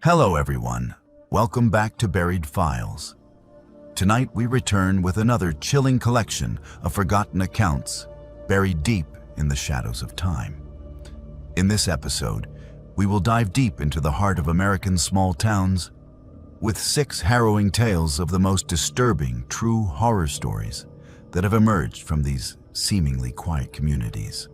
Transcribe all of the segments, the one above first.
Hello everyone, welcome back to Buried Files. Tonight we return with another chilling collection of forgotten accounts buried deep in the shadows of time. In this episode, we will dive deep into the heart of American small towns with 6 harrowing tales of the most disturbing true horror stories that have emerged from these seemingly quiet communities.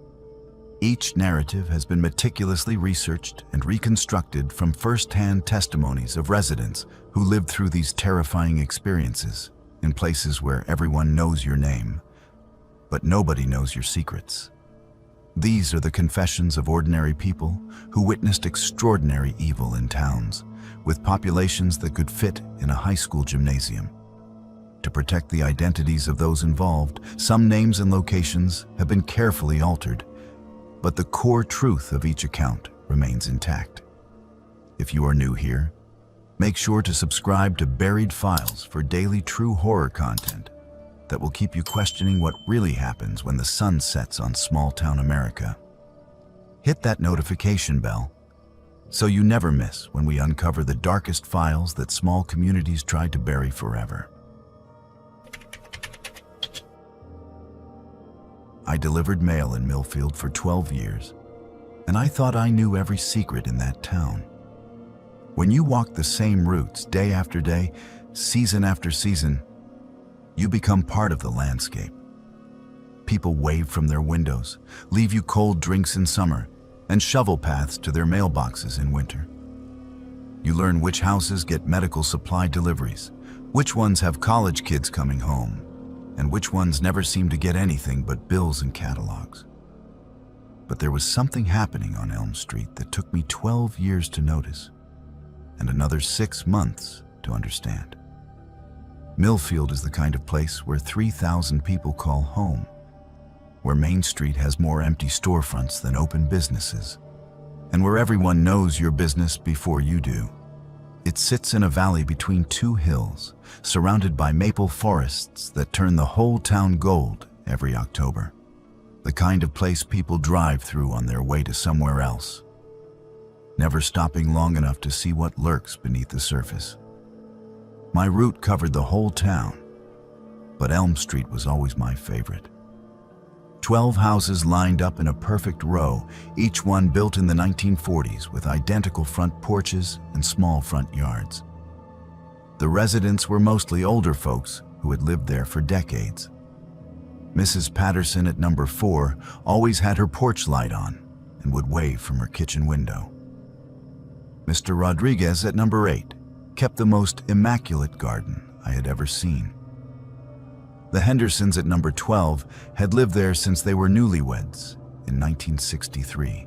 Each narrative has been meticulously researched and reconstructed from first-hand testimonies of residents who lived through these terrifying experiences in places where everyone knows your name, but nobody knows your secrets. These are the confessions of ordinary people who witnessed extraordinary evil in towns, with populations that could fit in a high school gymnasium. To protect the identities of those involved, some names and locations have been carefully altered, but the core truth of each account remains intact. If you are new here, make sure to subscribe to Buried Files for daily true horror content that will keep you questioning what really happens when the sun sets on small-town America. Hit that notification bell so you never miss when we uncover the darkest files that small communities tried to bury forever. I delivered mail in Millfield for 12 years, and I thought I knew every secret in that town. When you walk the same routes day after day, season after season, you become part of the landscape. People wave from their windows, leave you cold drinks in summer, and shovel paths to their mailboxes in winter. You learn which houses get medical supply deliveries, which ones have college kids coming home, and which ones never seem to get anything but bills and catalogs. But there was something happening on Elm Street that took me 12 years to notice, and another 6 months to understand. Millfield is the kind of place where 3,000 people call home, where Main Street has more empty storefronts than open businesses, and where everyone knows your business before you do. It sits in a valley between 2 hills, surrounded by maple forests that turn the whole town gold every October. The kind of place people drive through on their way to somewhere else, never stopping long enough to see what lurks beneath the surface. My route covered the whole town, but Elm Street was always my favorite. 12 houses lined up in a perfect row, each one built in the 1940s with identical front porches and small front yards. The residents were mostly older folks who had lived there for decades. Mrs. Patterson at number 4 always had her porch light on and would wave from her kitchen window. Mr. Rodriguez at number 8 kept the most immaculate garden I had ever seen. The Hendersons at number 12 had lived there since they were newlyweds in 1963.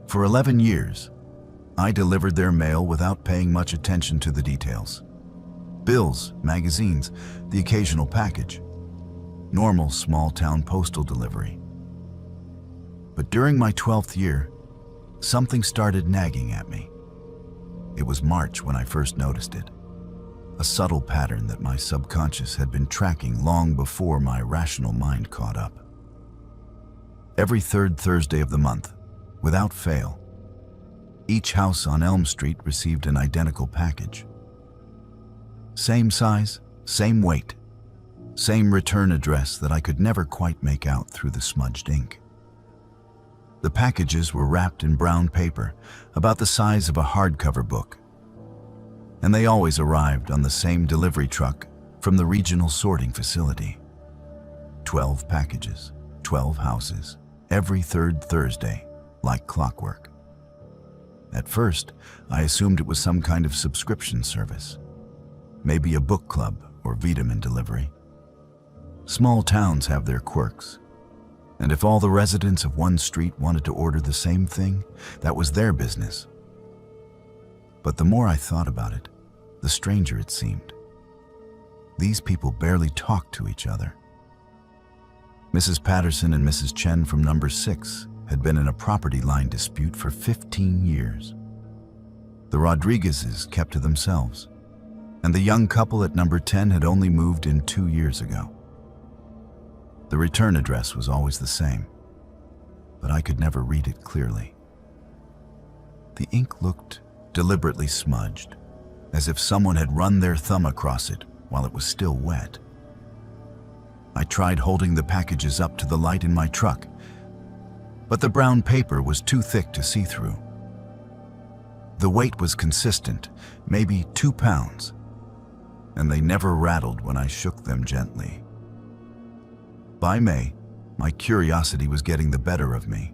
For 11 years, I delivered their mail without paying much attention to the details. Bills, magazines, the occasional package. Normal small-town postal delivery. But during my 12th year, something started nagging at me. It was March when I first noticed it. A subtle pattern that my subconscious had been tracking long before my rational mind caught up. Every 3rd Thursday of the month, without fail, each house on Elm Street received an identical package. Same size, same weight, same return address that I could never quite make out through the smudged ink. The packages were wrapped in brown paper, about the size of a hardcover book, and they always arrived on the same delivery truck from the regional sorting facility. 12 packages, 12 houses, every 3rd Thursday, like clockwork. At first, I assumed it was some kind of subscription service, maybe a book club or vitamin delivery. Small towns have their quirks, and if all the residents of one street wanted to order the same thing, that was their business. But the more I thought about it, the stranger it seemed. These people barely talked to each other. Mrs. Patterson and Mrs. Chen from number 6 had been in a property line dispute for 15 years. The Rodriguezes kept to themselves, and the young couple at number 10 had only moved in 2 years ago. The return address was always the same, but I could never read it clearly. The ink looked deliberately smudged, as if someone had run their thumb across it while it was still wet. I tried holding the packages up to the light in my truck, but the brown paper was too thick to see through. The weight was consistent, maybe 2 pounds, and they never rattled when I shook them gently. By May, my curiosity was getting the better of me.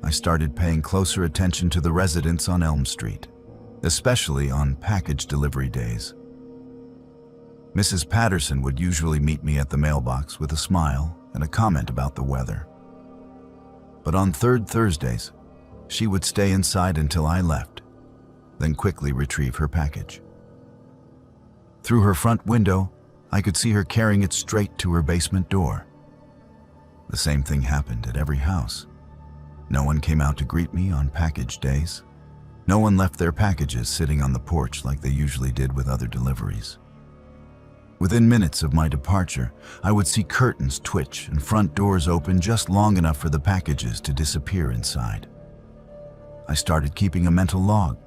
I started paying closer attention to the residents on Elm Street, especially on package delivery days. Mrs. Patterson would usually meet me at the mailbox with a smile and a comment about the weather. But on third Thursdays, she would stay inside until I left, then quickly retrieve her package. Through her front window, I could see her carrying it straight to her basement door. The same thing happened at every house. No one came out to greet me on package days. No one left their packages sitting on the porch like they usually did with other deliveries. Within minutes of my departure, I would see curtains twitch and front doors open just long enough for the packages to disappear inside. I started keeping a mental log.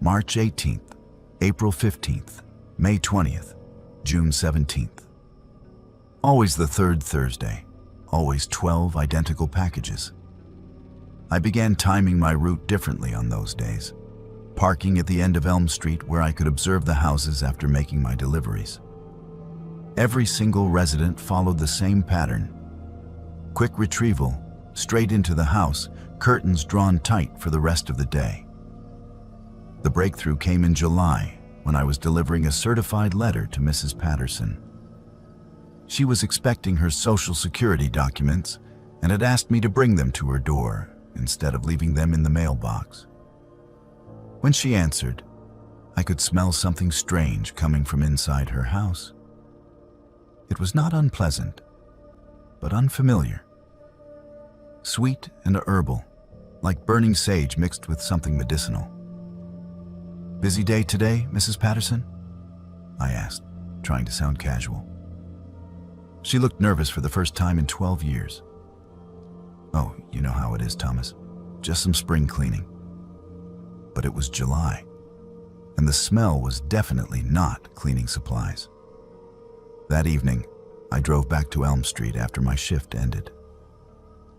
March 18th, April 15th, May 20th, June 17th. Always the third Thursday, always 12 identical packages. I began timing my route differently on those days, parking at the end of Elm Street where I could observe the houses after making my deliveries. Every single resident followed the same pattern. Quick retrieval, straight into the house, curtains drawn tight for the rest of the day. The breakthrough came in July when I was delivering a certified letter to Mrs. Patterson. She was expecting her Social Security documents and had asked me to bring them to her door instead of leaving them in the mailbox. When she answered, I could smell something strange coming from inside her house. It was not unpleasant, but unfamiliar. Sweet and herbal, like burning sage mixed with something medicinal. "Busy day today, Mrs. Patterson?" I asked, trying to sound casual. She looked nervous for the first time in 12 years. "Oh, you know how it is, Thomas. Just some spring cleaning." But it was July, and the smell was definitely not cleaning supplies. That evening, I drove back to Elm Street after my shift ended.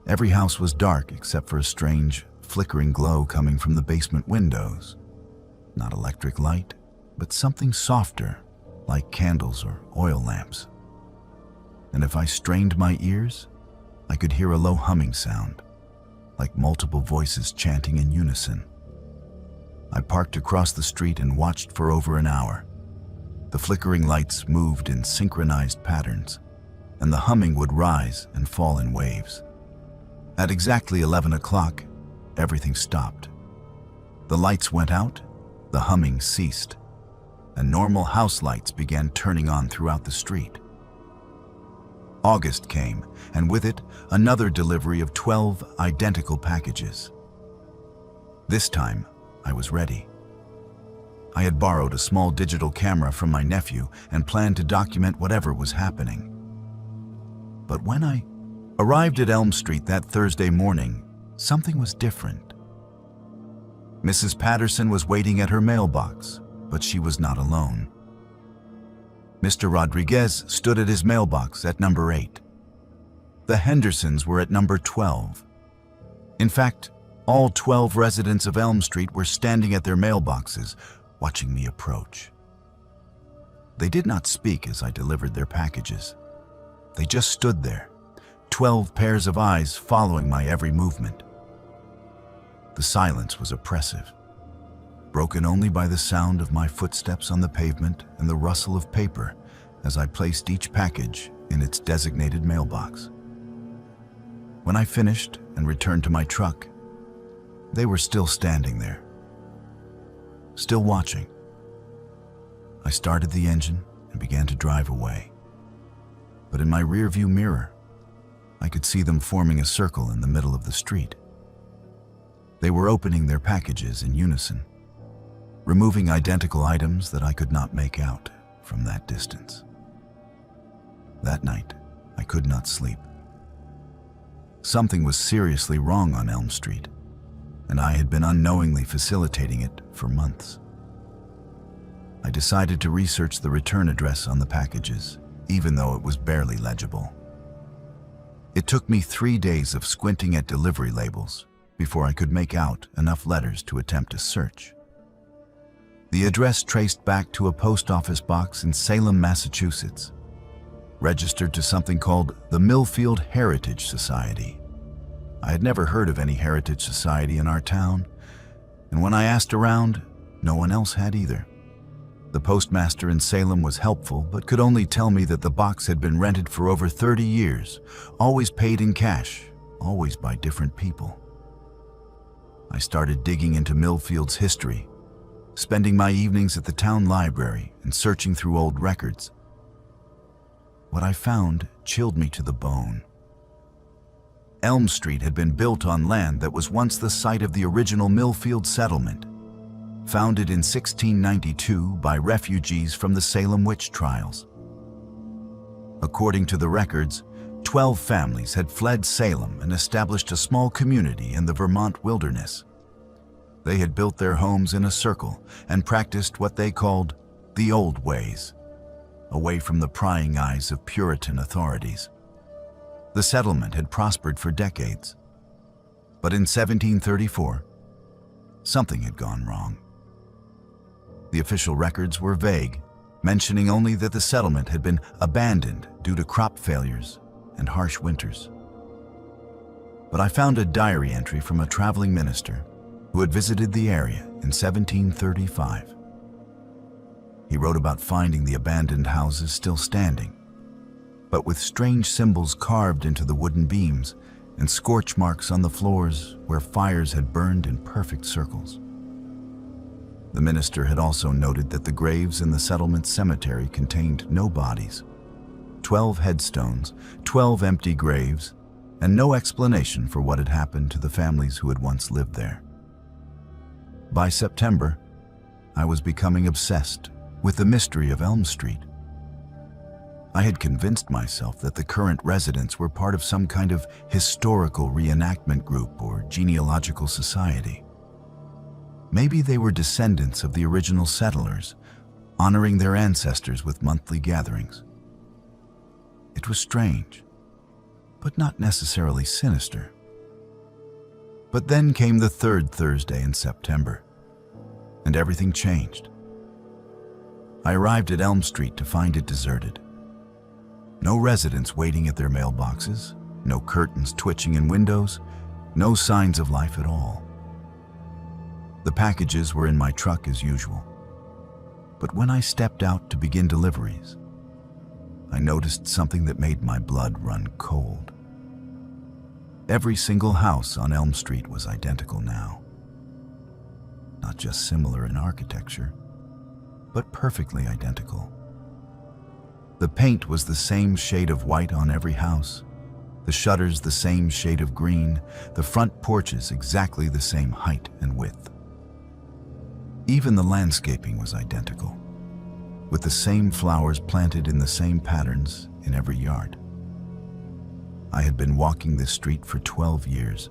Every house was dark except for a strange, flickering glow coming from the basement windows. Not electric light, but something softer, like candles or oil lamps. And if I strained my ears, I could hear a low humming sound, like multiple voices chanting in unison. I parked across the street and watched for over an hour. The flickering lights moved in synchronized patterns, and the humming would rise and fall in waves. At exactly 11 o'clock, everything stopped. The lights went out, the humming ceased, and normal house lights began turning on throughout the street. August came, and with it, another delivery of 12 identical packages. This time, I was ready. I had borrowed a small digital camera from my nephew and planned to document whatever was happening. But when I arrived at Elm Street that Thursday morning, something was different. Mrs. Patterson was waiting at her mailbox, but she was not alone. Mr. Rodriguez stood at his mailbox at number 8. The Hendersons were at number 12. In fact, all 12 residents of Elm Street were standing at their mailboxes, watching me approach. They did not speak as I delivered their packages. They just stood there, 12 pairs of eyes following my every movement. The silence was oppressive, broken only by the sound of my footsteps on the pavement and the rustle of paper as I placed each package in its designated mailbox. When I finished and returned to my truck, they were still standing there, still watching. I started the engine and began to drive away. But in my rearview mirror, I could see them forming a circle in the middle of the street. They were opening their packages in unison, removing identical items that I could not make out from that distance. That night, I could not sleep. Something was seriously wrong on Elm Street. and I had been unknowingly facilitating it for months. I decided to research the return address on the packages, even though it was barely legible. It took me 3 days of squinting at delivery labels before I could make out enough letters to attempt a search. The address traced back to a post office box in Salem, Massachusetts, registered to something called the Millfield Heritage Society. I had never heard of any heritage society in our town, and when I asked around, no one else had either. The postmaster in Salem was helpful, but could only tell me that the box had been rented for over 30 years, always paid in cash, always by different people. I started digging into Millfield's history, spending my evenings at the town library and searching through old records. What I found chilled me to the bone. Elm Street had been built on land that was once the site of the original Millfield settlement, founded in 1692 by refugees from the Salem witch trials. According to the records, 12 families had fled Salem and established a small community in the Vermont wilderness. They had built their homes in a circle and practiced what they called the old ways, away from the prying eyes of Puritan authorities. The settlement had prospered for decades, but in 1734, something had gone wrong. The official records were vague, mentioning only that the settlement had been abandoned due to crop failures and harsh winters. But I found a diary entry from a traveling minister who had visited the area in 1735. He wrote about finding the abandoned houses still standing, but with strange symbols carved into the wooden beams and scorch marks on the floors where fires had burned in perfect circles. The minister had also noted that the graves in the settlement cemetery contained no bodies, 12 headstones, 12 empty graves, and no explanation for what had happened to the families who had once lived there. By September, I was becoming obsessed with the mystery of Elm Street. I had convinced myself that the current residents were part of some kind of historical reenactment group or genealogical society. Maybe they were descendants of the original settlers, honoring their ancestors with monthly gatherings. It was strange, but not necessarily sinister. But then came the third Thursday in September, and everything changed. I arrived at Elm Street to find it deserted. No residents waiting at their mailboxes, no curtains twitching in windows, no signs of life at all. The packages were in my truck as usual, but when I stepped out to begin deliveries, I noticed something that made my blood run cold. Every single house on Elm Street was identical now. Not just similar in architecture, but perfectly identical. The paint was the same shade of white on every house, the shutters the same shade of green, the front porches exactly the same height and width. Even the landscaping was identical, with the same flowers planted in the same patterns in every yard. I had been walking this street for 12 years,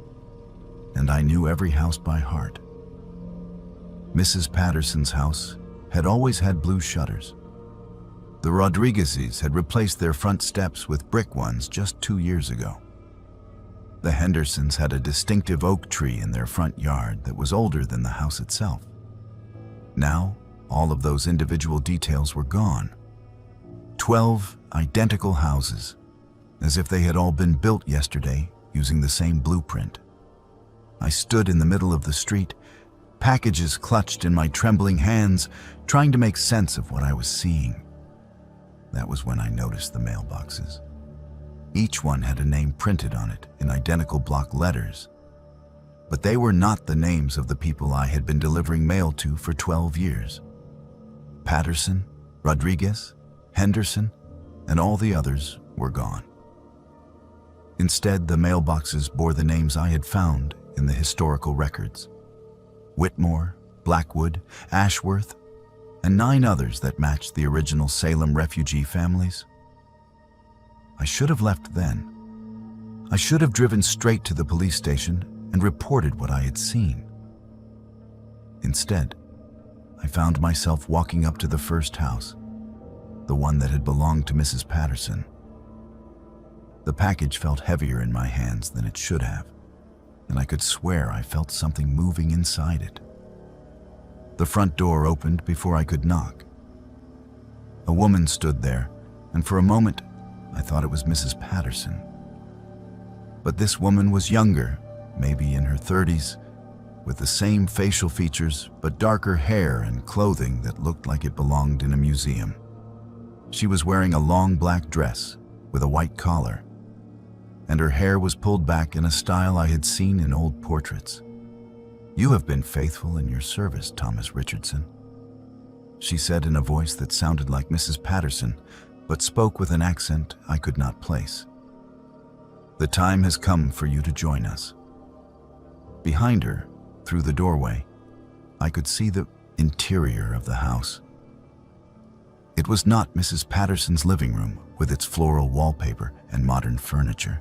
and I knew every house by heart. Mrs. Patterson's house had always had blue shutters. The Rodriguezes had replaced their front steps with brick ones just 2 years ago. The Hendersons had a distinctive oak tree in their front yard that was older than the house itself. Now, all of those individual details were gone. 12 identical houses, as if they had all been built yesterday using the same blueprint. I stood in the middle of the street, packages clutched in my trembling hands, trying to make sense of what I was seeing. That was when I noticed the mailboxes. Each one had a name printed on it in identical block letters, but they were not the names of the people I had been delivering mail to for 12 years. Patterson, Rodriguez, Henderson, and all the others were gone. Instead, the mailboxes bore the names I had found in the historical records: Whitmore, Blackwood, Ashworth, and 9 others that matched the original Salem refugee families. I should have left then. I should have driven straight to the police station and reported what I had seen. Instead, I found myself walking up to the first house, the one that had belonged to Mrs. Patterson. The package felt heavier in my hands than it should have, and I could swear I felt something moving inside it. The front door opened before I could knock. A woman stood there, and for a moment, I thought it was Mrs. Patterson. But this woman was younger, maybe in her 30s, with the same facial features but darker hair and clothing that looked like it belonged in a museum. She was wearing a long black dress with a white collar, and her hair was pulled back in a style I had seen in old portraits. "You have been faithful in your service, Thomas Richardson," she said in a voice that sounded like Mrs. Patterson, but spoke with an accent I could not place. "The time has come for you to join us." Behind her, through the doorway, I could see the interior of the house. It was not Mrs. Patterson's living room with its floral wallpaper and modern furniture.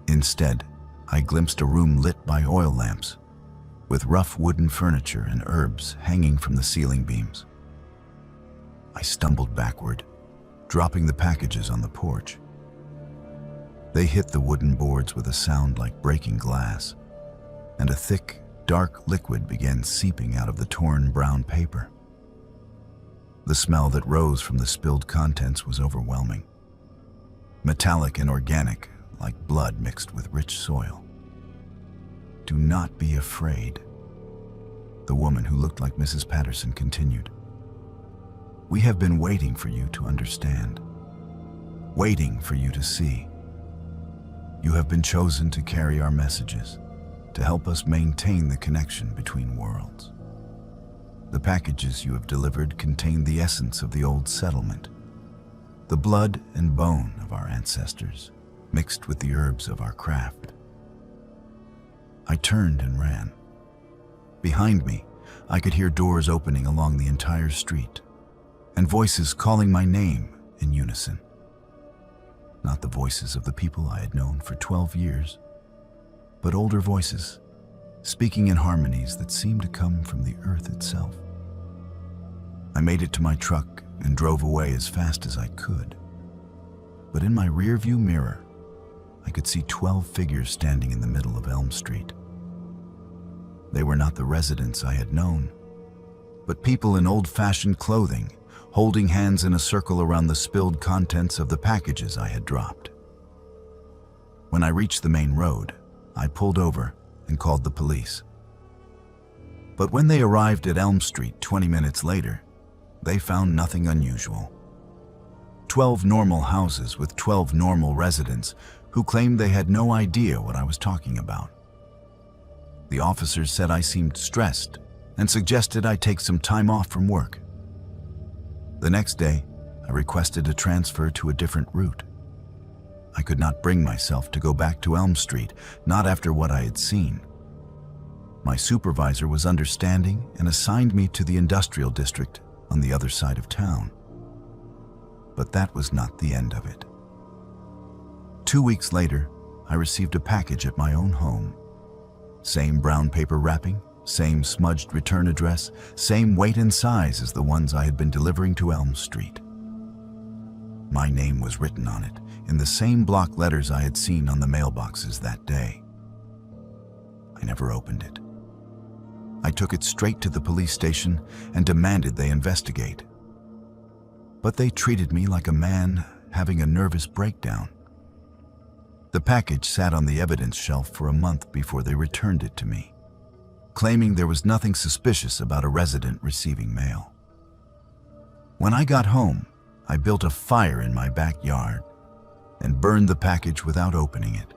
Instead, I glimpsed a room lit by oil lamps, with rough wooden furniture and herbs hanging from the ceiling beams. I stumbled backward, dropping the packages on the porch. They hit the wooden boards with a sound like breaking glass, and a thick, dark liquid began seeping out of the torn brown paper. The smell that rose from the spilled contents was overwhelming, metallic and organic, like blood mixed with rich soil. "Do not be afraid," the woman who looked like Mrs. Patterson continued. "We have been waiting for you to understand, waiting for you to see. You have been chosen to carry our messages, to help us maintain the connection between worlds. The packages you have delivered contain the essence of the old settlement, the blood and bone of our ancestors, mixed with the herbs of our craft." I turned and ran. Behind me, I could hear doors opening along the entire street, and voices calling my name in unison. Not the voices of the people I had known for 12 years, but older voices, speaking in harmonies that seemed to come from the earth itself. I made it to my truck and drove away as fast as I could. But in my rearview mirror, I could see 12 figures standing in the middle of Elm Street. They were not the residents I had known, but people in old-fashioned clothing, holding hands in a circle around the spilled contents of the packages I had dropped. When I reached the main road, I pulled over and called the police. But when they arrived at Elm Street 20 minutes later, they found nothing unusual. 12 normal houses with 12 normal residents who claimed they had no idea what I was talking about. The officers said I seemed stressed and suggested I take some time off from work. The next day, I requested a transfer to a different route. I could not bring myself to go back to Elm Street, not after what I had seen. My supervisor was understanding and assigned me to the industrial district on the other side of town. But that was not the end of it. 2 weeks later, I received a package at my own home. Same brown paper wrapping, same smudged return address, same weight and size as the ones I had been delivering to Elm Street. My name was written on it, in the same block letters I had seen on the mailboxes that day. I never opened it. I took it straight to the police station and demanded they investigate. But they treated me like a man having a nervous breakdown. The package sat on the evidence shelf for a month before they returned it to me, claiming there was nothing suspicious about a resident receiving mail. When I got home, I built a fire in my backyard and burned the package without opening it.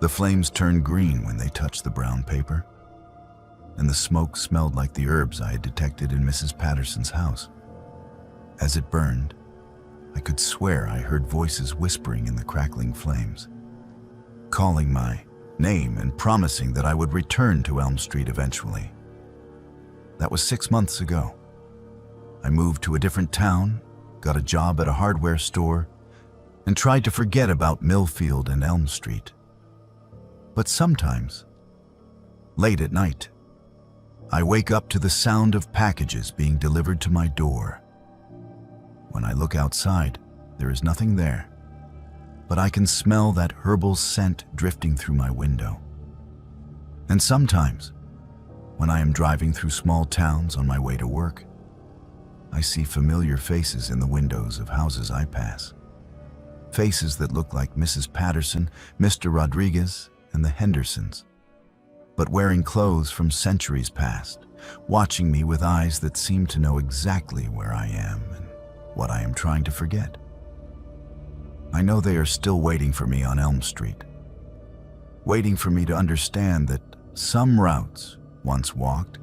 The flames turned green when they touched the brown paper, and the smoke smelled like the herbs I had detected in Mrs. Patterson's house. As it burned, I could swear I heard voices whispering in the crackling flames, calling my name and promising that I would return to Elm Street eventually. That was 6 months ago. I moved to a different town, got a job at a hardware store, and tried to forget about Millfield and Elm Street. But sometimes, late at night, I wake up to the sound of packages being delivered to my door. When I look outside, there is nothing there, but I can smell that herbal scent drifting through my window. And sometimes, when I am driving through small towns on my way to work, I see familiar faces in the windows of houses I pass. Faces that look like Mrs. Patterson, Mr. Rodriguez, and the Hendersons, but wearing clothes from centuries past, watching me with eyes that seem to know exactly where I am and what I am trying to forget. I know they are still waiting for me on Elm Street, waiting for me to understand that some routes, once walked,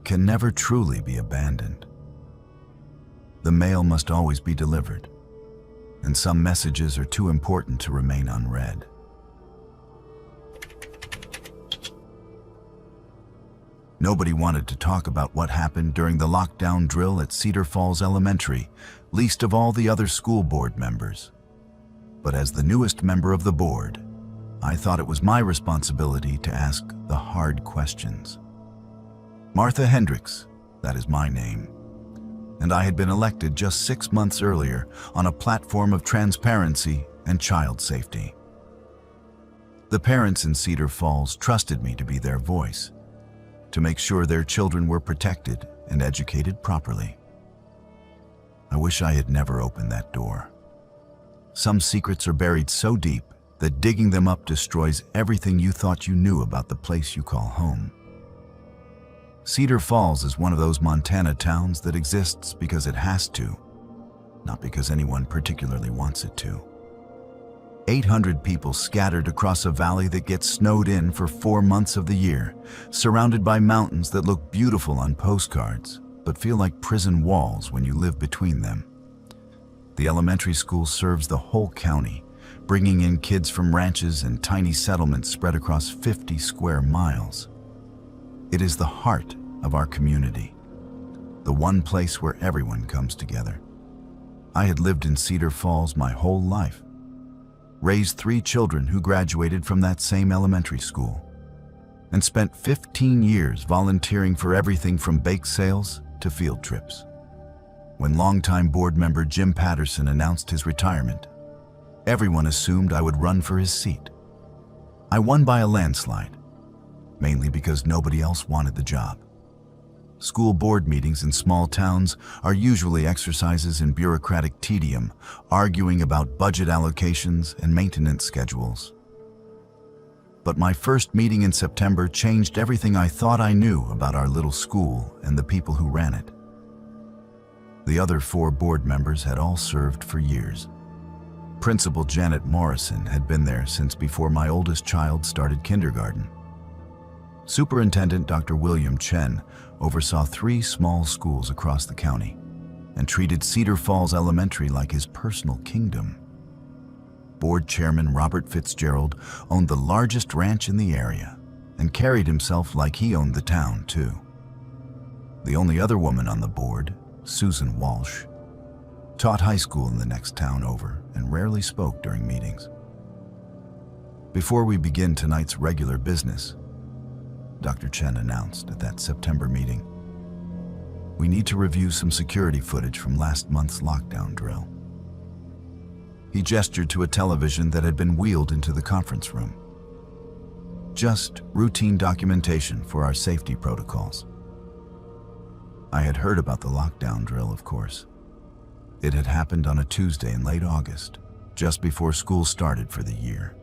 can never truly be abandoned. The mail must always be delivered, and some messages are too important to remain unread. Nobody wanted to talk about what happened during the lockdown drill at Cedar Falls Elementary, least of all the other school board members. But as the newest member of the board, I thought it was my responsibility to ask the hard questions. Martha Hendricks, that is my name, and I had been elected just 6 months earlier on a platform of transparency and child safety. The parents in Cedar Falls trusted me to be their voice, to make sure their children were protected and educated properly. I wish I had never opened that door. Some secrets are buried so deep that digging them up destroys everything you thought you knew about the place you call home. Cedar Falls is one of those Montana towns that exists because it has to, not because anyone particularly wants it to. 800 people scattered across a valley that gets snowed in for 4 months of the year, surrounded by mountains that look beautiful on postcards, but feel like prison walls when you live between them. The elementary school serves the whole county, bringing in kids from ranches and tiny settlements spread across 50 square miles. It is the heart of our community, the one place where everyone comes together. I had lived in Cedar Falls my whole life, raised 3 children who graduated from that same elementary school, and spent 15 years volunteering for everything from bake sales to field trips. When longtime board member Jim Patterson announced his retirement, everyone assumed I would run for his seat. I won by a landslide, mainly because nobody else wanted the job. School board meetings in small towns are usually exercises in bureaucratic tedium, arguing about budget allocations and maintenance schedules. But my first meeting in September changed everything I thought I knew about our little school and the people who ran it. The other 4 board members had all served for years. Principal Janet Morrison had been there since before my oldest child started kindergarten. Superintendent Dr. William Chen oversaw 3 small schools across the county and treated Cedar Falls Elementary like his personal kingdom. Board Chairman Robert Fitzgerald owned the largest ranch in the area and carried himself like he owned the town too. The only other woman on the board, Susan Walsh, taught high school in the next town over and rarely spoke during meetings. Before we begin tonight's regular business, Dr. Chen announced at that September meeting, we need to review some security footage from last month's lockdown drill. He gestured to a television that had been wheeled into the conference room. Just routine documentation for our safety protocols. I had heard about the lockdown drill, of course. It had happened on a Tuesday in late August, just before school started for the year.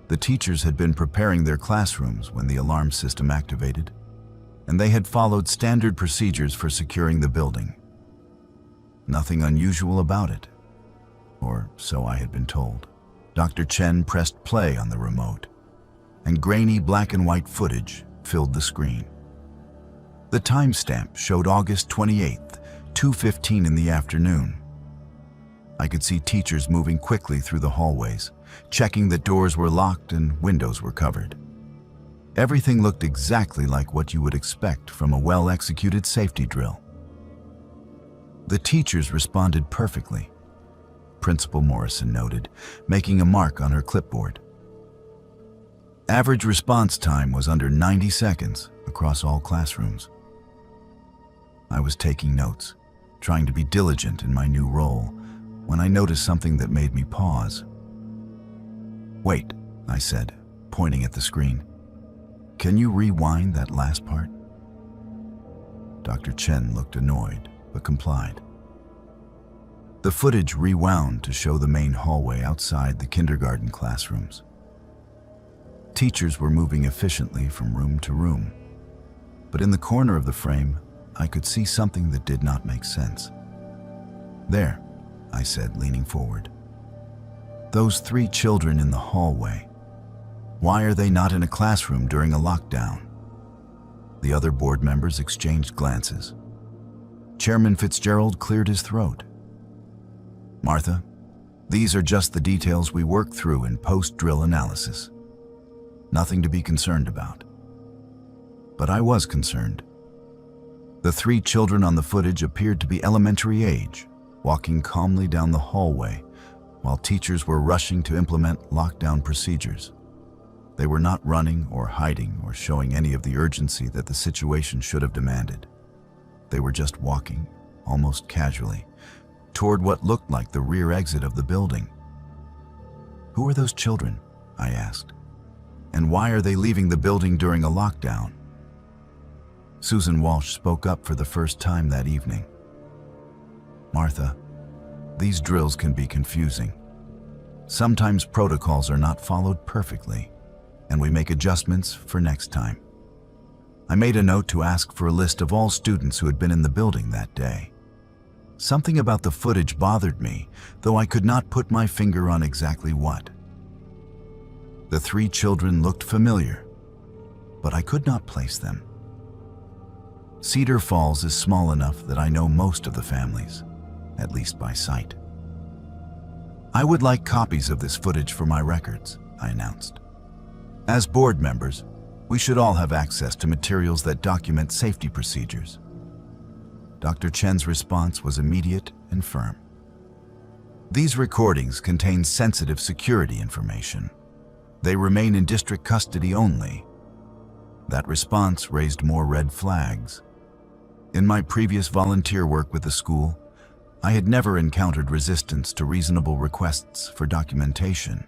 The teachers had been preparing their classrooms when the alarm system activated, and they had followed standard procedures for securing the building. Nothing unusual about it, or so I had been told. Dr. Chen pressed play on the remote, and grainy black and white footage filled the screen. The timestamp showed August 28th, 2:15 in the afternoon. I could see teachers moving quickly through the hallways, checking that doors were locked and windows were covered. Everything looked exactly like what you would expect from a well-executed safety drill. The teachers responded perfectly, Principal Morrison noted, making a mark on her clipboard. Average response time was under 90 seconds across all classrooms. I was taking notes, trying to be diligent in my new role, when I noticed something that made me pause. "Wait," I said, pointing at the screen. "Can you rewind that last part?" Dr. Chen looked annoyed, but complied. The footage rewound to show the main hallway outside the kindergarten classrooms. Teachers were moving efficiently from room to room, but in the corner of the frame, I could see something that did not make sense. "There," I said, leaning forward. "Those 3 children in the hallway. Why are they not in a classroom during a lockdown?" The other board members exchanged glances. Chairman Fitzgerald cleared his throat. "Martha, these are just the details we work through in post-drill analysis. Nothing to be concerned about." But I was concerned. The 3 children on the footage appeared to be elementary age, walking calmly down the hallway while teachers were rushing to implement lockdown procedures. They were not running or hiding or showing any of the urgency that the situation should have demanded. They were just walking, almost casually, toward what looked like the rear exit of the building. "Who are those children?" I asked. "And why are they leaving the building during a lockdown?" Susan Walsh spoke up for the first time that evening. "Martha, these drills can be confusing. Sometimes protocols are not followed perfectly, and we make adjustments for next time. I made a note to ask for a list of all students who had been in the building that day. Something about the footage bothered me, though I could not put my finger on exactly what. The 3 children looked familiar, but I could not place them. Cedar Falls is small enough that I know most of the families, at least by sight. "I would like copies of this footage for my records," I announced. "As board members, we should all have access to materials that document safety procedures." Dr. Chen's response was immediate and firm. "These recordings contain sensitive security information. They remain in district custody only." That response raised more red flags. In my previous volunteer work with the school, I had never encountered resistance to reasonable requests for documentation.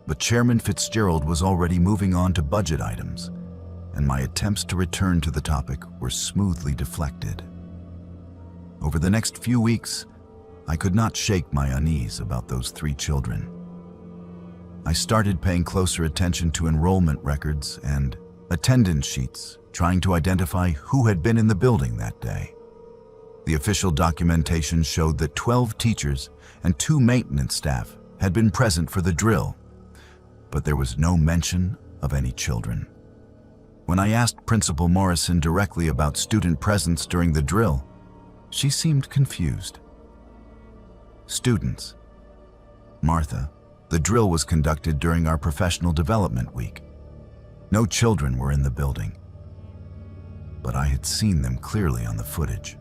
But Chairman Fitzgerald was already moving on to budget items, and my attempts to return to the topic were smoothly deflected. Over the next few weeks, I could not shake my unease about those 3 children. I started paying closer attention to enrollment records and attendance sheets, trying to identify who had been in the building that day. The official documentation showed that 12 teachers and 2 maintenance staff had been present for the drill, but there was no mention of any children. When I asked Principal Morrison directly about student presence during the drill, she seemed confused. "Students. Martha, the drill was conducted during our professional development week. No children were in the building, but I had seen them clearly on the footage.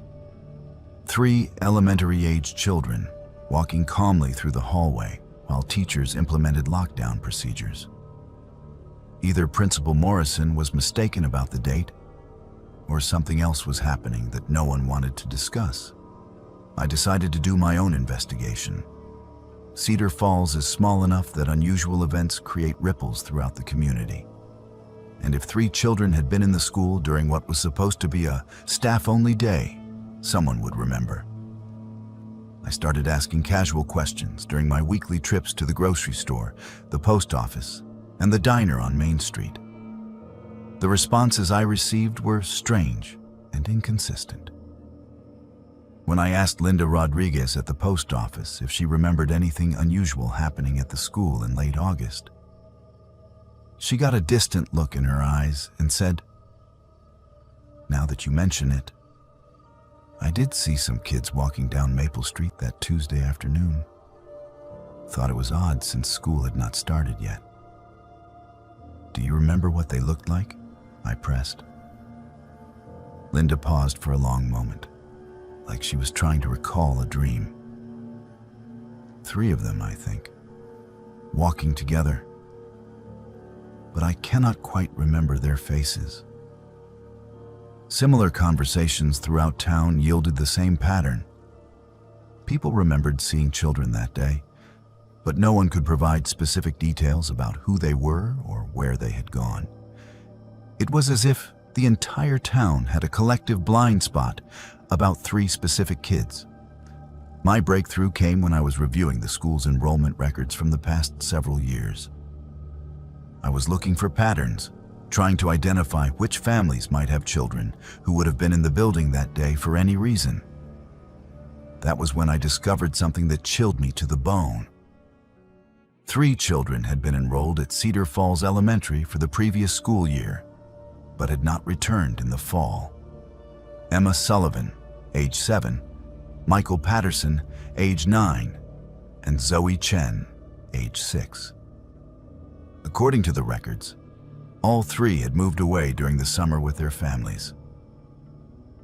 3 elementary-age children walking calmly through the hallway while teachers implemented lockdown procedures. Either Principal Morrison was mistaken about the date, or something else was happening that no one wanted to discuss. I decided to do my own investigation. Cedar Falls is small enough that unusual events create ripples throughout the community. And if 3 children had been in the school during what was supposed to be a staff-only day, someone would remember. I started asking casual questions during my weekly trips to the grocery store, the post office, and the diner on Main Street. The responses I received were strange and inconsistent. When I asked Linda Rodriguez at the post office if she remembered anything unusual happening at the school in late August, she got a distant look in her eyes and said, "Now that you mention it, I did see some kids walking down Maple Street that Tuesday afternoon. Thought it was odd since school had not started yet." "Do you remember what they looked like?" I pressed. Linda paused for a long moment, like she was trying to recall a dream. 3 of them, I think, walking together. but I cannot quite remember their faces. Similar conversations throughout town yielded the same pattern. People remembered seeing children that day, but no one could provide specific details about who they were or where they had gone. It was as if the entire town had a collective blind spot about 3 specific kids. My breakthrough came when I was reviewing the school's enrollment records from the past several years. I was looking for patterns, trying to identify which families might have children who would have been in the building that day for any reason. That was when I discovered something that chilled me to the bone. 3 children had been enrolled at Cedar Falls Elementary for the previous school year, but had not returned in the fall. Emma Sullivan, age 7, Michael Patterson, age 9, and Zoe Chen, age 6. According to the records, all 3 had moved away during the summer with their families.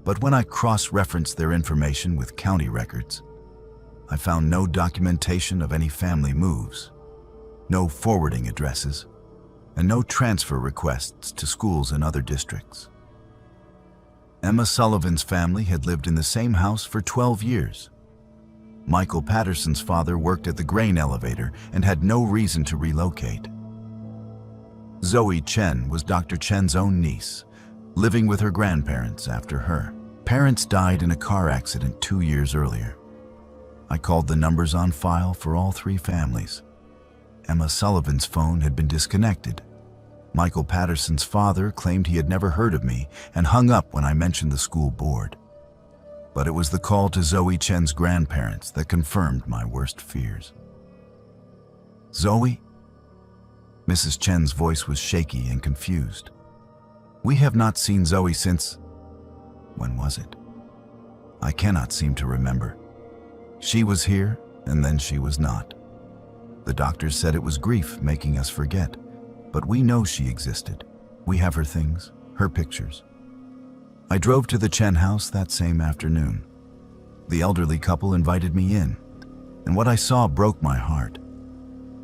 But when I cross-referenced their information with county records, I found no documentation of any family moves, no forwarding addresses, and no transfer requests to schools in other districts. Emma Sullivan's family had lived in the same house for 12 years. Michael Patterson's father worked at the grain elevator and had no reason to relocate. Zoe Chen was Dr. Chen's own niece, living with her grandparents after her parents died in a car accident 2 years earlier. I called the numbers on file for all 3 families. Emma Sullivan's phone had been disconnected. Michael Patterson's father claimed he had never heard of me and hung up when I mentioned the school board. But it was the call to Zoe Chen's grandparents that confirmed my worst fears. "Zoe?" Mrs. Chen's voice was shaky and confused. "We have not seen Zoe since..." When was it? I cannot seem to remember. She was here, and then she was not. The doctors said it was grief making us forget, but we know she existed. We have her things, her pictures. I drove to the Chen house that same afternoon. The elderly couple invited me in, and what I saw broke my heart.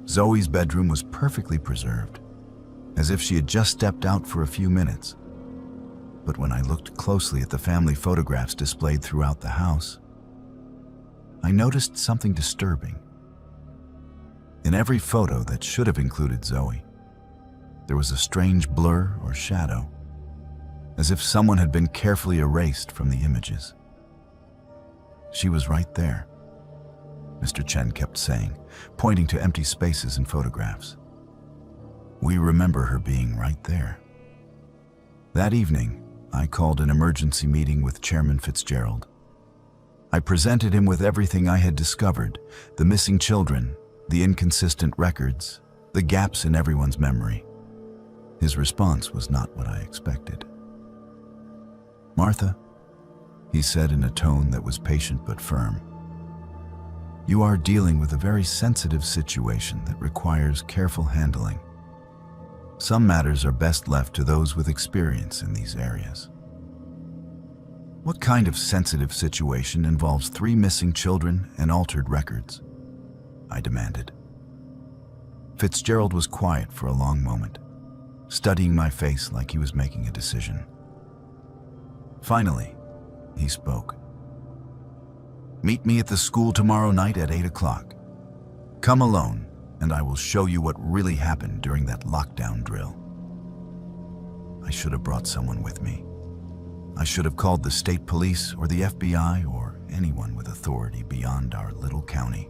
Zoe's bedroom was perfectly preserved, as if she had just stepped out for a few minutes. But when I looked closely at the family photographs displayed throughout the house, I noticed something disturbing. In every photo that should have included Zoe, there was a strange blur or shadow, as if someone had been carefully erased from the images. "She was right there," Mr. Chen kept saying, pointing to empty spaces in photographs. "We remember her being right there." That evening, I called an emergency meeting with Chairman Fitzgerald. I presented him with everything I had discovered: the missing children, the inconsistent records, the gaps in everyone's memory. His response was not what I expected. "Martha," he said in a tone that was patient but firm, "you are dealing with a very sensitive situation that requires careful handling. Some matters are best left to those with experience in these areas." "What kind of sensitive situation involves 3 missing children and altered records?" I demanded. Fitzgerald was quiet for a long moment, studying my face like he was making a decision. Finally, he spoke. "Meet me at the school tomorrow night at 8 o'clock. Come alone, and I will show you what really happened during that lockdown drill." I should have brought someone with me. I should have called the state police or the FBI or anyone with authority beyond our little county.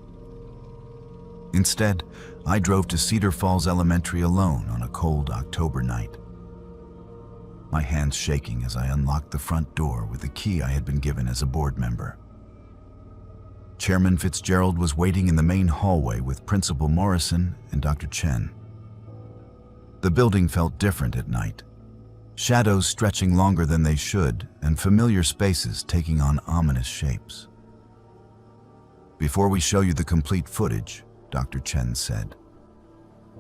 Instead, I drove to Cedar Falls Elementary alone on a cold October night, my hands shaking as I unlocked the front door with the key I had been given as a board member. Chairman Fitzgerald was waiting in the main hallway with Principal Morrison and Dr. Chen. The building felt different at night, shadows stretching longer than they should and familiar spaces taking on ominous shapes. "Before we show you the complete footage," Dr. Chen said,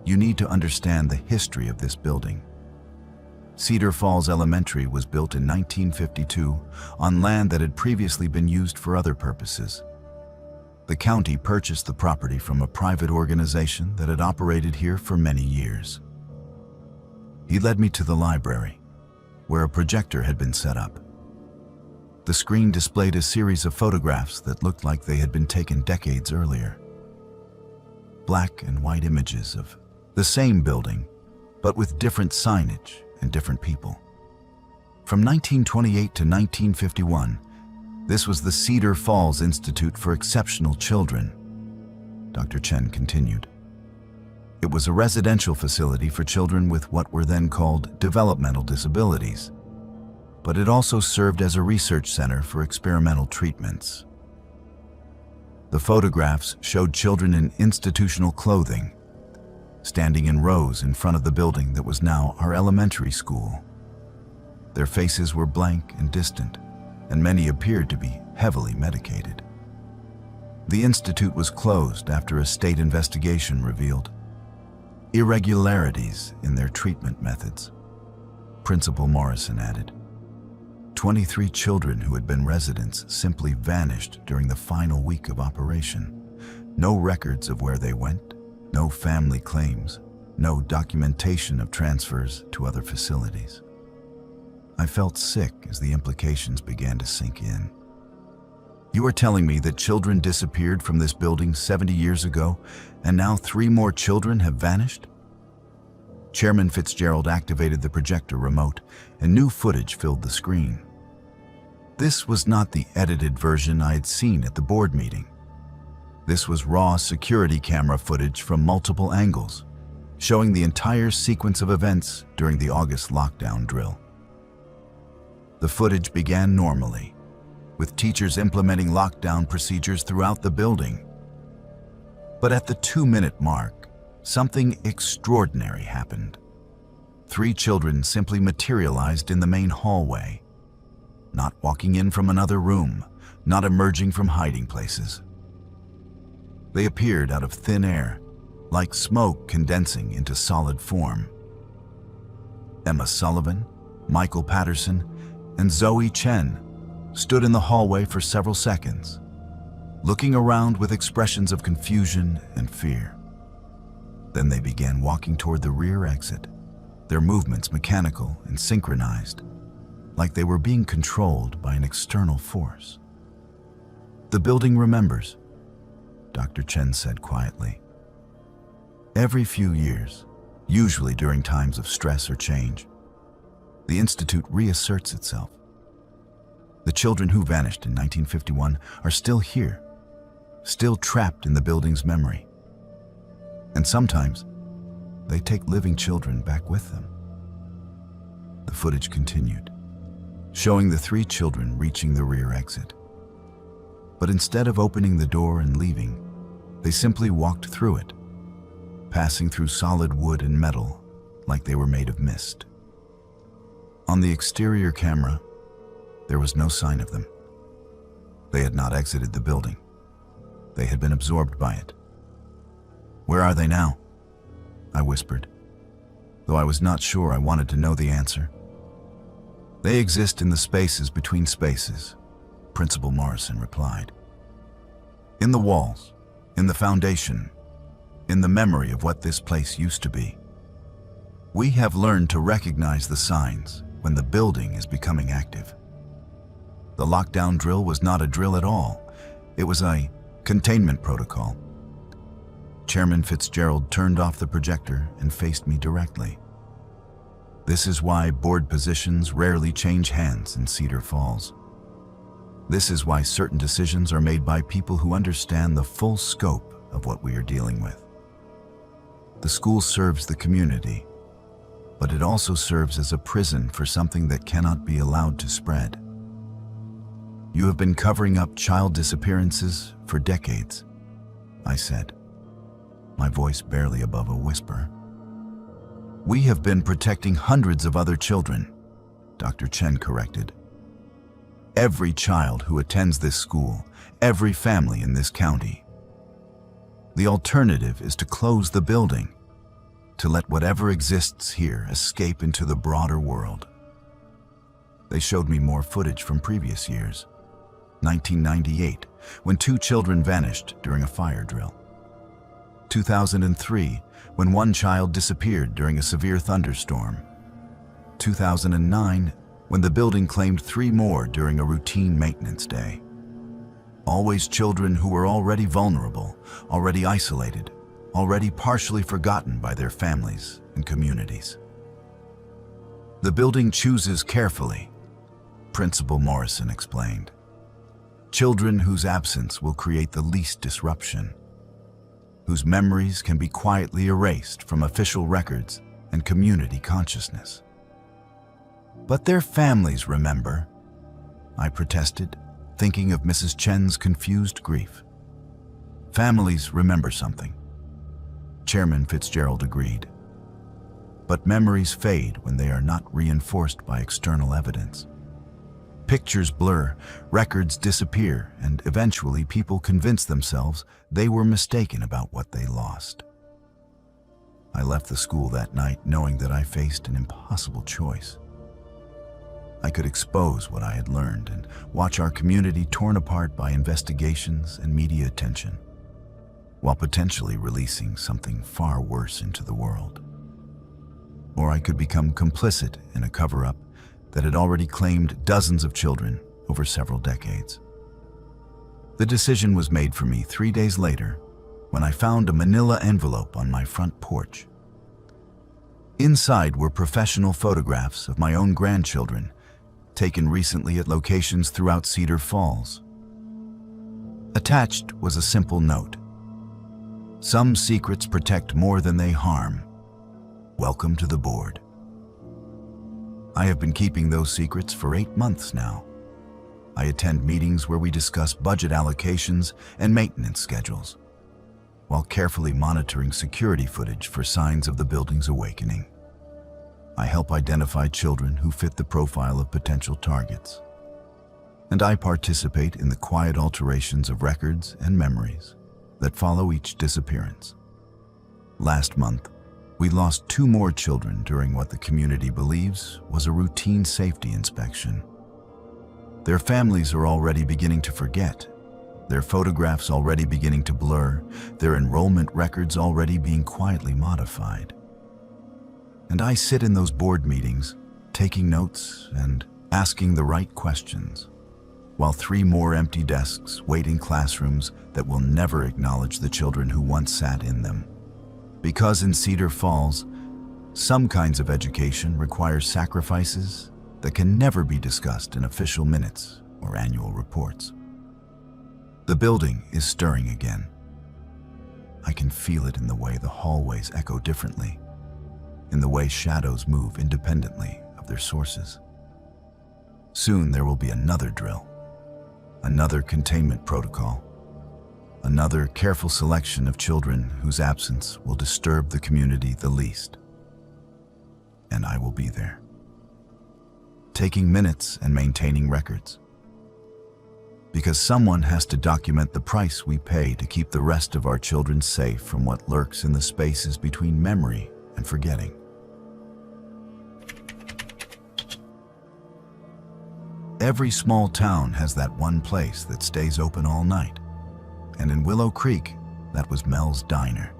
"you need to understand the history of this building. Cedar Falls Elementary was built in 1952 on land that had previously been used for other purposes. The county purchased the property from a private organization that had operated here for many years. He led me to the library, where a projector had been set up. The screen displayed a series of photographs that looked like they had been taken decades earlier. Black and white images of the same building, but with different signage and different people. From 1928 to 1951, this was the Cedar Falls Institute for Exceptional Children, Dr. Chen continued. It was a residential facility for children with what were then called developmental disabilities, but it also served as a research center for experimental treatments. The photographs showed children in institutional clothing, standing in rows in front of the building that was now our elementary school. Their faces were blank and distant, and many appeared to be heavily medicated. The institute was closed after a state investigation revealed irregularities in their treatment methods. Principal Morrison added, 23 children who had been residents simply vanished during the final week of operation. No records of where they went, no family claims, no documentation of transfers to other facilities. I felt sick as the implications began to sink in. You are telling me that children disappeared from this building 70 years ago, and now 3 more children have vanished? Chairman Fitzgerald activated the projector remote, and new footage filled the screen. This was not the edited version I had seen at the board meeting. This was raw security camera footage from multiple angles, showing the entire sequence of events during the August lockdown drill. The footage began normally, with teachers implementing lockdown procedures throughout the building. But at the 2-minute mark, something extraordinary happened. 3 children simply materialized in the main hallway, not walking in from another room, not emerging from hiding places. They appeared out of thin air, like smoke condensing into solid form. Emma Sullivan, Michael Patterson, and Zoe Chen stood in the hallway for several seconds, looking around with expressions of confusion and fear. Then they began walking toward the rear exit, their movements mechanical and synchronized, like they were being controlled by an external force. The building remembers, Dr. Chen said quietly. Every few years, usually during times of stress or change, the Institute reasserts itself. The children who vanished in 1951 are still here, still trapped in the building's memory. And sometimes, they take living children back with them. The footage continued, showing the 3 children reaching the rear exit. But instead of opening the door and leaving, they simply walked through it, passing through solid wood and metal like they were made of mist. On the exterior camera, there was no sign of them. They had not exited the building. They had been absorbed by it. Where are they now? I whispered, though I was not sure I wanted to know the answer. They exist in the spaces between spaces, Principal Morrison replied. In the walls, in the foundation, in the memory of what this place used to be. We have learned to recognize the signs when the building is becoming active. The lockdown drill was not a drill at all. It was a containment protocol. Chairman Fitzgerald turned off the projector and faced me directly. This is why board positions rarely change hands in Cedar Falls. This is why certain decisions are made by people who understand the full scope of what we are dealing with. The school serves the community, but it also serves as a prison for something that cannot be allowed to spread. You have been covering up child disappearances for decades, I said, my voice barely above a whisper. We have been protecting hundreds of other children, Dr. Chen corrected. Every child who attends this school, every family in this county. The alternative is to close the building, to let whatever exists here escape into the broader world. They showed me more footage from previous years. 1998, when 2 children vanished during a fire drill. 2003, when 1 child disappeared during a severe thunderstorm. 2009, when the building claimed 3 more during a routine maintenance day. Always children who were already vulnerable, already isolated, already partially forgotten by their families and communities. The building chooses carefully, Principal Morrison explained. Children whose absence will create the least disruption, whose memories can be quietly erased from official records and community consciousness. But their families remember, I protested, thinking of Mrs. Chen's confused grief. Families remember something. Chairman Fitzgerald agreed. But memories fade when they are not reinforced by external evidence. Pictures blur, records disappear, and eventually people convince themselves they were mistaken about what they lost. I left the school that night knowing that I faced an impossible choice. I could expose what I had learned and watch our community torn apart by investigations and media attention, while potentially releasing something far worse into the world. Or I could become complicit in a cover-up that had already claimed dozens of children over several decades. The decision was made for me 3 days later when I found a manila envelope on my front porch. Inside were professional photographs of my own grandchildren, taken recently at locations throughout Cedar Falls. Attached was a simple note. Some secrets protect more than they harm. Welcome to the board. I have been keeping those secrets for 8 months now. I attend meetings where we discuss budget allocations and maintenance schedules, while carefully monitoring security footage for signs of the building's awakening. I help identify children who fit the profile of potential targets. And I participate in the quiet alterations of records and memories that follow each disappearance. Last month, we lost 2 more children during what the community believes was a routine safety inspection. Their families are already beginning to forget, their photographs already beginning to blur, their enrollment records already being quietly modified. And I sit in those board meetings, taking notes and asking the right questions, while 3 more empty desks wait in classrooms that will never acknowledge the children who once sat in them. Because in Cedar Falls, some kinds of education require sacrifices that can never be discussed in official minutes or annual reports. The building is stirring again. I can feel it in the way the hallways echo differently, in the way shadows move independently of their sources. Soon there will be another drill, another containment protocol, another careful selection of children whose absence will disturb the community the least. And I will be there, taking minutes and maintaining records. Because someone has to document the price we pay to keep the rest of our children safe from what lurks in the spaces between memory and forgetting. Every small town has that one place that stays open all night. And in Willow Creek, that was Mel's Diner.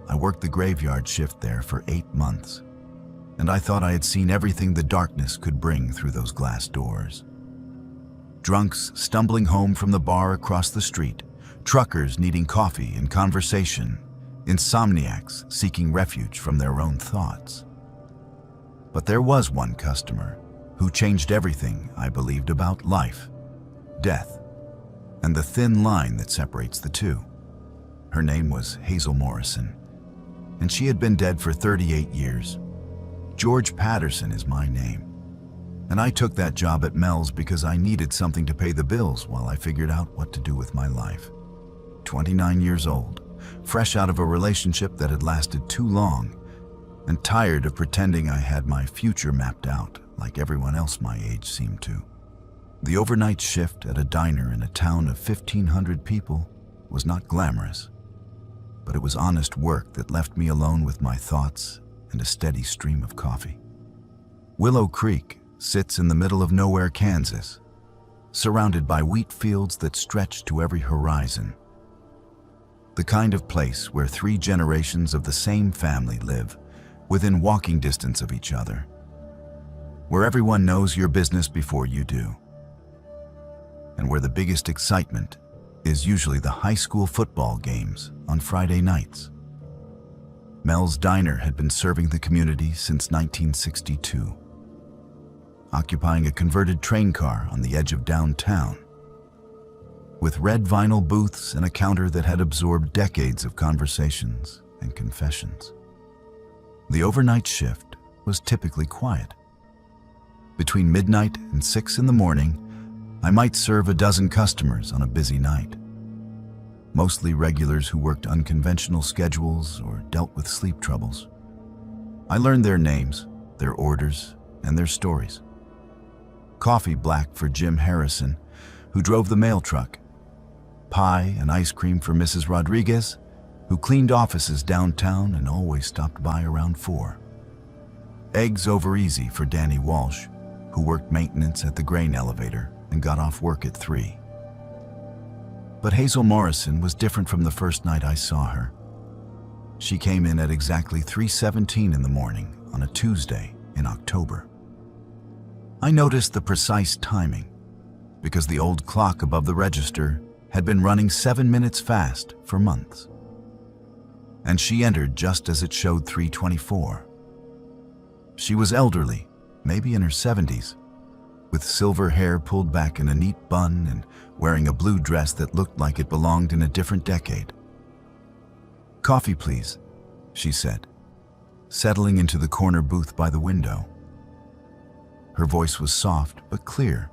I worked the graveyard shift there for 8 months, and I thought I had seen everything the darkness could bring through those glass doors. Drunks stumbling home from the bar across the street, truckers needing coffee and conversation, insomniacs seeking refuge from their own thoughts. But there was one customer who changed everything I believed about life, death, and the thin line that separates the two. Her name was Hazel Morrison, and she had been dead for 38 years. George Patterson is my name, and I took that job at Mel's because I needed something to pay the bills while I figured out what to do with my life. 29 years old, fresh out of a relationship that had lasted too long, and tired of pretending I had my future mapped out like everyone else my age seemed to. The overnight shift at a diner in a town of 1,500 people was not glamorous, but it was honest work that left me alone with my thoughts and a steady stream of coffee. Willow Creek sits in the middle of nowhere, Kansas, surrounded by wheat fields that stretch to every horizon. The kind of place where 3 generations of the same family live within walking distance of each other, where everyone knows your business before you do, and where the biggest excitement is usually the high school football games on Friday nights. Mel's Diner had been serving the community since 1962, occupying a converted train car on the edge of downtown, with red vinyl booths and a counter that had absorbed decades of conversations and confessions. The overnight shift was typically quiet. Between midnight and 6 in the morning, I might serve a dozen customers on a busy night. Mostly regulars who worked unconventional schedules or dealt with sleep troubles. I learned their names, their orders, and their stories. Coffee black for Jim Harrison, who drove the mail truck. Pie and ice cream for Mrs. Rodriguez, who cleaned offices downtown and always stopped by around 4. Eggs over easy for Danny Walsh, who worked maintenance at the grain elevator and got off work at 3. But Hazel Morrison was different from the first night I saw her. She came in at exactly 3:17 in the morning on a Tuesday in October. I noticed the precise timing because the old clock above the register had been running 7 minutes fast for months. And she entered just as it showed 3:24. She was elderly, maybe in her 70s, with silver hair pulled back in a neat bun and wearing a blue dress that looked like it belonged in a different decade. "Coffee, please," she said, settling into the corner booth by the window. Her voice was soft but clear,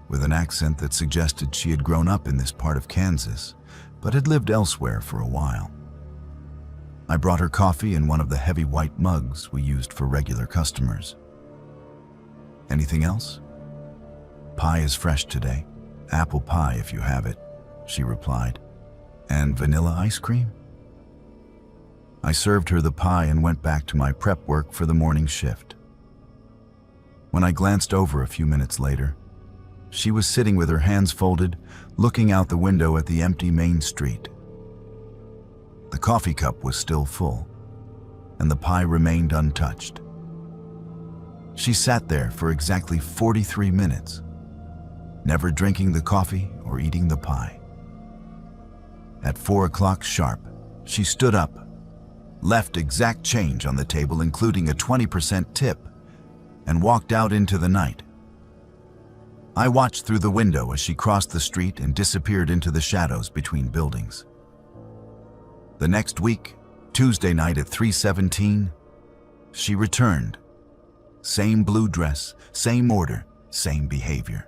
with an accent that suggested she had grown up in this part of Kansas, but had lived elsewhere for a while. I brought her coffee in one of the heavy white mugs we used for regular customers. "Anything else?" "Pie is fresh today. Apple pie if you have it," she replied. "And vanilla ice cream?" I served her the pie and went back to my prep work for the morning shift. When I glanced over a few minutes later, she was sitting with her hands folded, looking out the window at the empty main street. The coffee cup was still full, and the pie remained untouched. She sat there for exactly 43 minutes, never drinking the coffee or eating the pie. At 4 o'clock sharp, she stood up, left exact change on the table including a 20% tip, and walked out into the night. I watched through the window as she crossed the street and disappeared into the shadows between buildings. The next week, Tuesday night at 3:17, she returned. Same blue dress, same order, same behavior.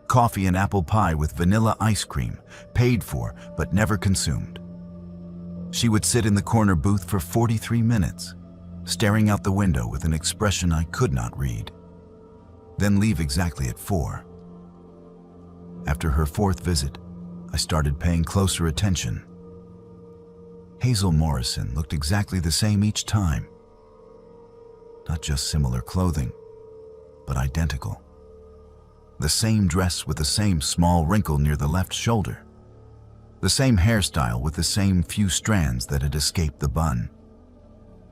Coffee and apple pie with vanilla ice cream, paid for but never consumed. She would sit in the corner booth for 43 minutes, staring out the window with an expression I could not read, then leave exactly at 4. After her 4th visit, I started paying closer attention. Hazel Morrison looked exactly the same each time. Not just similar clothing, but identical. The same dress with the same small wrinkle near the left shoulder. The same hairstyle with the same few strands that had escaped the bun.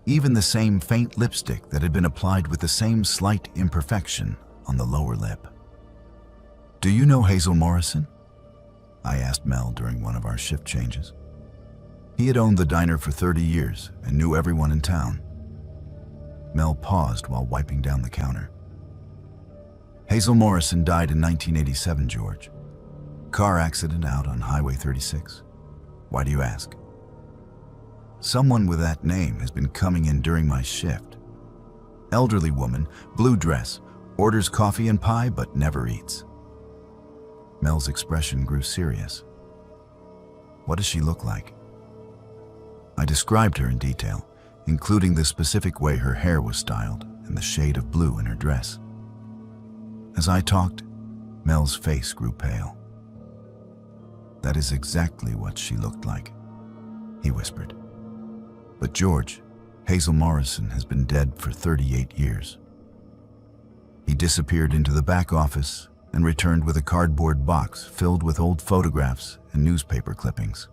Even the same faint lipstick that had been applied with the same slight imperfection on the lower lip. "Do you know Hazel Morrison?" I asked Mel during one of our shift changes. He had owned the diner for 30 years and knew everyone in town. Mel paused while wiping down the counter. "Hazel Morrison died in 1987, George. Car accident out on Highway 36. Why do you ask?" "Someone with that name has been coming in during my shift. Elderly woman, blue dress, orders coffee and pie but never eats." Mel's expression grew serious. "What does she look like?" I described her in detail, including the specific way her hair was styled and the shade of blue in her dress. As I talked, Mel's face grew pale. "That is exactly what she looked like," he whispered. "But George, Hazel Morrison has been dead for 38 years. He disappeared into the back office and returned with a cardboard box filled with old photographs and newspaper clippings.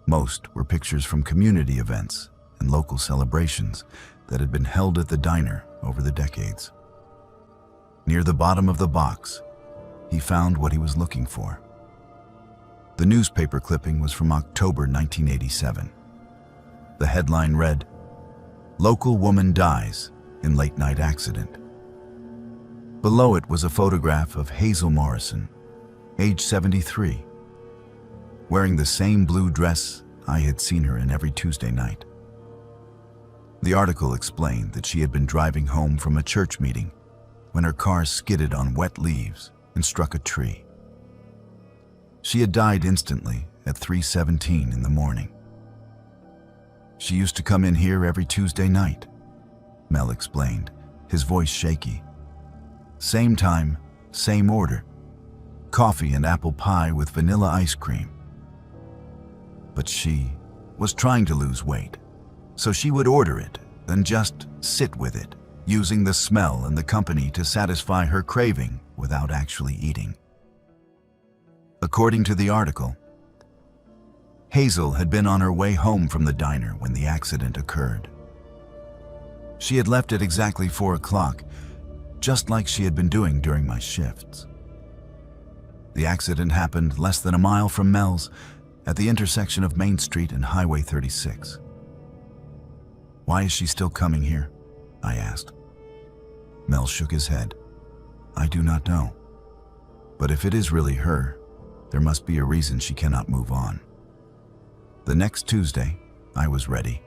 Most were pictures from community events and local celebrations, that had been held at the diner over the decades. Near the bottom of the box, he found what he was looking for. The newspaper clipping was from October 1987. The headline read, "Local woman dies in late-night accident." Below it was a photograph of Hazel Morrison, age 73, wearing the same blue dress I had seen her in every Tuesday night. The article explained that she had been driving home from a church meeting when her car skidded on wet leaves and struck a tree. She had died instantly at 3:17 in the morning. "She used to come in here every Tuesday night," Mel explained, his voice shaky. "Same time, same order. Coffee and apple pie with vanilla ice cream. But she was trying to lose weight, so she would order it, then just sit with it, using the smell and the company to satisfy her craving without actually eating." According to the article, Hazel had been on her way home from the diner when the accident occurred. She had left at exactly 4 o'clock, just like she had been doing during my shifts. The accident happened less than a mile from Mel's, at the intersection of Main Street and Highway 36. "Why is she still coming here?" I asked. Mel shook his head. "I do not know. But if it is really her, there must be a reason she cannot move on." The next Tuesday, I was ready.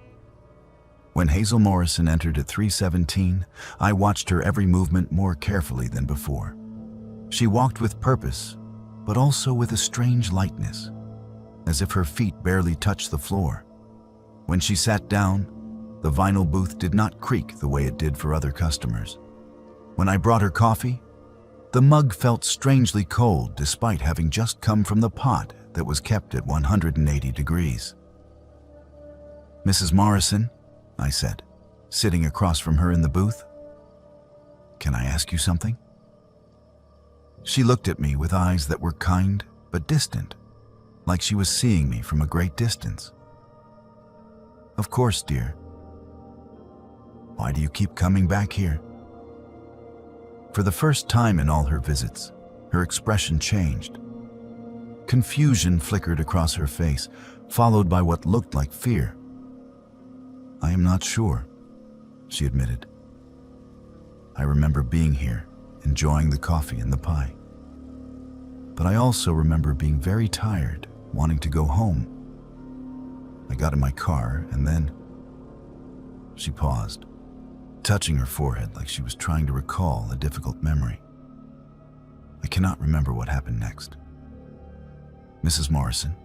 When Hazel Morrison entered at 3:17, I watched her every movement more carefully than before. She walked with purpose, but also with a strange lightness, as if her feet barely touched the floor. When she sat down, the vinyl booth did not creak the way it did for other customers. When I brought her coffee, the mug felt strangely cold despite having just come from the pot that was kept at 180 degrees. "Mrs. Morrison," I said, sitting across from her in the booth, "can I ask you something?" She looked at me with eyes that were kind but distant, like she was seeing me from a great distance. "Of course, dear." "Why do you keep coming back here?" For the first time in all her visits, her expression changed. Confusion flickered across her face, followed by what looked like fear. "I am not sure," she admitted. "I remember being here, enjoying the coffee and the pie. But I also remember being very tired, wanting to go home. I got in my car and then..." She paused, touching her forehead like she was trying to recall a difficult memory. "I cannot remember what happened next." "Mrs. Morrison,"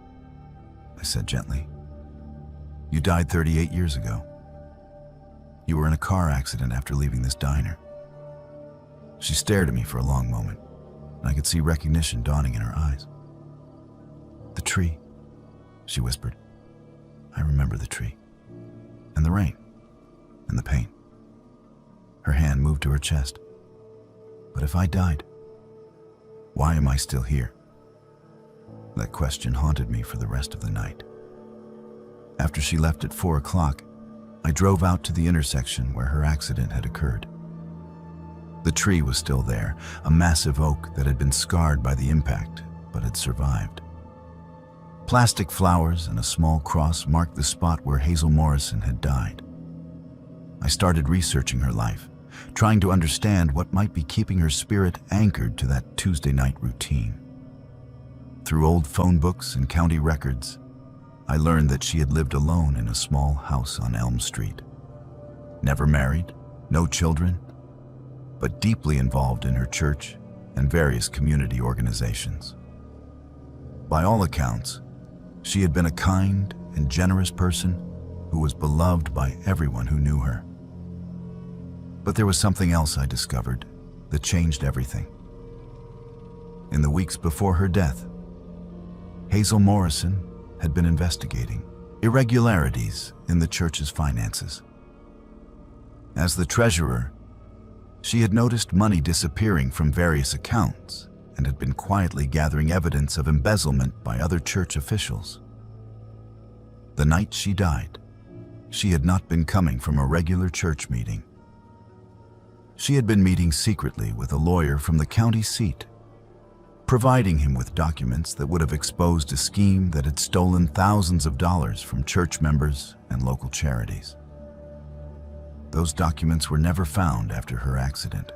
I said gently, "you died 38 years ago. You were in a car accident after leaving this diner." She stared at me for a long moment, and I could see recognition dawning in her eyes. "The tree," she whispered. "I remember the tree, and the rain, and the pain." Her hand moved to her chest. "But if I died, why am I still here?" That question haunted me for the rest of the night. After she left at 4 o'clock, I drove out to the intersection where her accident had occurred. The tree was still there, a massive oak that had been scarred by the impact, but had survived. Plastic flowers and a small cross marked the spot where Hazel Morrison had died. I started researching her life, trying to understand what might be keeping her spirit anchored to that Tuesday night routine. Through old phone books and county records, I learned that she had lived alone in a small house on Elm Street. Never married, no children, but deeply involved in her church and various community organizations. By all accounts, she had been a kind and generous person who was beloved by everyone who knew her. But there was something else I discovered that changed everything. In the weeks before her death, Hazel Morrison had been investigating irregularities in the church's finances. As the treasurer, she had noticed money disappearing from various accounts and had been quietly gathering evidence of embezzlement by other church officials. The night she died, she had not been coming from a regular church meeting. She had been meeting secretly with a lawyer from the county seat, providing him with documents that would have exposed a scheme that had stolen thousands of dollars from church members and local charities. Those documents were never found after her accident.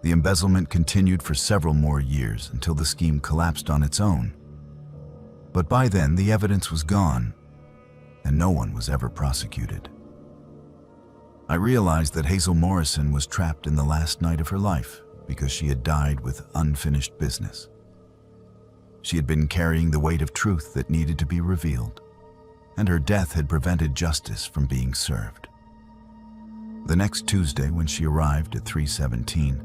The embezzlement continued for several more years until the scheme collapsed on its own. But by then, the evidence was gone, and no one was ever prosecuted. I realized that Hazel Morrison was trapped in the last night of her life because she had died with unfinished business. She had been carrying the weight of truth that needed to be revealed, and her death had prevented justice from being served. The next Tuesday, when she arrived at 3:17,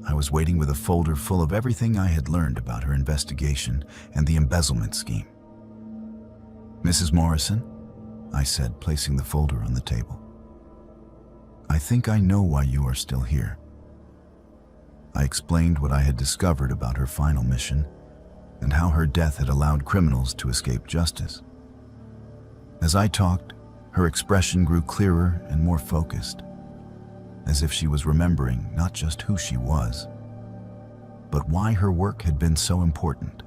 I was waiting with a folder full of everything I had learned about her investigation and the embezzlement scheme. "Mrs. Morrison," I said, placing the folder on the table, "I think I know why you are still here." I explained what I had discovered about her final mission and how her death had allowed criminals to escape justice. As I talked, her expression grew clearer and more focused, as if she was remembering not just who she was, but why her work had been so important.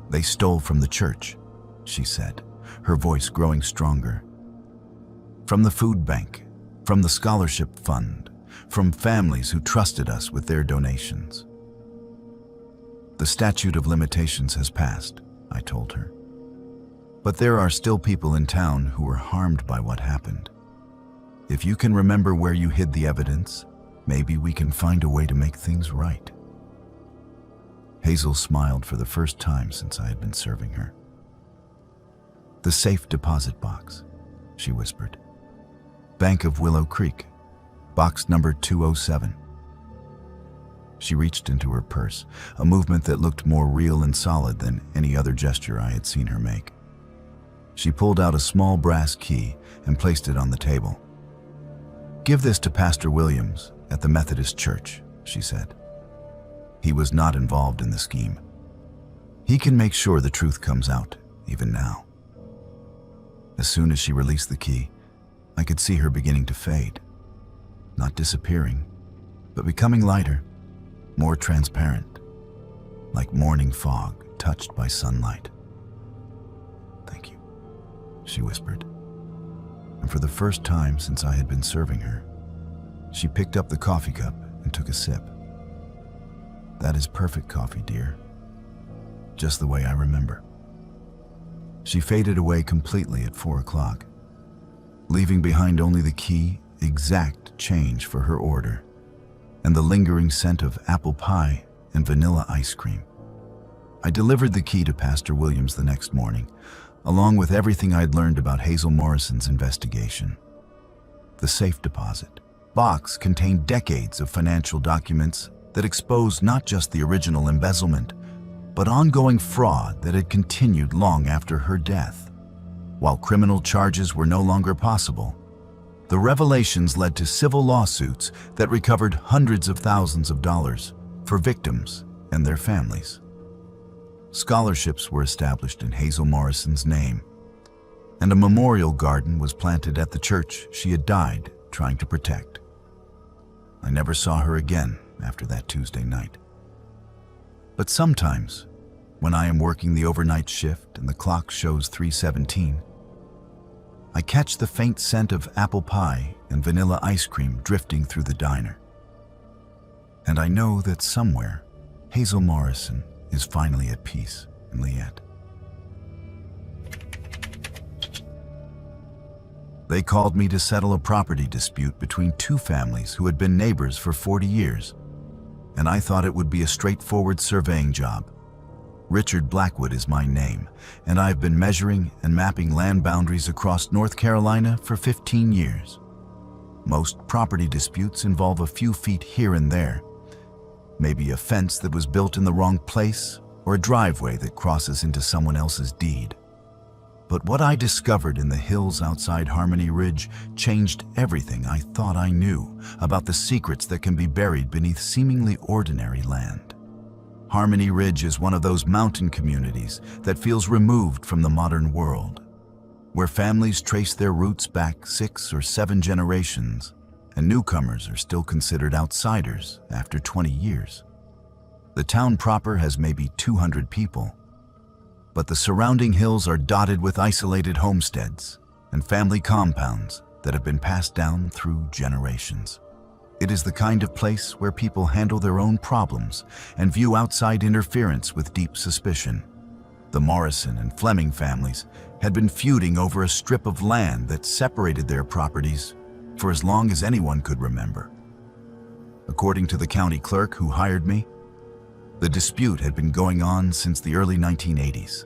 "They stole from the church," she said, her voice growing stronger. "From the food bank, from the scholarship fund, from families who trusted us with their donations." "The statute of limitations has passed," I told her. "But there are still people in town who were harmed by what happened. If you can remember where you hid the evidence, maybe we can find a way to make things right." Hazel smiled for the first time since I had been serving her. "The safe deposit box," she whispered. "Bank of Willow Creek, box number 207. She reached into her purse, a movement that looked more real and solid than any other gesture I had seen her make. She pulled out a small brass key and placed it on the table. "Give this to Pastor Williams at the Methodist Church," she said. "He was not involved in the scheme. He can make sure the truth comes out, even now." As soon as she released the key, I could see her beginning to fade. Not disappearing, but becoming lighter, more transparent, like morning fog touched by sunlight. "Thank you," she whispered. And for the first time since I had been serving her, she picked up the coffee cup and took a sip. "That is perfect coffee, dear. Just the way I remember." She faded away completely at 4 o'clock, leaving behind only the key, exact change for her order, and the lingering scent of apple pie and vanilla ice cream. I delivered the key to Pastor Williams the next morning, along with everything I'd learned about Hazel Morrison's investigation. The safe deposit box contained decades of financial documents that exposed not just the original embezzlement, but ongoing fraud that had continued long after her death. While criminal charges were no longer possible, the revelations led to civil lawsuits that recovered hundreds of thousands of dollars for victims and their families. Scholarships were established in Hazel Morrison's name, and a memorial garden was planted at the church she had died trying to protect. I never saw her again after that Tuesday night. But sometimes, when I am working the overnight shift and the clock shows 3:17, I catch the faint scent of apple pie and vanilla ice cream drifting through the diner. And I know that somewhere, Hazel Morrison is finally at peace in Liette. They called me to settle a property dispute between two families who had been neighbors for 40 years, and I thought it would be a straightforward surveying job. Richard Blackwood is my name, and I've been measuring and mapping land boundaries across North Carolina for 15 years. Most property disputes involve a few feet here and there, maybe a fence that was built in the wrong place or a driveway that crosses into someone else's deed. But what I discovered in the hills outside Harmony Ridge changed everything I thought I knew about the secrets that can be buried beneath seemingly ordinary land. Harmony Ridge is one of those mountain communities that feels removed from the modern world. where families trace their roots back 6 or 7 generations, and newcomers are still considered outsiders after 20 years. The town proper has maybe 200 people, but the surrounding hills are dotted with isolated homesteads and family compounds that have been passed down through generations. It is the kind of place where people handle their own problems and view outside interference with deep suspicion. The Morrison and Fleming families had been feuding over a strip of land that separated their properties for as long as anyone could remember. According to the county clerk who hired me, the dispute had been going on since the early 1980s,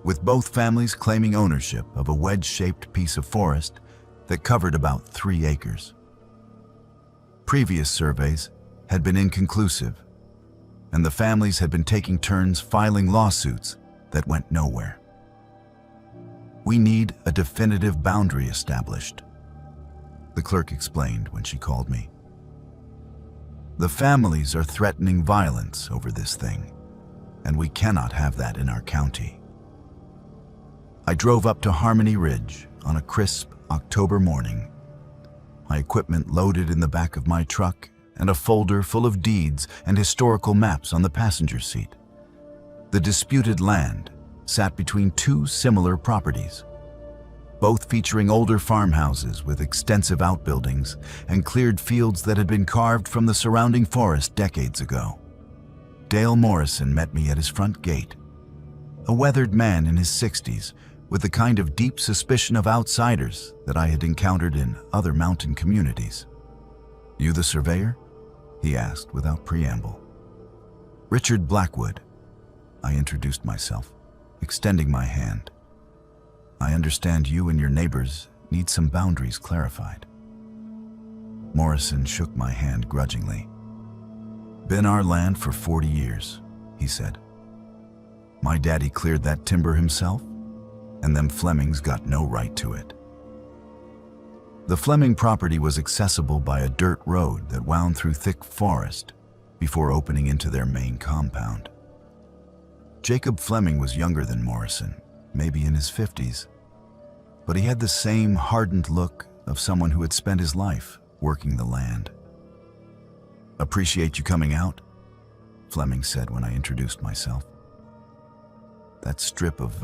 with both families claiming ownership of a wedge-shaped piece of forest that covered about 3 acres. Previous surveys had been inconclusive, and the families had been taking turns filing lawsuits that went nowhere. "We need a definitive boundary established," the clerk explained when she called me. "The families are threatening violence over this thing, and we cannot have that in our county." I drove up to Harmony Ridge on a crisp October morning, my equipment loaded in the back of my truck and a folder full of deeds and historical maps on the passenger seat. The disputed land sat between 2 similar properties, both featuring older farmhouses with extensive outbuildings and cleared fields that had been carved from the surrounding forest decades ago. Dale Morrison met me at his front gate, a weathered man in his 60s with the kind of deep suspicion of outsiders that I had encountered in other mountain communities. "You the surveyor?" he asked without preamble. "Richard Blackwood," I introduced myself, extending my hand. "I understand you and your neighbors need some boundaries clarified." Morrison shook my hand grudgingly. "Been our land for 40 years, he said. "My daddy cleared that timber himself, and them Flemings got no right to it." The Fleming property was accessible by a dirt road that wound through thick forest before opening into their main compound. Jacob Fleming was younger than Morrison, maybe in his 50s, but he had the same hardened look of someone who had spent his life working the land. "Appreciate you coming out," Fleming said when I introduced myself. "That strip of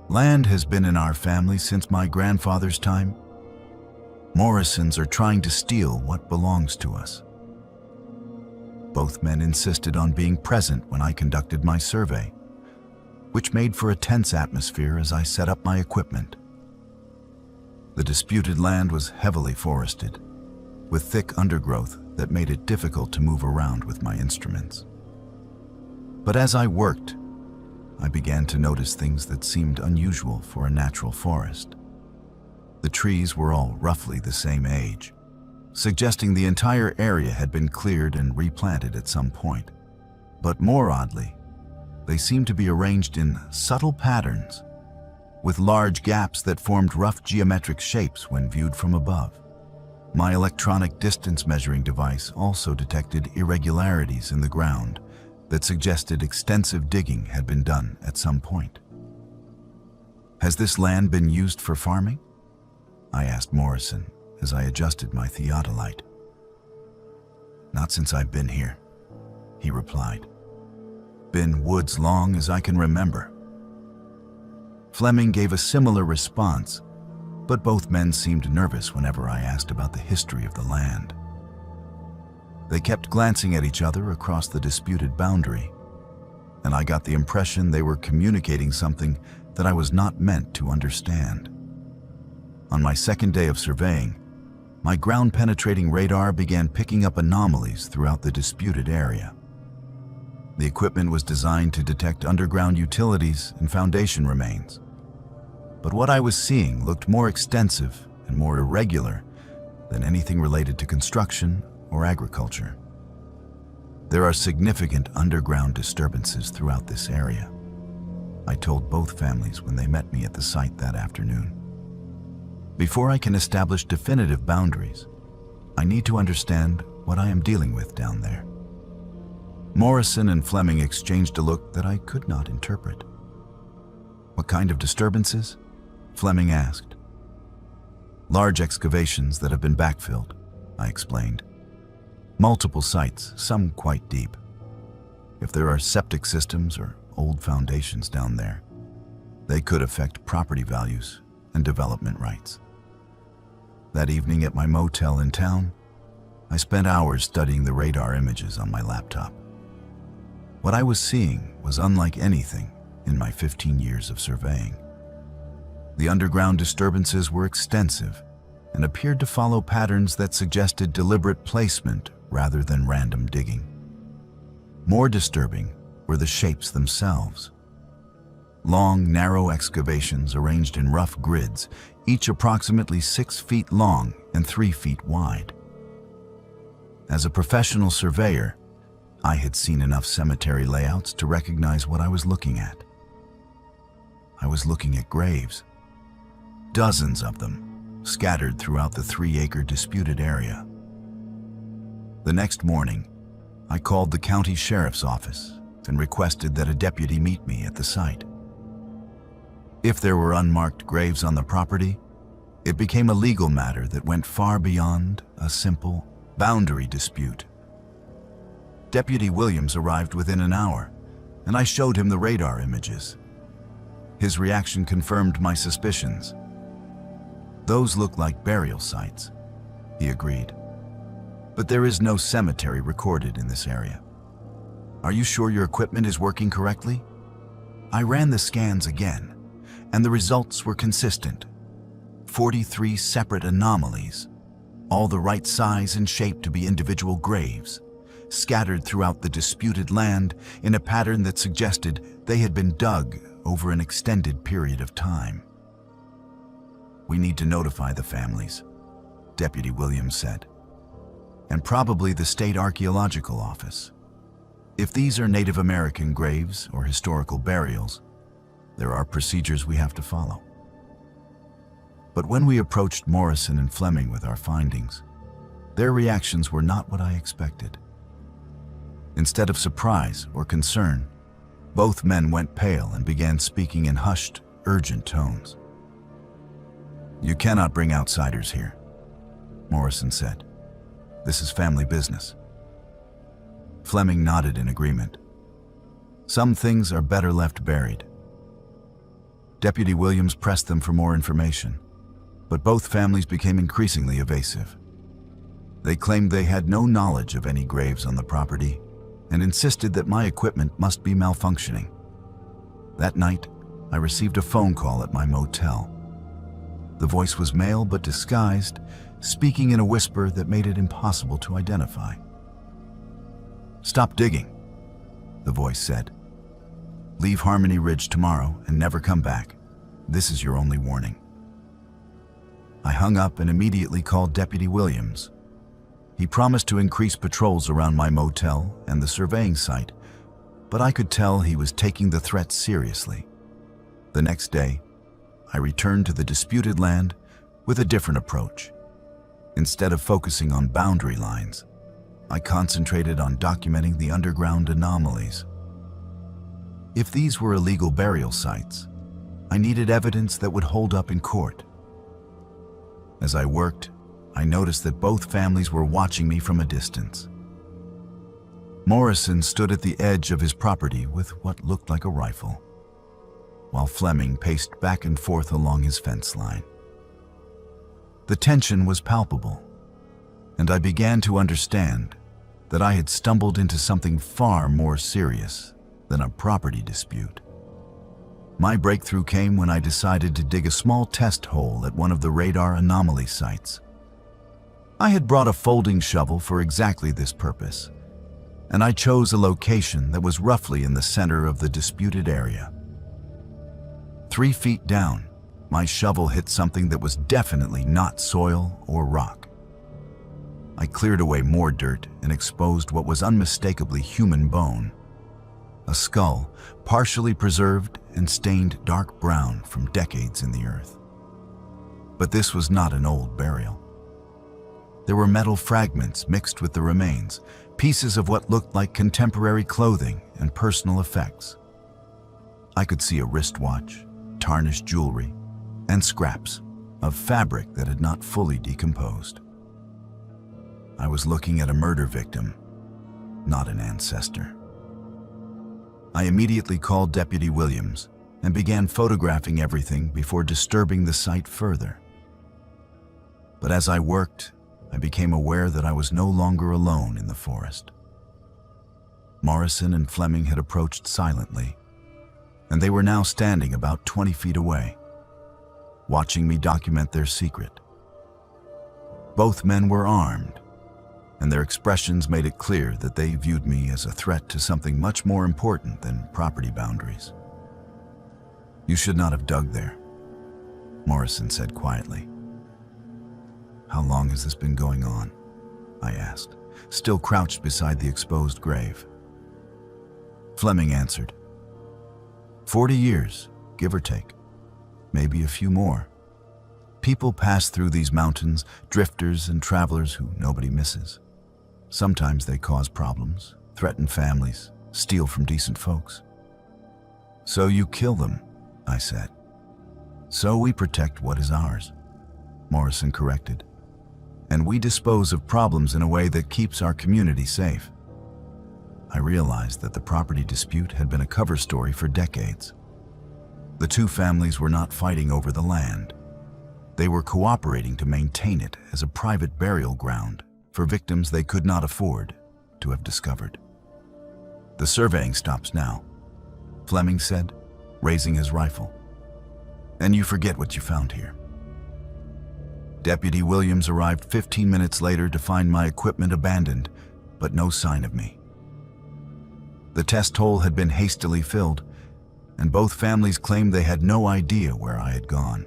land has been in our family since my grandfather's time. Morrisons are trying to steal what belongs to us." Both men insisted on being present when I conducted my survey, which made for a tense atmosphere as I set up my equipment. The disputed land was heavily forested, with thick undergrowth that made it difficult to move around with my instruments. But as I worked, I began to notice things that seemed unusual for a natural forest. The trees were all roughly the same age, suggesting the entire area had been cleared and replanted at some point. But more oddly, they seemed to be arranged in subtle patterns, with large gaps that formed rough geometric shapes when viewed from above. My electronic distance measuring device also detected irregularities in the ground that suggested extensive digging had been done at some point. "Has this land been used for farming?" I asked Morrison as I adjusted my theodolite. "Not since I've been here," he replied. "Been woods long as I can remember." Fleming gave a similar response, but both men seemed nervous whenever I asked about the history of the land. They kept glancing at each other across the disputed boundary, and I got the impression they were communicating something that I was not meant to understand. On my second day of surveying, my ground-penetrating radar began picking up anomalies throughout the disputed area. The equipment was designed to detect underground utilities and foundation remains, but what I was seeing looked more extensive and more irregular than anything related to construction or agriculture. "There are significant underground disturbances throughout this area," I told both families when they met me at the site that afternoon. "Before I can establish definitive boundaries, I need to understand what I am dealing with down there." Morrison and Fleming exchanged a look that I could not interpret. "What kind of disturbances?" Fleming asked. Large excavations that have been backfilled, I explained. Multiple sites, some quite deep. If there are septic systems or old foundations down there, they could affect property values and development rights. That evening at my motel in town, I spent hours studying the radar images on my laptop. What I was seeing was unlike anything in my 15 years of surveying. The underground disturbances were extensive and appeared to follow patterns that suggested deliberate placement rather than random digging. More disturbing were the shapes themselves. Long, narrow excavations arranged in rough grids, each approximately 6 feet long and 3 feet wide. As a professional surveyor, I had seen enough cemetery layouts to recognize what I was looking at. I was looking at graves, dozens of them, scattered throughout the 3-acre disputed area. The next morning, I called the county sheriff's office and requested that a deputy meet me at the site. If there were unmarked graves on the property, it became a legal matter that went far beyond a simple boundary dispute. Deputy Williams arrived within an hour, and I showed him the radar images. His reaction confirmed my suspicions. Those look like burial sites, he agreed. But there is no cemetery recorded in this area. Are you sure your equipment is working correctly? I ran the scans again, and the results were consistent. 43 separate anomalies, all the right size and shape to be individual graves, scattered throughout the disputed land in a pattern that suggested they had been dug over an extended period of time. We need to notify the families, Deputy Williams said, and probably the State Archaeological Office. If these are Native American graves or historical burials, there are procedures we have to follow. But when we approached Morrison and Fleming with our findings, their reactions were not what I expected. Instead of surprise or concern, both men went pale and began speaking in hushed, urgent tones. You cannot bring outsiders here, Morrison said. This is family business. Fleming nodded in agreement. Some things are better left buried. Deputy Williams pressed them for more information, but both families became increasingly evasive. They claimed they had no knowledge of any graves on the property and insisted that my equipment must be malfunctioning. That night, I received a phone call at my motel. The voice was male but disguised, speaking in a whisper that made it impossible to identify. Stop digging, the voice said. Leave Harmony Ridge tomorrow and never come back. This is your only warning. I hung up and immediately called Deputy Williams. He promised to increase patrols around my motel and the surveying site, but I could tell he was taking the threat seriously. The next day, I returned to the disputed land with a different approach. Instead of focusing on boundary lines, I concentrated on documenting the underground anomalies. If these were illegal burial sites, I needed evidence that would hold up in court. As I worked, I noticed that both families were watching me from a distance. Morrison stood at the edge of his property with what looked like a rifle, while Fleming paced back and forth along his fence line. The tension was palpable, and I began to understand that I had stumbled into something far more serious than a property dispute. My breakthrough came when I decided to dig a small test hole at one of the radar anomaly sites. I had brought a folding shovel for exactly this purpose, and I chose a location that was roughly in the center of the disputed area. 3 feet down, my shovel hit something that was definitely not soil or rock. I cleared away more dirt and exposed what was unmistakably human bone. A skull, partially preserved and stained dark brown from decades in the earth. But this was not an old burial. There were metal fragments mixed with the remains, pieces of what looked like contemporary clothing and personal effects. I could see a wristwatch, tarnished jewelry, and scraps of fabric that had not fully decomposed. I was looking at a murder victim, not an ancestor. I immediately called Deputy Williams and began photographing everything before disturbing the site further. But as I worked, I became aware that I was no longer alone in the forest. Morrison and Fleming had approached silently, and they were now standing about 20 feet away, watching me document their secret. Both men were armed, and their expressions made it clear that they viewed me as a threat to something much more important than property boundaries. "You should not have dug there," Morrison said quietly. "How long has this been going on?" I asked, still crouched beside the exposed grave. Fleming answered, 40 years, give or take, maybe a few more. People pass through these mountains, drifters and travelers who nobody misses. Sometimes they cause problems, threaten families, steal from decent folks. "So you kill them," I said. "So we protect what is ours," Morrison corrected. "And we dispose of problems in a way that keeps our community safe." I realized that the property dispute had been a cover story for decades. The two families were not fighting over the land. They were cooperating to maintain it as a private burial ground for victims they could not afford to have discovered. "The surveying stops now," Fleming said, raising his rifle. "And you forget what you found here." Deputy Williams arrived 15 minutes later to find my equipment abandoned, but no sign of me. The test hole had been hastily filled, and both families claimed they had no idea where I had gone.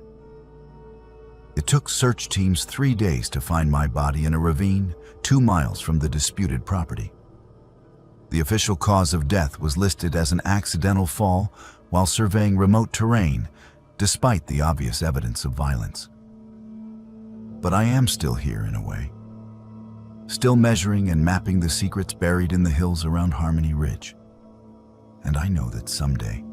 It took search teams 3 days to find my body in a ravine 2 miles from the disputed property. The official cause of death was listed as an accidental fall while surveying remote terrain, despite the obvious evidence of violence. But I am still here in a way, still measuring and mapping the secrets buried in the hills around Harmony Ridge. And I know that someday,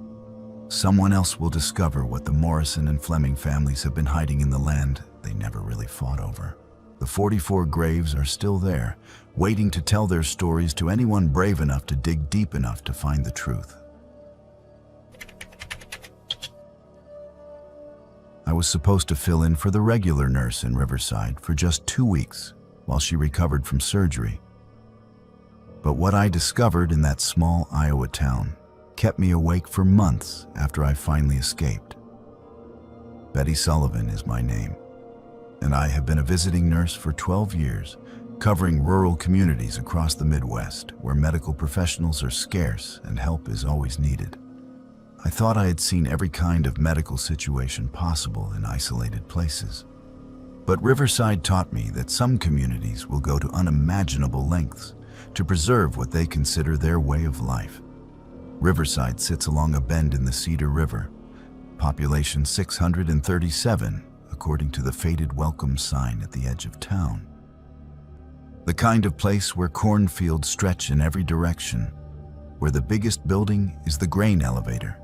someone else will discover what the Morrison and Fleming families have been hiding in the land they never really fought over. The 44 graves are still there, waiting to tell their stories to anyone brave enough to dig deep enough to find the truth. I was supposed to fill in for the regular nurse in Riverside for just 2 weeks while she recovered from surgery. But what I discovered in that small Iowa town kept me awake for months after I finally escaped. Betty Sullivan is my name, and I have been a visiting nurse for 12 years, covering rural communities across the Midwest where medical professionals are scarce and help is always needed. I thought I had seen every kind of medical situation possible in isolated places. But Riverside taught me that some communities will go to unimaginable lengths to preserve what they consider their way of life. Riverside sits along a bend in the Cedar River, population 637, according to the faded welcome sign at the edge of town. The kind of place where cornfields stretch in every direction, where the biggest building is the grain elevator,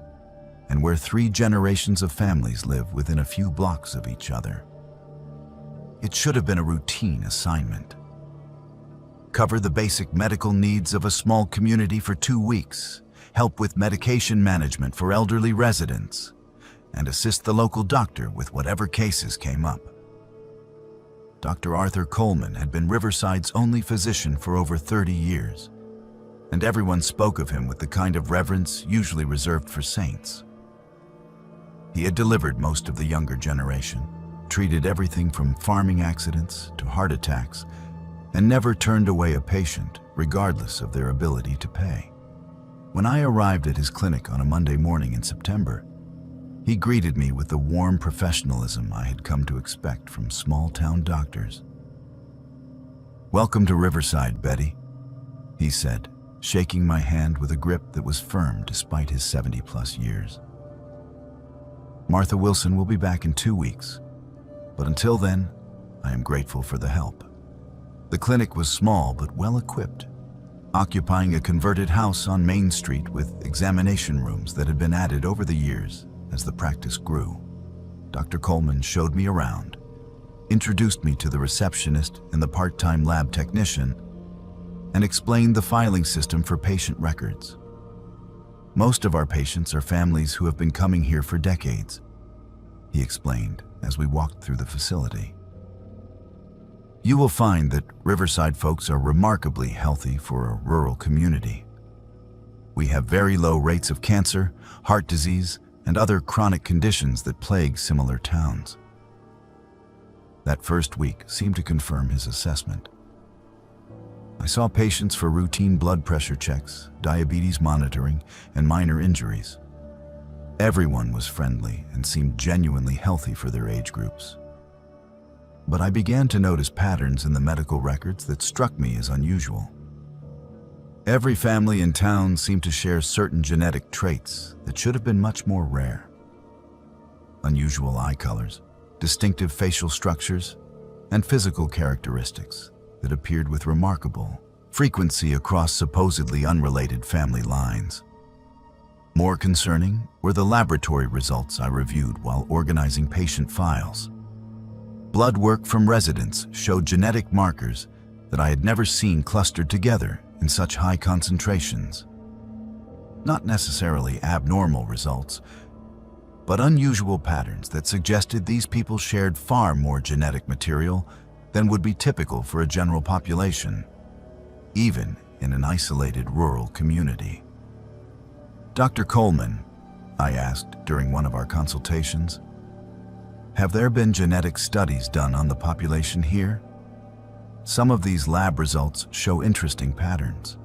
and where 3 generations of families live within a few blocks of each other. It should have been a routine assignment. Cover the basic medical needs of a small community for 2 weeks, help with medication management for elderly residents, and assist the local doctor with whatever cases came up. Dr. Arthur Coleman had been Riverside's only physician for over 30 years, and everyone spoke of him with the kind of reverence usually reserved for saints. He had delivered most of the younger generation, treated everything from farming accidents to heart attacks, and never turned away a patient, regardless of their ability to pay. When I arrived at his clinic on a Monday morning in September, he greeted me with the warm professionalism I had come to expect from small-town doctors. "Welcome to Riverside, Betty," he said, shaking my hand with a grip that was firm despite his 70-plus years. "Martha Wilson will be back in 2 weeks, but until then, I am grateful for the help." The clinic was small but well-equipped, occupying a converted house on Main Street with examination rooms that had been added over the years as the practice grew. Dr. Coleman showed me around, introduced me to the receptionist and the part-time lab technician, and explained the filing system for patient records. Most of our patients are families who have been coming here for decades, he explained as we walked through the facility. You will find that Riverside folks are remarkably healthy for a rural community. We have very low rates of cancer, heart disease, and other chronic conditions that plague similar towns. That first week seemed to confirm his assessment. I saw patients for routine blood pressure checks, diabetes monitoring, and minor injuries. Everyone was friendly and seemed genuinely healthy for their age groups. But I began to notice patterns in the medical records that struck me as unusual. Every family in town seemed to share certain genetic traits that should have been much more rare. Unusual eye colors, distinctive facial structures, and physical characteristics that appeared with remarkable frequency across supposedly unrelated family lines. More concerning were the laboratory results I reviewed while organizing patient files. Blood work from residents showed genetic markers that I had never seen clustered together in such high concentrations. Not necessarily abnormal results, but unusual patterns that suggested these people shared far more genetic material than would be typical for a general population, even in an isolated rural community. Dr. Coleman, I asked during one of our consultations, have there been genetic studies done on the population here? Some of these lab results show interesting patterns.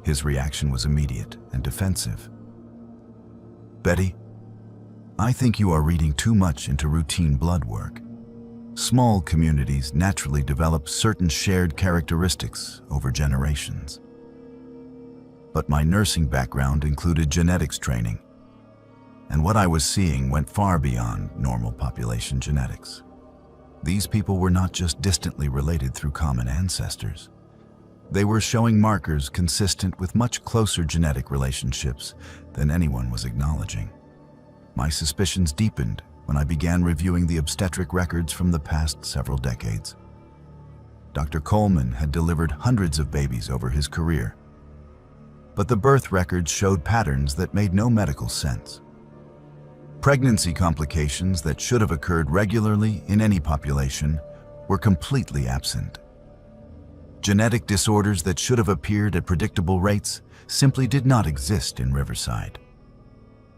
His reaction was immediate and defensive. Betty, I think you are reading too much into routine blood work. Small communities naturally develop certain shared characteristics over generations. But my nursing background included genetics training, and what I was seeing went far beyond normal population genetics. These people were not just distantly related through common ancestors. They were showing markers consistent with much closer genetic relationships than anyone was acknowledging. My suspicions deepened when I began reviewing the obstetric records from the past several decades. Dr. Coleman had delivered hundreds of babies over his career, but the birth records showed patterns that made no medical sense. Pregnancy complications that should have occurred regularly in any population were completely absent. Genetic disorders that should have appeared at predictable rates simply did not exist in Riverside.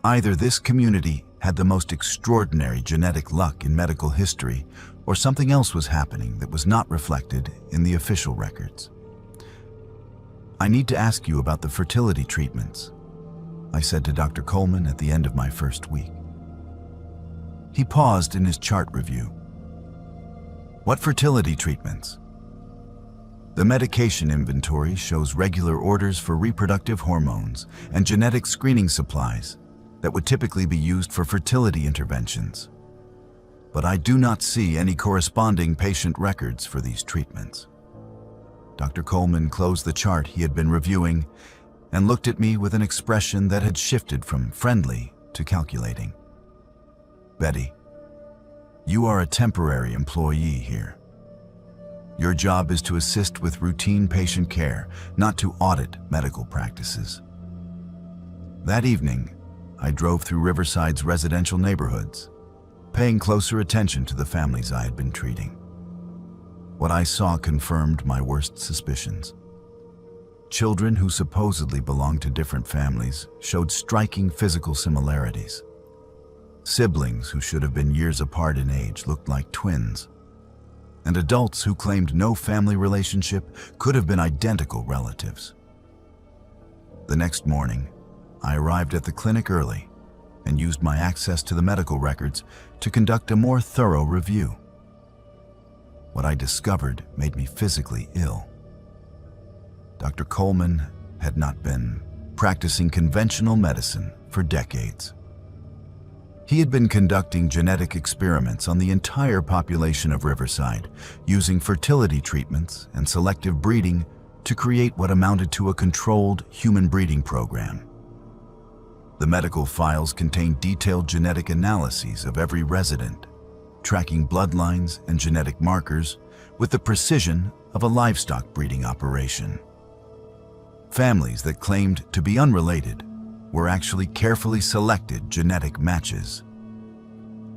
Either this community had the most extraordinary genetic luck in medical history, or something else was happening that was not reflected in the official records. I need to ask you about the fertility treatments, I said to Dr. Coleman at the end of my first week. He paused in his chart review. What fertility treatments? The medication inventory shows regular orders for reproductive hormones and genetic screening supplies that would typically be used for fertility interventions. But I do not see any corresponding patient records for these treatments. Dr. Coleman closed the chart he had been reviewing and looked at me with an expression that had shifted from friendly to calculating. Betty, you are a temporary employee here. Your job is to assist with routine patient care, not to audit medical practices. That evening, I drove through Riverside's residential neighborhoods, paying closer attention to the families I had been treating. What I saw confirmed my worst suspicions. Children who supposedly belonged to different families showed striking physical similarities. Siblings who should have been years apart in age looked like twins, and adults who claimed no family relationship could have been identical relatives. The next morning, I arrived at the clinic early and used my access to the medical records to conduct a more thorough review. What I discovered made me physically ill. Dr. Coleman had not been practicing conventional medicine for decades. He had been conducting genetic experiments on the entire population of Riverside, using fertility treatments and selective breeding to create what amounted to a controlled human breeding program. The medical files contained detailed genetic analyses of every resident, tracking bloodlines and genetic markers with the precision of a livestock breeding operation. Families that claimed to be unrelated were actually carefully selected genetic matches.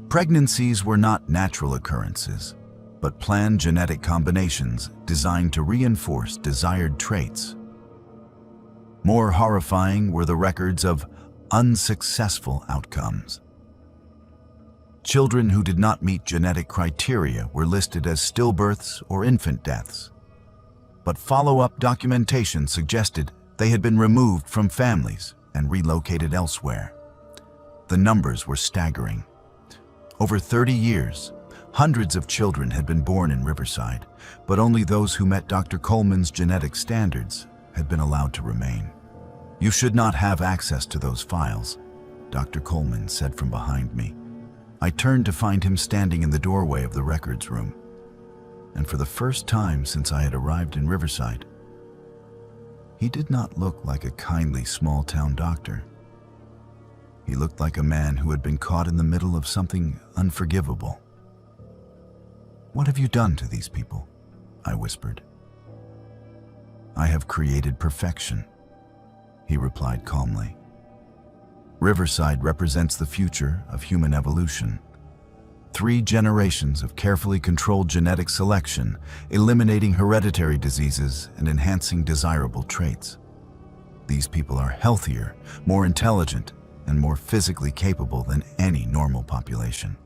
Pregnancies were not natural occurrences, but planned genetic combinations designed to reinforce desired traits. More horrifying were the records of unsuccessful outcomes. Children who did not meet genetic criteria were listed as stillbirths or infant deaths, but follow-up documentation suggested they had been removed from families and relocated elsewhere. The numbers were staggering. Over 30 years, hundreds of children had been born in Riverside, but only those who met Dr. Coleman's genetic standards had been allowed to remain. "You should not have access to those files," Dr. Coleman said from behind me. I turned to find him standing in the doorway of the records room. And for the first time since I had arrived in Riverside, he did not look like a kindly small-town doctor. He looked like a man who had been caught in the middle of something unforgivable. "What have you done to these people?" I whispered. "I have created perfection," he replied calmly. Riverside represents the future of human evolution. 3 generations of carefully controlled genetic selection, eliminating hereditary diseases and enhancing desirable traits. These people are healthier, more intelligent, and more physically capable than any normal population.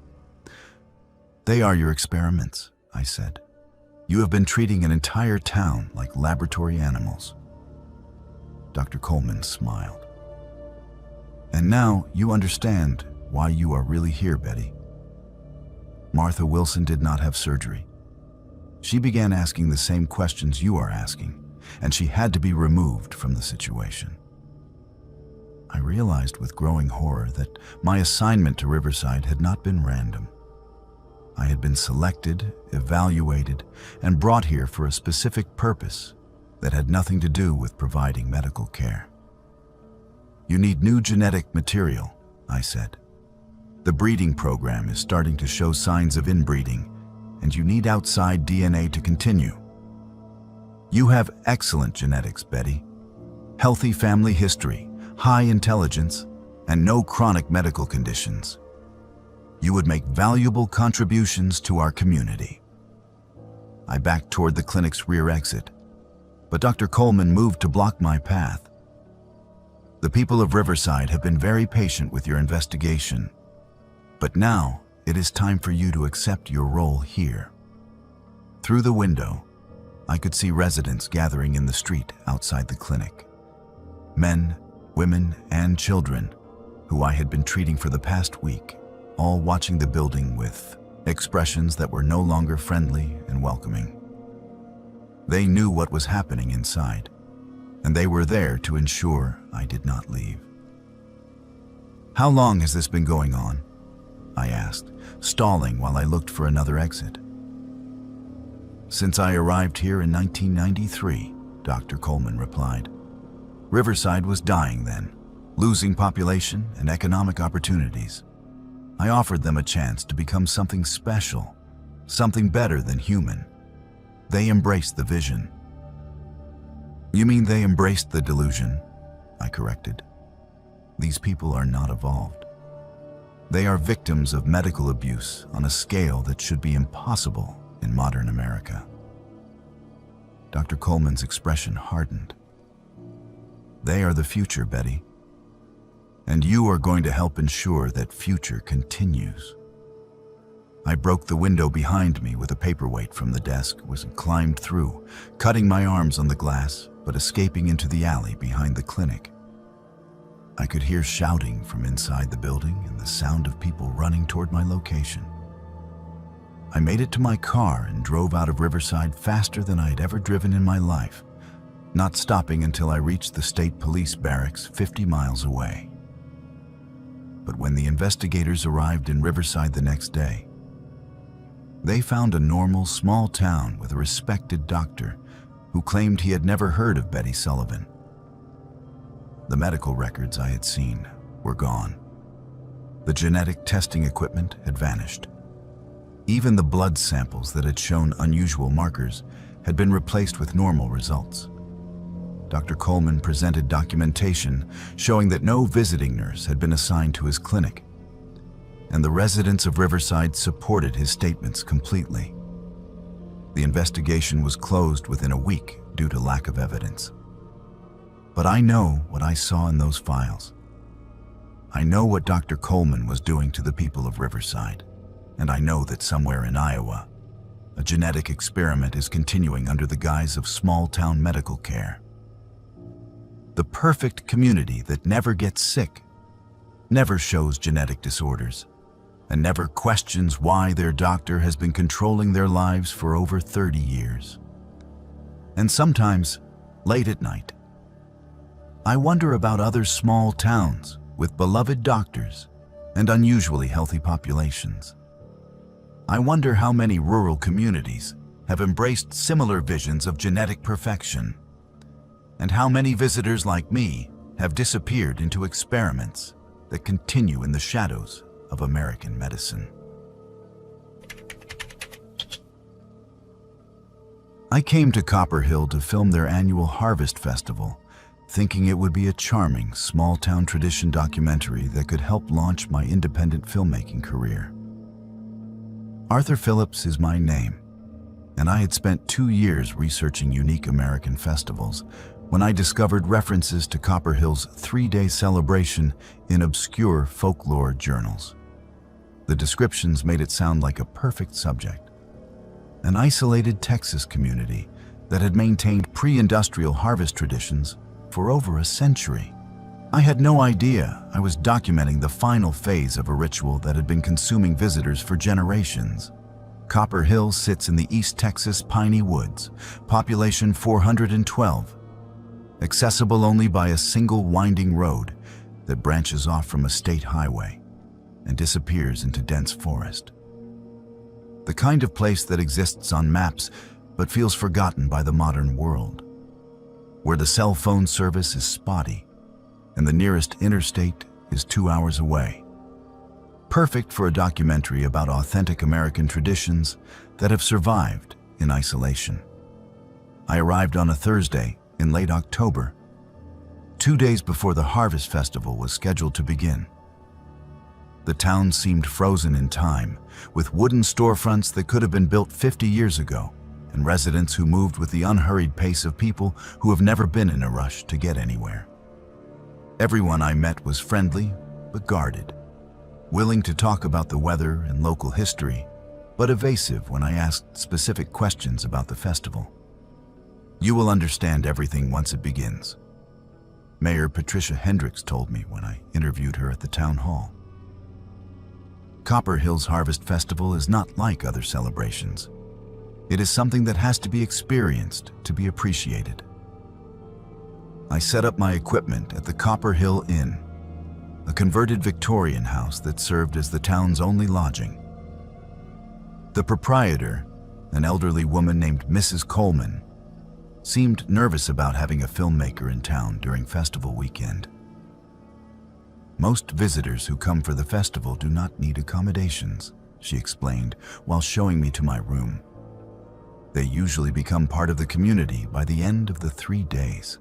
"They are your experiments," I said. "You have been treating an entire town like laboratory animals." Dr. Coleman smiled. "And now you understand why you are really here, Betty. Martha Wilson did not have surgery. She began asking the same questions you are asking, and she had to be removed from the situation." I realized with growing horror that my assignment to Riverside had not been random. I had been selected, evaluated, and brought here for a specific purpose that had nothing to do with providing medical care. "You need new genetic material," I said. "The breeding program is starting to show signs of inbreeding, and you need outside DNA to continue. You have excellent genetics, Betty. Healthy family history, high intelligence, and no chronic medical conditions. You would make valuable contributions to our community." I backed toward the clinic's rear exit, but Dr. Coleman moved to block my path. "The people of Riverside have been very patient with your investigation, but now it is time for you to accept your role here." Through the window, I could see residents gathering in the street outside the clinic. Men, women, and children who I had been treating for the past week, all watching the building with expressions that were no longer friendly and welcoming. They knew what was happening inside, and they were there to ensure I did not leave. "How long has this been going on?" I asked, stalling while I looked for another exit. "Since I arrived here in 1993, Dr. Coleman replied. "Riverside was dying then, losing population and economic opportunities. I offered them a chance to become something special, something better than human. They embraced the vision." "You mean they embraced the delusion?" I corrected. "These people are not evolved. They are victims of medical abuse on a scale that should be impossible in modern America." Dr. Coleman's expression hardened. "They are the future, Betty. And you are going to help ensure that future continues." I broke the window behind me with a paperweight from the desk, climbed through, cutting my arms on the glass, but escaping into the alley behind the clinic. I could hear shouting from inside the building and the sound of people running toward my location. I made it to my car and drove out of Riverside faster than I had ever driven in my life, not stopping until I reached the state police barracks 50 miles away. But when the investigators arrived in Riverside the next day, they found a normal small town with a respected doctor who claimed he had never heard of Betty Sullivan. The medical records I had seen were gone. The genetic testing equipment had vanished. Even the blood samples that had shown unusual markers had been replaced with normal results. Dr. Coleman presented documentation showing that no visiting nurse had been assigned to his clinic, and the residents of Riverside supported his statements completely. The investigation was closed within a week due to lack of evidence. But I know what I saw in those files. I know what Dr. Coleman was doing to the people of Riverside, and I know that somewhere in Iowa, a genetic experiment is continuing under the guise of small-town medical care. The perfect community that never gets sick, never shows genetic disorders, and never questions why their doctor has been controlling their lives for over 30 years. And sometimes, late at night, I wonder about other small towns with beloved doctors and unusually healthy populations. I wonder how many rural communities have embraced similar visions of genetic perfection, and how many visitors like me have disappeared into experiments that continue in the shadows of American medicine. I came to Copper Hill to film their annual Harvest Festival, thinking it would be a charming, small-town tradition documentary that could help launch my independent filmmaking career. Arthur Phillips is my name, and I had spent 2 years researching unique American festivals when I discovered references to Copper Hill's 3-day celebration in obscure folklore journals. The descriptions made it sound like a perfect subject. An isolated Texas community that had maintained pre-industrial harvest traditions for over a century. I had no idea I was documenting the final phase of a ritual that had been consuming visitors for generations. Copper Hill sits in the East Texas piney woods, population 412, accessible only by a single winding road that branches off from a state highway and disappears into dense forest. The kind of place that exists on maps but feels forgotten by the modern world, where the cell phone service is spotty and the nearest interstate is 2 hours away. Perfect for a documentary about authentic American traditions that have survived in isolation. I arrived on a Thursday in late October, 2 days before the Harvest Festival was scheduled to begin. The town seemed frozen in time, with wooden storefronts that could have been built 50 years ago, and residents who moved with the unhurried pace of people who have never been in a rush to get anywhere. Everyone I met was friendly but guarded, willing to talk about the weather and local history, but evasive when I asked specific questions about the festival. "You will understand everything once it begins," Mayor Patricia Hendricks told me when I interviewed her at the town hall. Copper Hill's Harvest Festival is not like other celebrations. It is something that has to be experienced to be appreciated. I set up my equipment at the Copper Hill Inn, a converted Victorian house that served as the town's only lodging. The proprietor, an elderly woman named Mrs. Coleman, seemed nervous about having a filmmaker in town during festival weekend. "Most visitors who come for the festival do not need accommodations," she explained while showing me to my room. "They usually become part of the community by the end of the 3 days."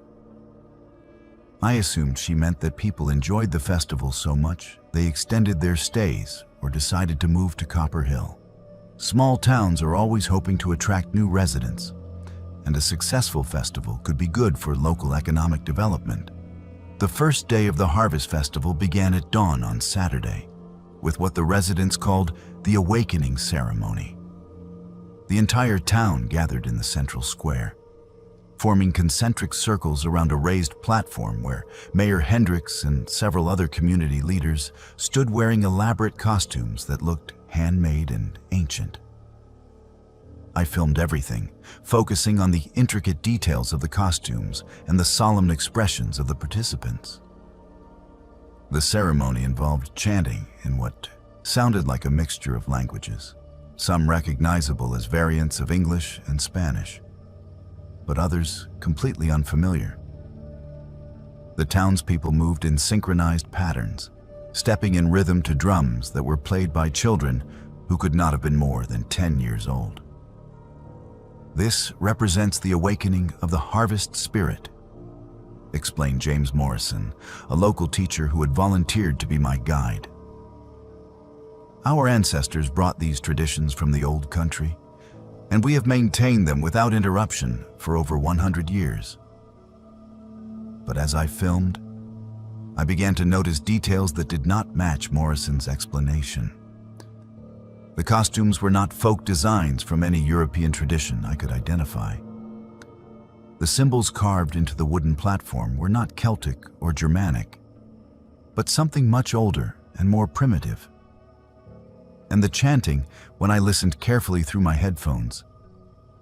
I assumed she meant that people enjoyed the festival so much they extended their stays or decided to move to Copper Hill. Small towns are always hoping to attract new residents, and a successful festival could be good for local economic development. The first day of the Harvest Festival began at dawn on Saturday, with what the residents called the Awakening Ceremony. The entire town gathered in the central square, forming concentric circles around a raised platform where Mayor Hendricks and several other community leaders stood wearing elaborate costumes that looked handmade and ancient. I filmed everything, focusing on the intricate details of the costumes and the solemn expressions of the participants. The ceremony involved chanting in what sounded like a mixture of languages, some recognizable as variants of English and Spanish, but others completely unfamiliar. The townspeople moved in synchronized patterns, stepping in rhythm to drums that were played by children who could not have been more than 10 years old. This represents the awakening of the harvest spirit, explained James Morrison, a local teacher who had volunteered to be my guide. Our ancestors brought these traditions from the old country, and we have maintained them without interruption for over 100 years. But as I filmed, I began to notice details that did not match Morrison's explanation. The costumes were not folk designs from any European tradition I could identify. The symbols carved into the wooden platform were not Celtic or Germanic, but something much older and more primitive. And the chanting, when I listened carefully through my headphones,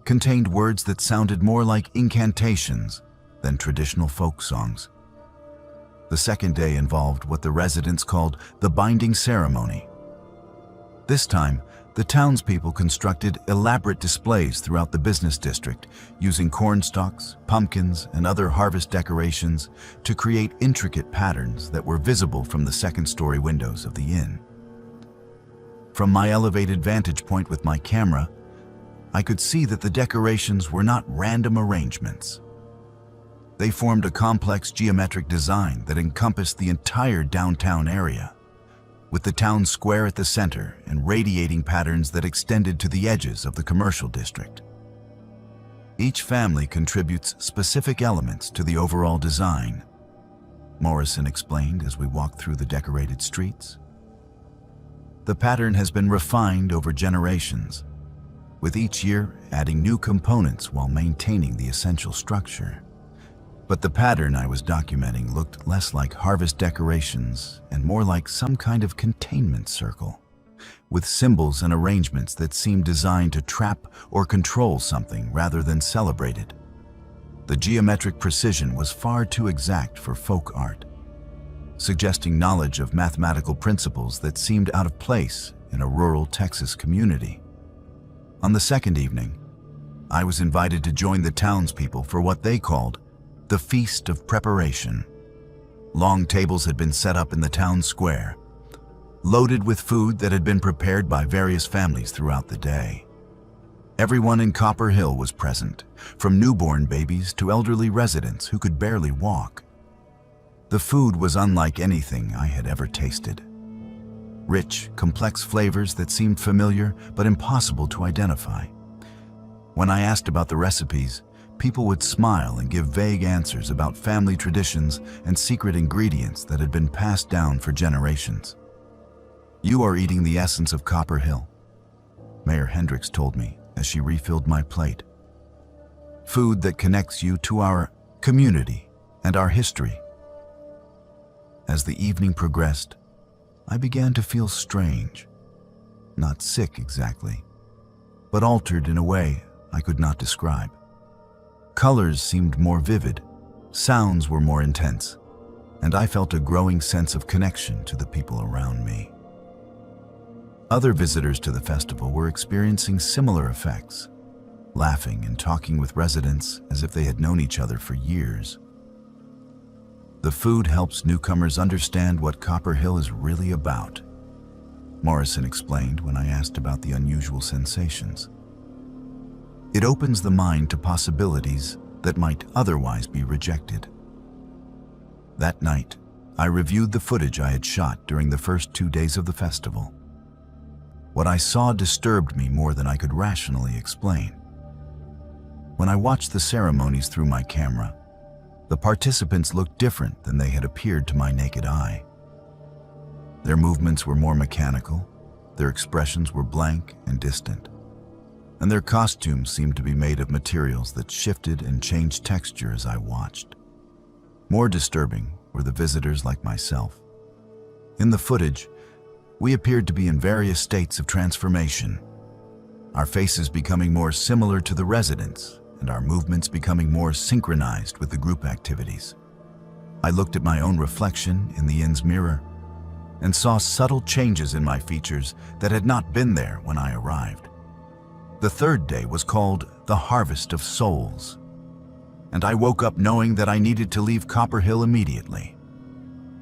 contained words that sounded more like incantations than traditional folk songs. The second day involved what the residents called the binding ceremony. This time, the townspeople constructed elaborate displays throughout the business district, using corn stalks, pumpkins, and other harvest decorations to create intricate patterns that were visible from the second-story windows of the inn. From my elevated vantage point with my camera, I could see that the decorations were not random arrangements. They formed a complex geometric design that encompassed the entire downtown area, with the town square at the center and radiating patterns that extended to the edges of the commercial district. Each family contributes specific elements to the overall design, Morrison explained as we walked through the decorated streets. The pattern has been refined over generations, with each year adding new components while maintaining the essential structure. But the pattern I was documenting looked less like harvest decorations and more like some kind of containment circle, with symbols and arrangements that seemed designed to trap or control something rather than celebrate it. The geometric precision was far too exact for folk art, suggesting knowledge of mathematical principles that seemed out of place in a rural Texas community. On the second evening, I was invited to join the townspeople for what they called the Feast of Preparation. Long tables had been set up in the town square, loaded with food that had been prepared by various families throughout the day. Everyone in Copper Hill was present, from newborn babies to elderly residents who could barely walk. The food was unlike anything I had ever tasted. Rich, complex flavors that seemed familiar but impossible to identify. When I asked about the recipes, people would smile and give vague answers about family traditions and secret ingredients that had been passed down for generations. "You are eating the essence of Copper Hill," Mayor Hendricks told me as she refilled my plate. "Food that connects you to our community and our history." As the evening progressed, I began to feel strange. Not sick exactly, but altered in a way I could not describe. Colors seemed more vivid, sounds were more intense, and I felt a growing sense of connection to the people around me. Other visitors to the festival were experiencing similar effects, laughing and talking with residents as if they had known each other for years. "The food helps newcomers understand what Copper Hill is really about," Morrison explained when I asked about the unusual sensations. "It opens the mind to possibilities that might otherwise be rejected." That night, I reviewed the footage I had shot during the first 2 days of the festival. What I saw disturbed me more than I could rationally explain. When I watched the ceremonies through my camera, the participants looked different than they had appeared to my naked eye. Their movements were more mechanical, their expressions were blank and distant, and their costumes seemed to be made of materials that shifted and changed texture as I watched. More disturbing were the visitors like myself. In the footage, we appeared to be in various states of transformation, our faces becoming more similar to the residents and our movements becoming more synchronized with the group activities. I looked at my own reflection in the inn's mirror and saw subtle changes in my features that had not been there when I arrived. The third day was called the Harvest of Souls. and I woke up knowing that I needed to leave Copper Hill immediately.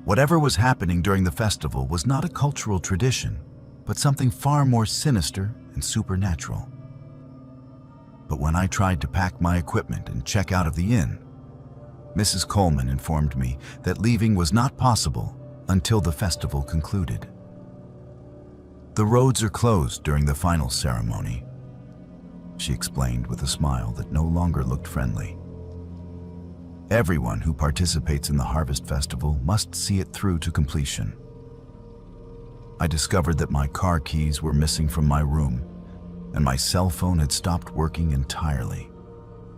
Whatever was happening during the festival was not a cultural tradition, but something far more sinister and supernatural. But when I tried to pack my equipment and check out of the inn, Mrs. Coleman informed me that leaving was not possible until the festival concluded. "The roads are closed during the final ceremony," she explained with a smile that no longer looked friendly. "Everyone who participates in the Harvest Festival must see it through to completion." I discovered that my car keys were missing from my room, and my cell phone had stopped working entirely.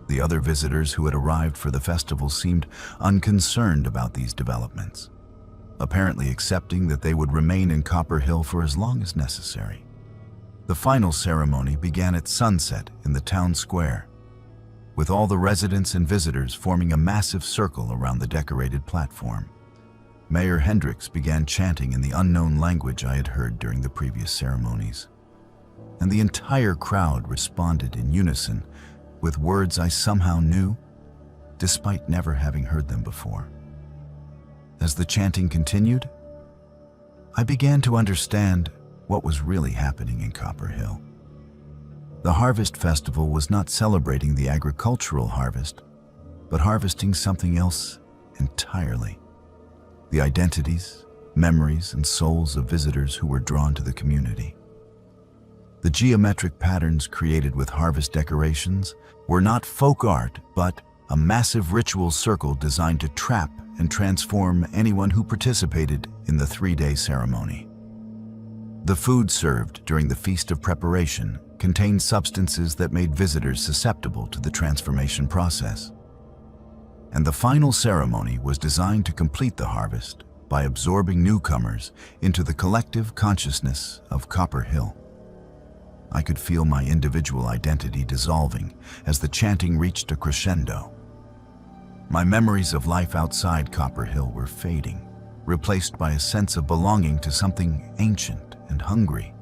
The other visitors who had arrived for the festival seemed unconcerned about these developments, apparently accepting that they would remain in Copper Hill for as long as necessary. The final ceremony began at sunset in the town square, with all the residents and visitors forming a massive circle around the decorated platform. Mayor Hendricks began chanting in the unknown language I had heard during the previous ceremonies, and the entire crowd responded in unison with words I somehow knew, despite never having heard them before. As the chanting continued, I began to understand what was really happening in Copper Hill. The Harvest Festival was not celebrating the agricultural harvest, but harvesting something else entirely: the identities, memories, and souls of visitors who were drawn to the community. The geometric patterns created with harvest decorations were not folk art, but a massive ritual circle designed to trap and transform anyone who participated in the 3-day ceremony. The food served during the Feast of Preparation contained substances that made visitors susceptible to the transformation process. And the final ceremony was designed to complete the harvest by absorbing newcomers into the collective consciousness of Copper Hill. I could feel my individual identity dissolving as the chanting reached a crescendo. My memories of life outside Copper Hill were fading, replaced by a sense of belonging to something ancient and hungry.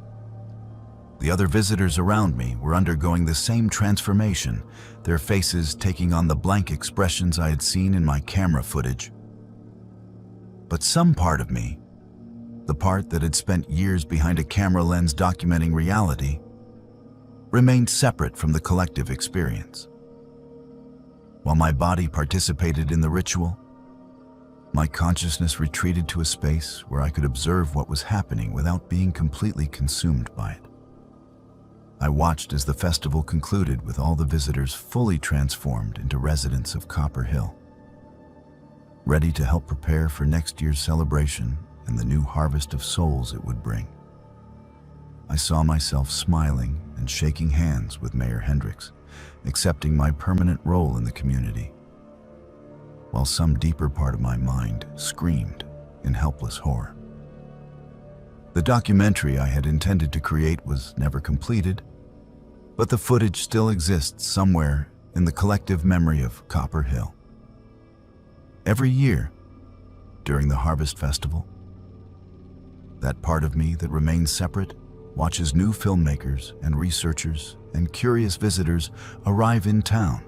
The other visitors around me were undergoing the same transformation, their faces taking on the blank expressions I had seen in my camera footage. But some part of me, the part that had spent years behind a camera lens documenting reality, remained separate from the collective experience. While my body participated in the ritual, my consciousness retreated to a space where I could observe what was happening without being completely consumed by it. I watched as the festival concluded with all the visitors fully transformed into residents of Copper Hill, ready to help prepare for next year's celebration and the new harvest of souls it would bring. I saw myself smiling and shaking hands with Mayor Hendricks, accepting my permanent role in the community, while some deeper part of my mind screamed in helpless horror. The documentary I had intended to create was never completed, but the footage still exists somewhere in the collective memory of Copper Hill. Every year, during the Harvest Festival, that part of me that remains separate watches new filmmakers and researchers and curious visitors arrive in town,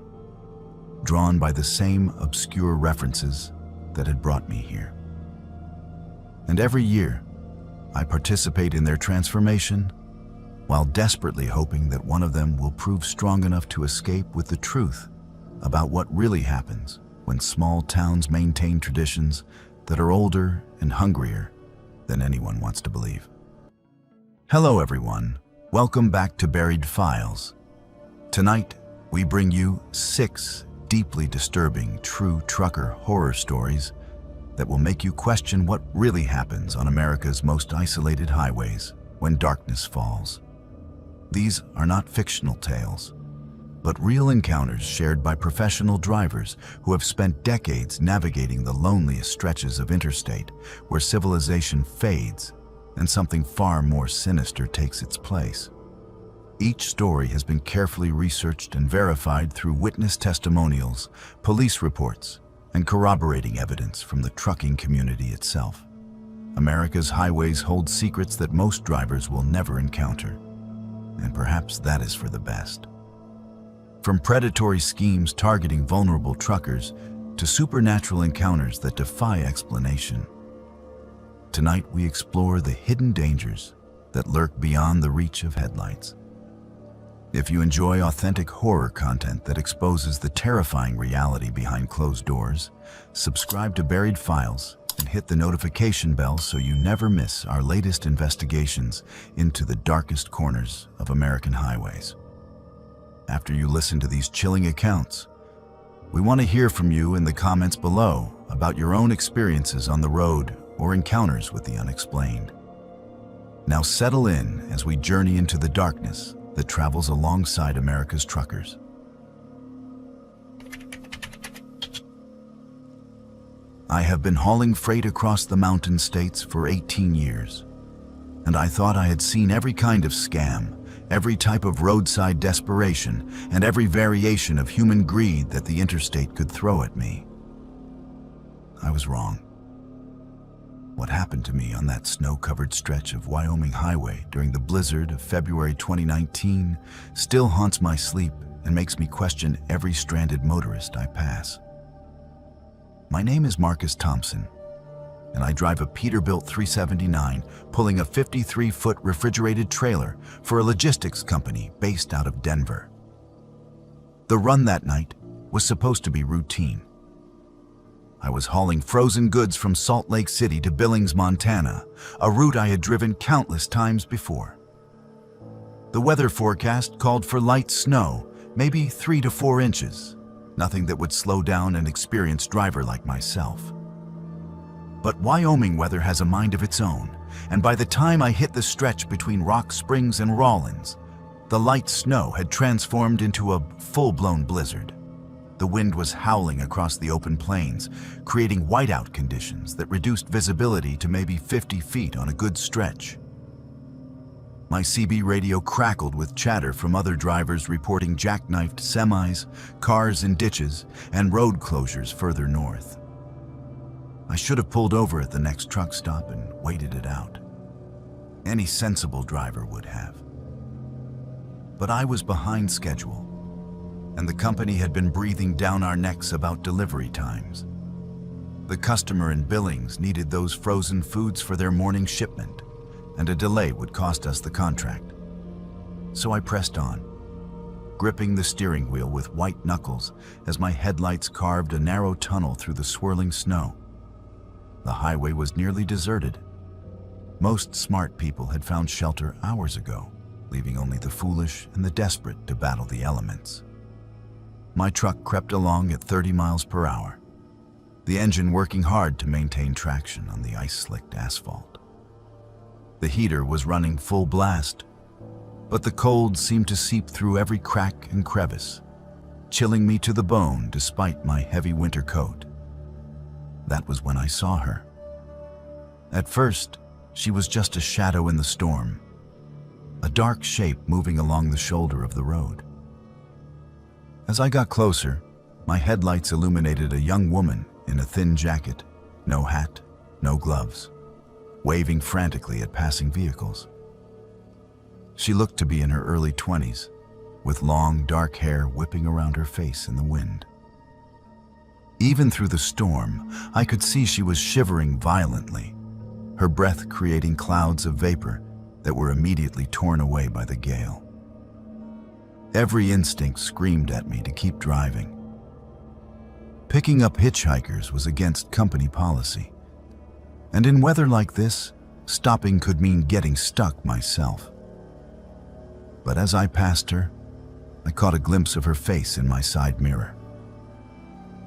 drawn by the same obscure references that had brought me here. And every year, I participate in their transformation while desperately hoping that one of them will prove strong enough to escape with the truth about what really happens when small towns maintain traditions that are older and hungrier than anyone wants to believe. Hello everyone, welcome back to Buried Files. Tonight, we bring you 6 deeply disturbing true trucker horror stories that will make you question what really happens on America's most isolated highways when darkness falls. These are not fictional tales, but real encounters shared by professional drivers who have spent decades navigating the loneliest stretches of interstate where civilization fades and something far more sinister takes its place. Each story has been carefully researched and verified through witness testimonials, police reports, and corroborating evidence from the trucking community itself. America's highways hold secrets that most drivers will never encounter, and perhaps that is for the best. From predatory schemes targeting vulnerable truckers to supernatural encounters that defy explanation. Tonight we explore the hidden dangers that lurk beyond the reach of headlights. If you enjoy authentic horror content that exposes the terrifying reality behind closed doors, subscribe to Buried Files and hit the notification bell so you never miss our latest investigations into the darkest corners of American highways. After you listen to these chilling accounts, we want to hear from you in the comments below about your own experiences on the road or encounters with the unexplained. Now settle in as we journey into the darkness that travels alongside America's truckers. I have been hauling freight across the mountain states for 18 years, and I thought I had seen every kind of scam, every type of roadside desperation, and every variation of human greed that the interstate could throw at me. I was wrong. What happened to me on that snow-covered stretch of Wyoming highway during the blizzard of February 2019 still haunts my sleep and makes me question every stranded motorist I pass. My name is Marcus Thompson, and I drive a Peterbilt 379 pulling a 53-foot refrigerated trailer for a logistics company based out of Denver. The run that night was supposed to be routine. I was hauling frozen goods from Salt Lake City to Billings, Montana, a route I had driven countless times before. The weather forecast called for light snow, maybe 3 to 4 inches, nothing that would slow down an experienced driver like myself. But Wyoming weather has a mind of its own, and by the time I hit the stretch between Rock Springs and Rawlins, the light snow had transformed into a full-blown blizzard. The wind was howling across the open plains, creating whiteout conditions that reduced visibility to maybe 50 feet on a good stretch. My CB radio crackled with chatter from other drivers reporting jackknifed semis, cars in ditches, and road closures further north. I should have pulled over at the next truck stop and waited it out. Any sensible driver would have. But I was behind schedule, and the company had been breathing down our necks about delivery times. The customer in Billings needed those frozen foods for their morning shipment, and a delay would cost us the contract. So I pressed on, gripping the steering wheel with white knuckles as my headlights carved a narrow tunnel through the swirling snow. The highway was nearly deserted. Most smart people had found shelter hours ago, leaving only the foolish and the desperate to battle the elements. My truck crept along at 30 miles per hour, the engine working hard to maintain traction on the ice-slicked asphalt. The heater was running full blast, but the cold seemed to seep through every crack and crevice, chilling me to the bone despite my heavy winter coat. That was when I saw her. At first, she was just a shadow in the storm, a dark shape moving along the shoulder of the road. As I got closer, my headlights illuminated a young woman in a thin jacket, no hat, no gloves, waving frantically at passing vehicles. She looked to be in her early 20s, with long, dark hair whipping around her face in the wind. Even through the storm, I could see she was shivering violently, her breath creating clouds of vapor that were immediately torn away by the gale. Every instinct screamed at me to keep driving. Picking up hitchhikers was against company policy, and in weather like this, stopping could mean getting stuck myself. But as I passed her, I caught a glimpse of her face in my side mirror.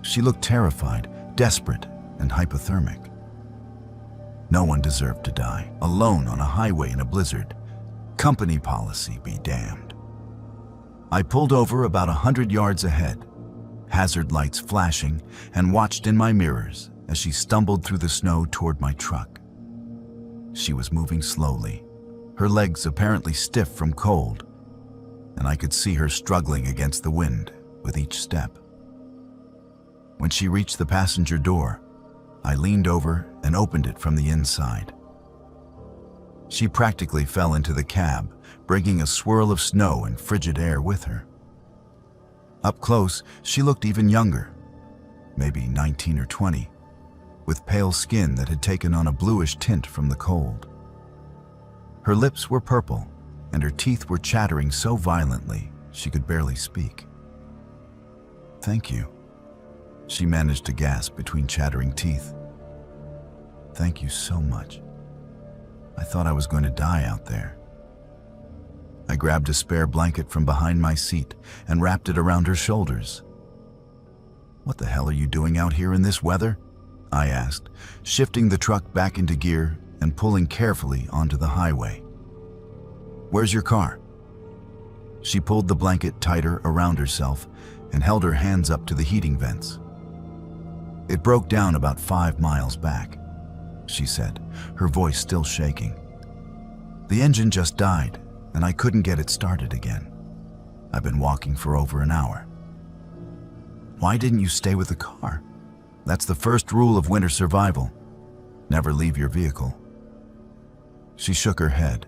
She looked terrified, desperate, and hypothermic. No one deserved to die, alone on a highway in a blizzard. Company policy be damned. I pulled over about 100 yards ahead, hazard lights flashing, and watched in my mirrors as she stumbled through the snow toward my truck. She was moving slowly, her legs apparently stiff from cold, and I could see her struggling against the wind with each step. When she reached the passenger door, I leaned over and opened it from the inside. She practically fell into the cab, bringing a swirl of snow and frigid air with her. Up close, she looked even younger, maybe 19 or 20, with pale skin that had taken on a bluish tint from the cold. Her lips were purple, and her teeth were chattering so violently she could barely speak. "Thank you," she managed to gasp between chattering teeth. "Thank you so much. I thought I was going to die out there." I grabbed a spare blanket from behind my seat and wrapped it around her shoulders. "What the hell are you doing out here in this weather?" I asked, shifting the truck back into gear and pulling carefully onto the highway. "Where's your car?" She pulled the blanket tighter around herself and held her hands up to the heating vents. "It broke down about 5 miles back," she said, her voice still shaking. "The engine just died, and I couldn't get it started again. I've been walking for over an hour." "Why didn't you stay with the car? That's the first rule of winter survival. Never leave your vehicle." She shook her head,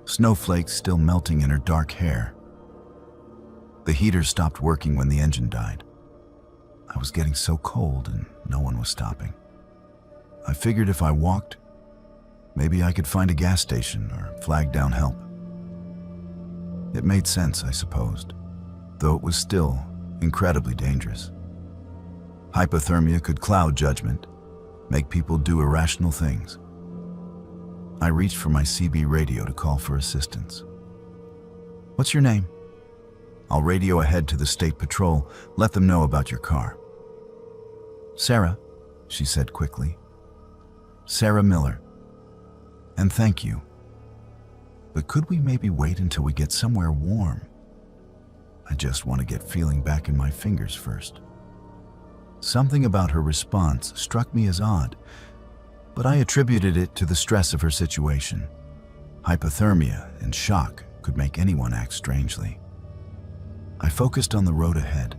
snowflakes still melting in her dark hair. "The heater stopped working when the engine died. I was getting so cold and no one was stopping. I figured if I walked, maybe I could find a gas station or flag down help." It made sense, I supposed, though it was still incredibly dangerous. Hypothermia could cloud judgment, make people do irrational things. I reached for my CB radio to call for assistance. "What's your name?" "I'll radio ahead to the state patrol, let them know about your car." "Sarah," she said quickly. "Sarah Miller. And thank you. But could we maybe wait until we get somewhere warm? I just want to get feeling back in my fingers first." Something about her response struck me as odd, but I attributed it to the stress of her situation. Hypothermia and shock could make anyone act strangely. I focused on the road ahead,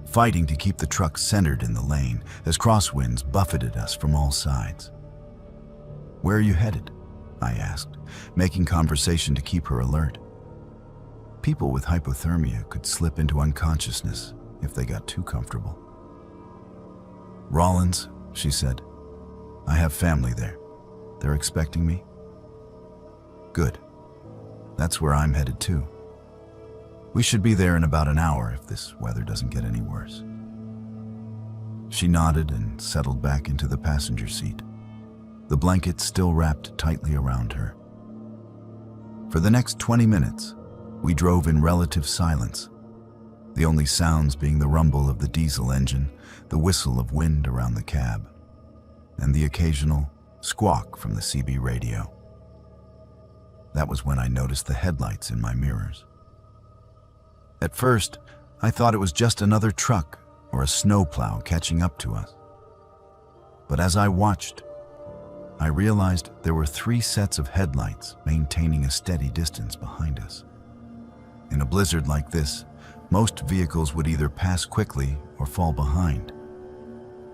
fighting to keep the truck centered in the lane as crosswinds buffeted us from all sides. "Where are you headed?" I asked, making conversation to keep her alert. People with hypothermia could slip into unconsciousness if they got too comfortable. "Rollins," she said. "I have family there. They're expecting me." "Good. That's where I'm headed too. We should be there in about an hour if this weather doesn't get any worse." She nodded and settled back into the passenger seat, the blanket still wrapped tightly around her. For the next 20 minutes, we drove in relative silence, the only sounds being the rumble of the diesel engine, the whistle of wind around the cab, and the occasional squawk from the CB radio. That was when I noticed the headlights in my mirrors. At first, I thought it was just another truck or a snowplow catching up to us. But as I watched, I realized there were 3 sets of headlights maintaining a steady distance behind us. In a blizzard like this, most vehicles would either pass quickly or fall behind.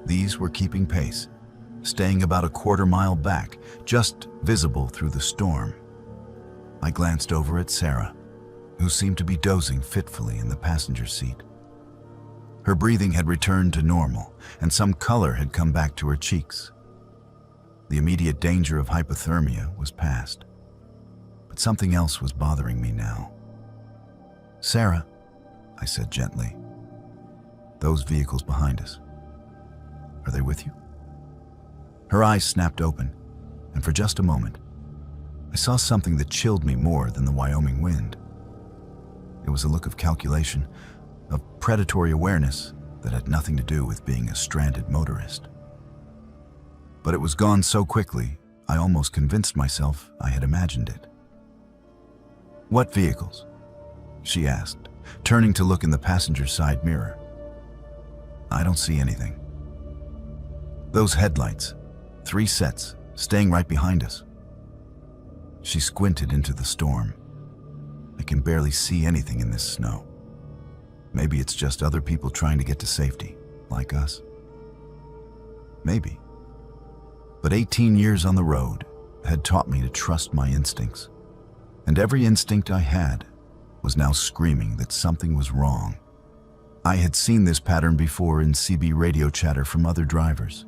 These were keeping pace, staying about a quarter-mile back, just visible through the storm. I glanced over at Sarah, who seemed to be dozing fitfully in the passenger seat. Her breathing had returned to normal, and some color had come back to her cheeks. The immediate danger of hypothermia was past, but something else was bothering me now. "Sarah," I said gently, "those vehicles behind us, are they with you?" Her eyes snapped open, and for just a moment, I saw something that chilled me more than the Wyoming wind. It was a look of calculation, of predatory awareness that had nothing to do with being a stranded motorist. But it was gone so quickly, I almost convinced myself I had imagined it. "What vehicles?" she asked, turning to look in the passenger side mirror. "I don't see anything." "Those headlights, 3 sets, staying right behind us." She squinted into the storm. "I can barely see anything in this snow. Maybe it's just other people trying to get to safety, like us." Maybe. But 18 years on the road had taught me to trust my instincts, and every instinct I had was now screaming that something was wrong. I had seen this pattern before in CB radio chatter from other drivers.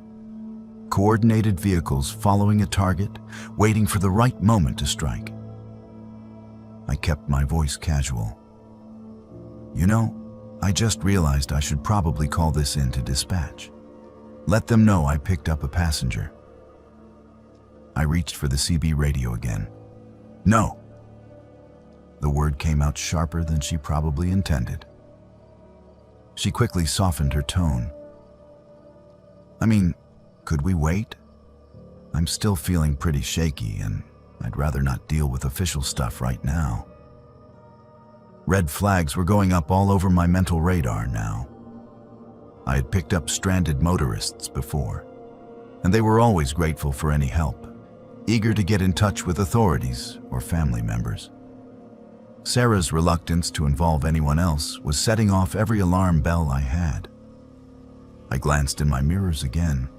Coordinated vehicles following a target, waiting for the right moment to strike. I kept my voice casual. You know, I just realized I should probably call this in to dispatch. Let them know I picked up a passenger. I reached for the CB radio again. No. The word came out sharper than she probably intended. She quickly softened her tone. I mean, could we wait? I'm still feeling pretty shaky, and I'd rather not deal with official stuff right now. Red flags were going up all over my mental radar now. I had picked up stranded motorists before, and they were always grateful for any help, eager to get in touch with authorities or family members. Sarah's reluctance to involve anyone else was setting off every alarm bell I had. I glanced in my mirrors again.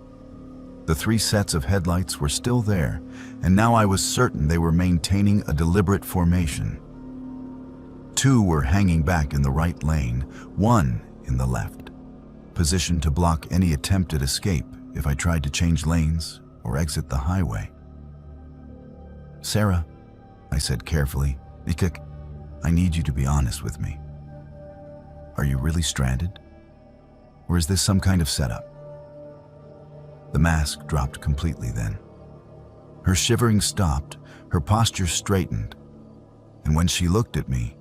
The 3 sets of headlights were still there, and now I was certain they were maintaining a deliberate formation. 2 were hanging back in the right lane, 1 in the left, positioned to block any attempt at escape if I tried to change lanes or exit the highway. Sarah, I said carefully, I need you to be honest with me. Are you really stranded? Or is this some kind of setup? The mask dropped completely then. Her shivering stopped, her posture straightened, and when she looked at me,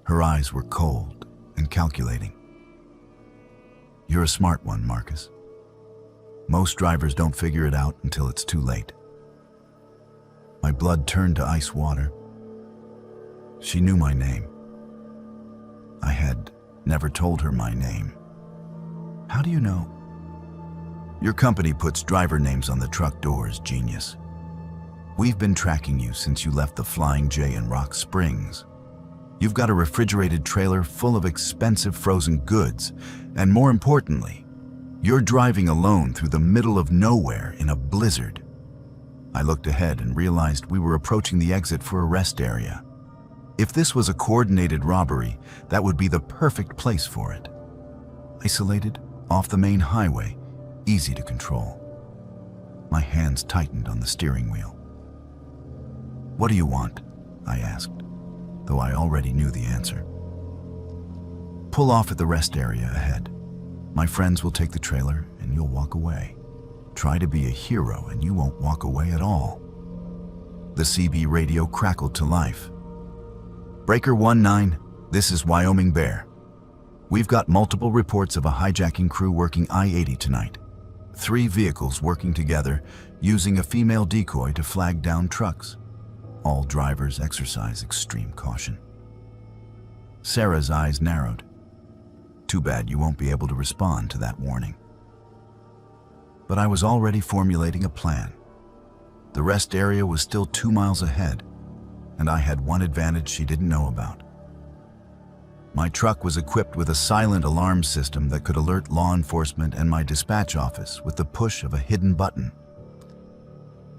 her eyes were cold and calculating. You're a smart one, Marcus. Most drivers don't figure it out until it's too late. My blood turned to ice water. She knew my name. I had never told her my name. How do you know? Your company puts driver names on the truck doors, genius. We've been tracking you since you left the Flying J in Rock Springs. You've got a refrigerated trailer full of expensive frozen goods, and more importantly, you're driving alone through the middle of nowhere in a blizzard. I looked ahead and realized we were approaching the exit for a rest area. If this was a coordinated robbery, that would be the perfect place for it. Isolated, off the main highway, easy to control. My hands tightened on the steering wheel. What do you want? I asked, though I already knew the answer. Pull off at the rest area ahead. My friends will take the trailer and you'll walk away. Try to be a hero and you won't walk away at all. The CB radio crackled to life. Breaker 19, this is Wyoming Bear. We've got multiple reports of a hijacking crew working I-80 tonight. 3 vehicles working together, using a female decoy to flag down trucks. All drivers exercise extreme caution. Sarah's eyes narrowed. Too bad you won't be able to respond to that warning. But I was already formulating a plan. The rest area was still 2 miles ahead, and I had one advantage she didn't know about. My truck was equipped with a silent alarm system that could alert law enforcement and my dispatch office with the push of a hidden button.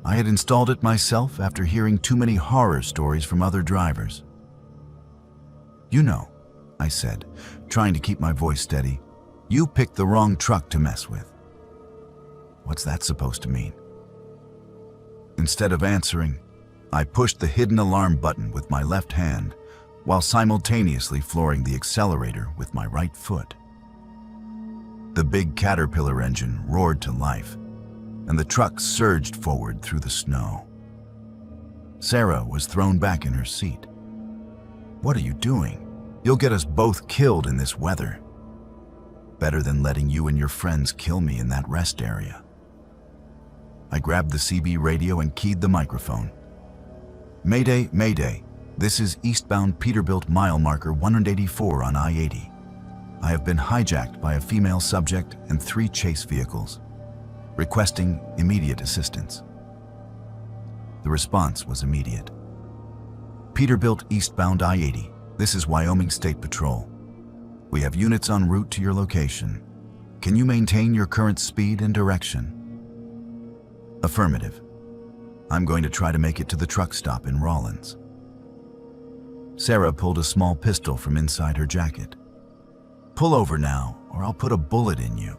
I had installed it myself after hearing too many horror stories from other drivers. You know, I said, trying to keep my voice steady, you picked the wrong truck to mess with. What's that supposed to mean? Instead of answering, I pushed the hidden alarm button with my left hand while simultaneously flooring the accelerator with my right foot. The big Caterpillar engine roared to life, and the truck surged forward through the snow. Sarah was thrown back in her seat. What are you doing? You'll get us both killed in this weather. Better than letting you and your friends kill me in that rest area. I grabbed the CB radio and keyed the microphone. Mayday, Mayday. This is eastbound Peterbilt mile marker 184 on I-80. I have been hijacked by a female subject and 3 chase vehicles, requesting immediate assistance. The response was immediate. Peterbilt eastbound I-80. This is Wyoming State Patrol. We have units en route to your location. Can you maintain your current speed and direction? Affirmative. I'm going to try to make it to the truck stop in Rawlins. Sarah pulled a small pistol from inside her jacket. Pull over now, or I'll put a bullet in you.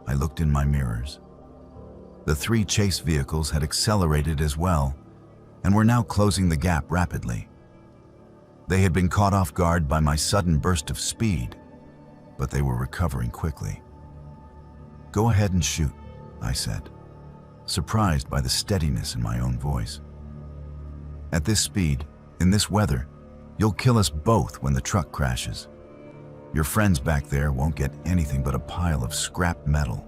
I looked in my mirrors. The 3 chase vehicles had accelerated as well, and were now closing the gap rapidly. They had been caught off guard by my sudden burst of speed, but they were recovering quickly. Go ahead and shoot, I said, surprised by the steadiness in my own voice. At this speed, in this weather, you'll kill us both when the truck crashes. Your friends back there won't get anything but a pile of scrap metal.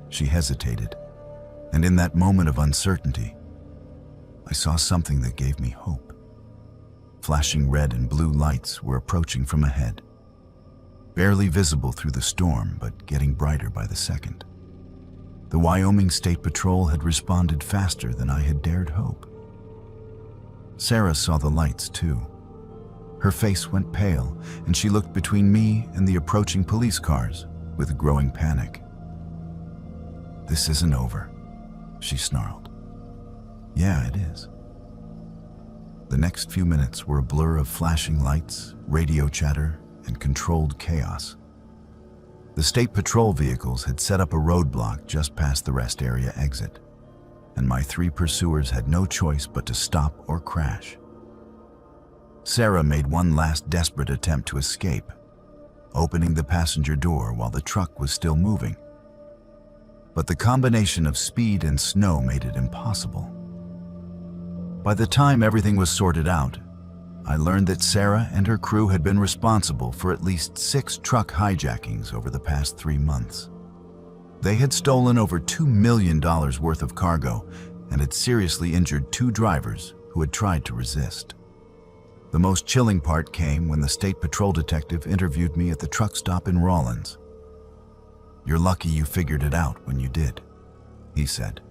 She hesitated, and in that moment of uncertainty, I saw something that gave me hope. Flashing red and blue lights were approaching from ahead, barely visible through the storm, but getting brighter by the second. The Wyoming State Patrol had responded faster than I had dared hope. Sarah saw the lights too. Her face went pale, and she looked between me and the approaching police cars with growing panic. This isn't over, she snarled. Yeah, it is. The next few minutes were a blur of flashing lights, radio chatter, and controlled chaos. The state patrol vehicles had set up a roadblock just past the rest area exit, and my 3 pursuers had no choice but to stop or crash. Sarah made one last desperate attempt to escape, opening the passenger door while the truck was still moving. But the combination of speed and snow made it impossible. By the time everything was sorted out, I learned that Sarah and her crew had been responsible for at least 6 truck hijackings over the past 3 months. They had stolen over $2 million worth of cargo and had seriously injured 2 drivers who had tried to resist. The most chilling part came when the state patrol detective interviewed me at the truck stop in Rawlins. You're lucky you figured it out when you did, he said.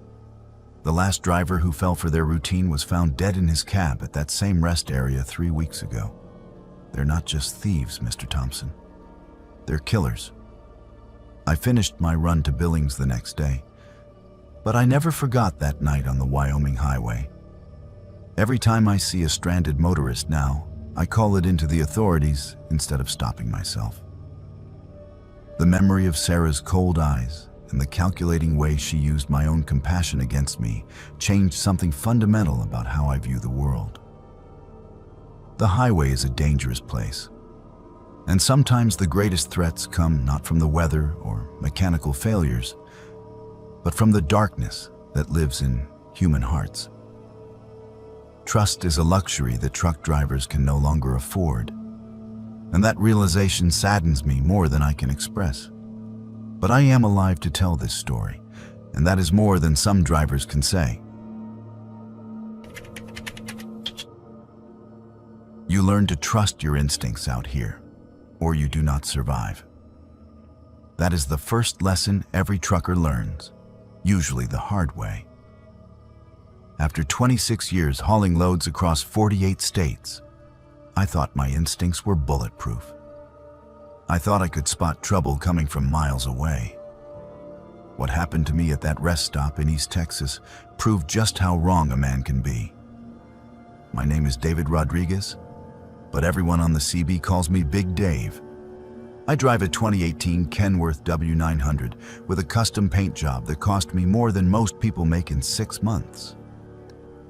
The last driver who fell for their routine was found dead in his cab at that same rest area 3 weeks ago. They're not just thieves, Mr. Thompson. They're killers. I finished my run to Billings the next day, but I never forgot that night on the Wyoming highway. Every time I see a stranded motorist now, I call it into the authorities instead of stopping myself. The memory of Sarah's cold eyes and the calculating way she used my own compassion against me changed something fundamental about how I view the world. The highway is a dangerous place, and sometimes the greatest threats come not from the weather or mechanical failures, but from the darkness that lives in human hearts. Trust is a luxury that truck drivers can no longer afford, and that realization saddens me more than I can express. But I am alive to tell this story, and that is more than some drivers can say. You learn to trust your instincts out here, or you do not survive. That is the first lesson every trucker learns, usually the hard way. After 26 years hauling loads across 48 states, I thought my instincts were bulletproof. I thought I could spot trouble coming from miles away. What happened to me at that rest stop in East Texas proved just how wrong a man can be. My name is David Rodriguez, but everyone on the CB calls me Big Dave. I drive a 2018 Kenworth W900 with a custom paint job that cost me more than most people make in 6 months.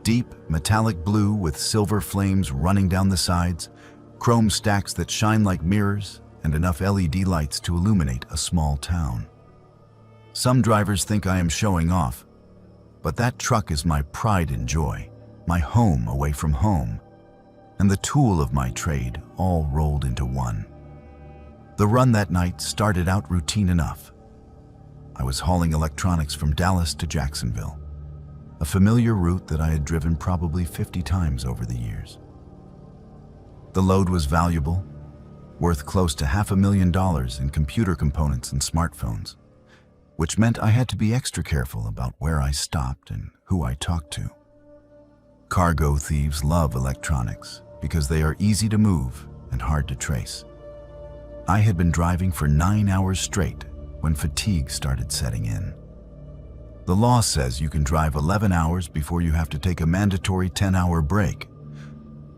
Deep, metallic blue with silver flames running down the sides, chrome stacks that shine like mirrors, and enough LED lights to illuminate a small town. Some drivers think I am showing off, but that truck is my pride and joy, my home away from home, and the tool of my trade all rolled into one. The run that night started out routine enough. I was hauling electronics from Dallas to Jacksonville, a familiar route that I had driven probably 50 times over the years. The load was valuable, worth close to $500,000 in computer components and smartphones, which meant I had to be extra careful about where I stopped and who I talked to. Cargo thieves love electronics because they are easy to move and hard to trace. I had been driving for 9 hours straight when fatigue started setting in. The law says you can drive 11 hours before you have to take a mandatory 10-hour break,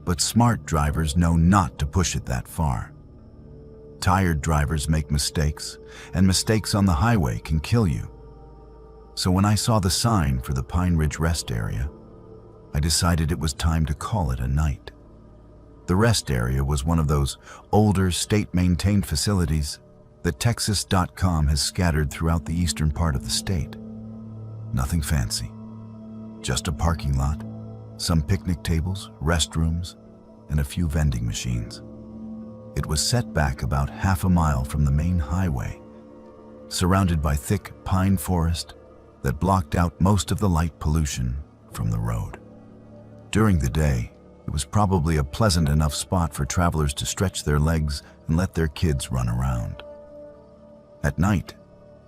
but smart drivers know not to push it that far. Tired drivers make mistakes, and mistakes on the highway can kill you. So when I saw the sign for the Pine Ridge Rest Area, I decided it was time to call it a night. The rest area was one of those older state-maintained facilities that Texas.com has scattered throughout the eastern part of the state. Nothing fancy, just a parking lot, some picnic tables, restrooms, and a few vending machines. It was set back about half a mile from the main highway, surrounded by thick pine forest that blocked out most of the light pollution from the road. During the day, it was probably a pleasant enough spot for travelers to stretch their legs and let their kids run around. At night,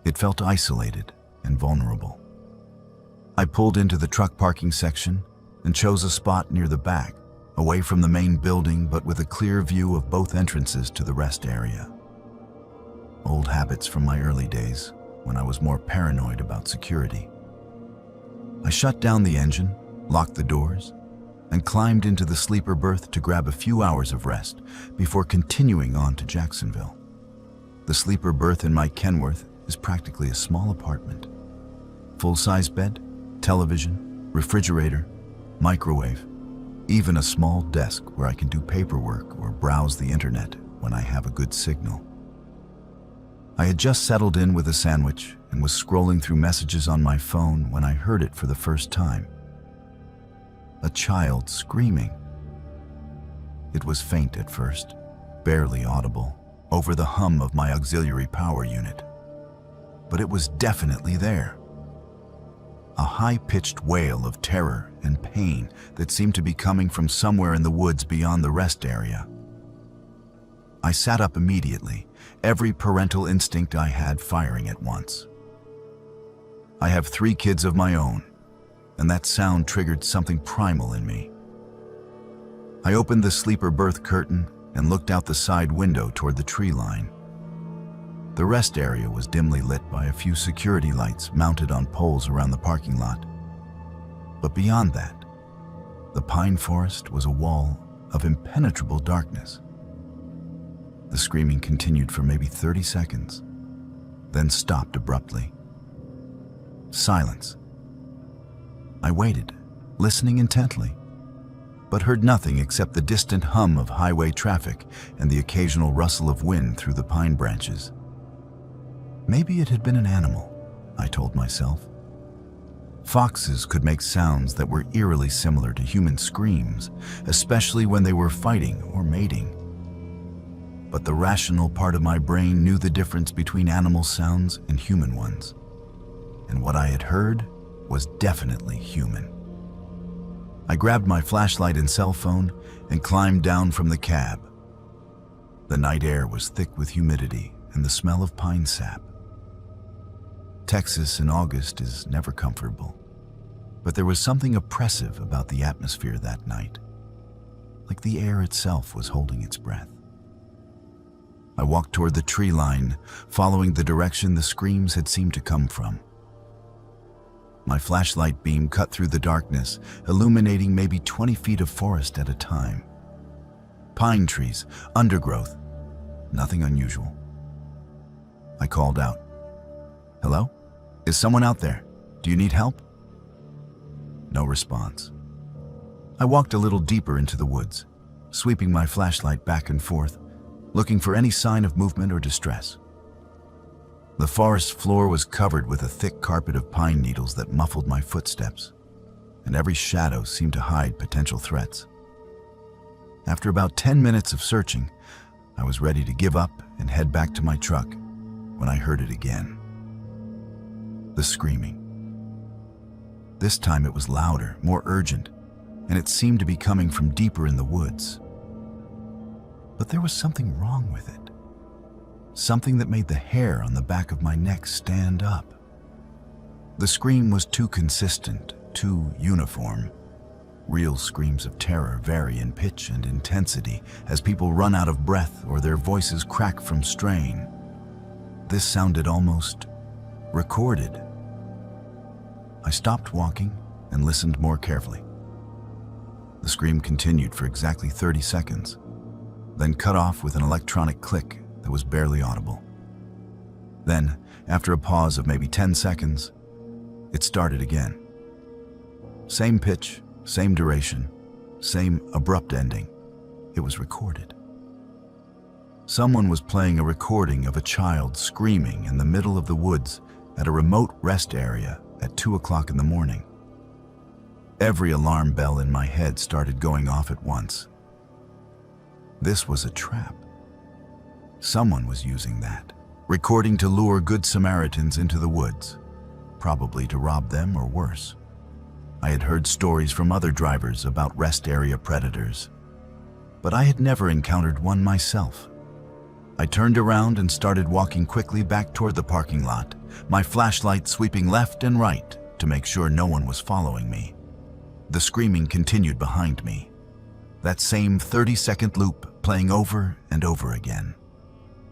it felt isolated and vulnerable. I pulled into the truck parking section and chose a spot near the back, away from the main building but with a clear view of both entrances to the rest area. Old habits from my early days, when I was more paranoid about security. I shut down the engine, locked the doors, and climbed into the sleeper berth to grab a few hours of rest before continuing on to Jacksonville. The sleeper berth in my Kenworth is practically a small apartment. Full-size bed, television, refrigerator, microwave, even a small desk where I can do paperwork or browse the internet when I have a good signal. I had just settled in with a sandwich and was scrolling through messages on my phone when I heard it for the first time. A child screaming. It was faint at first, barely audible, over the hum of my auxiliary power unit. But it was definitely there. A high-pitched wail of terror and pain that seemed to be coming from somewhere in the woods beyond the rest area. I sat up immediately, every parental instinct I had firing at once. I have 3 kids of my own, and that sound triggered something primal in me. I opened the sleeper berth curtain and looked out the side window toward the tree line. The rest area was dimly lit by a few security lights mounted on poles around the parking lot. But beyond that, the pine forest was a wall of impenetrable darkness. The screaming continued for maybe 30 seconds, then stopped abruptly. Silence. I waited, listening intently, but heard nothing except the distant hum of highway traffic and the occasional rustle of wind through the pine branches. Maybe it had been an animal, I told myself. Foxes could make sounds that were eerily similar to human screams, especially when they were fighting or mating. But the rational part of my brain knew the difference between animal sounds and human ones. And what I had heard was definitely human. I grabbed my flashlight and cell phone and climbed down from the cab. The night air was thick with humidity and the smell of pine sap. Texas in August is never comfortable, but there was something oppressive about the atmosphere that night, like the air itself was holding its breath. I walked toward the tree line, following the direction the screams had seemed to come from. My flashlight beam cut through the darkness, illuminating maybe 20 feet of forest at a time. Pine trees, undergrowth, nothing unusual. I called out, "Hello? Is someone out there? Do you need help?" No response. I walked a little deeper into the woods, sweeping my flashlight back and forth, looking for any sign of movement or distress. The forest floor was covered with a thick carpet of pine needles that muffled my footsteps, and every shadow seemed to hide potential threats. After about 10 minutes of searching, I was ready to give up and head back to my truck when I heard it again. The screaming. This time it was louder, more urgent, and it seemed to be coming from deeper in the woods. But there was something wrong with it. Something that made the hair on the back of my neck stand up. The scream was too consistent, too uniform. Real screams of terror vary in pitch and intensity as people run out of breath or their voices crack from strain. This sounded almost recorded. I stopped walking and listened more carefully. The scream continued for exactly 30 seconds, then cut off with an electronic click that was barely audible. Then, after a pause of maybe 10 seconds, it started again. Same pitch, same duration, same abrupt ending. It was recorded. Someone was playing a recording of a child screaming in the middle of the woods at a remote rest area at 2 o'clock in the morning. Every alarm bell in my head started going off at once. This was a trap. Someone was using that, recording to lure good Samaritans into the woods, probably to rob them or worse. I had heard stories from other drivers about rest area predators, but I had never encountered one myself. I turned around and started walking quickly back toward the parking lot, my flashlight sweeping left and right to make sure no one was following me. The screaming continued behind me, that same 30-second loop playing over and over again.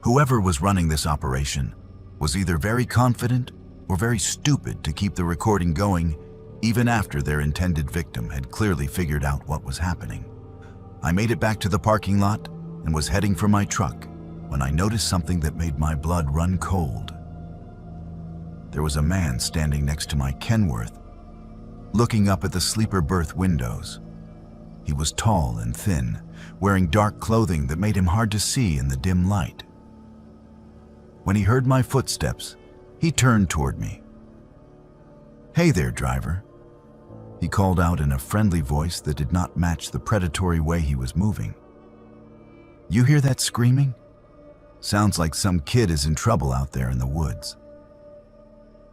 Whoever was running this operation was either very confident or very stupid to keep the recording going even after their intended victim had clearly figured out what was happening. I made it back to the parking lot and was heading for my truck when I noticed something that made my blood run cold. There was a man standing next to my Kenworth, looking up at the sleeper berth windows. He was tall and thin, wearing dark clothing that made him hard to see in the dim light. When he heard my footsteps, he turned toward me. "Hey there, driver," he called out in a friendly voice that did not match the predatory way he was moving. "You hear that screaming? Sounds like some kid is in trouble out there in the woods."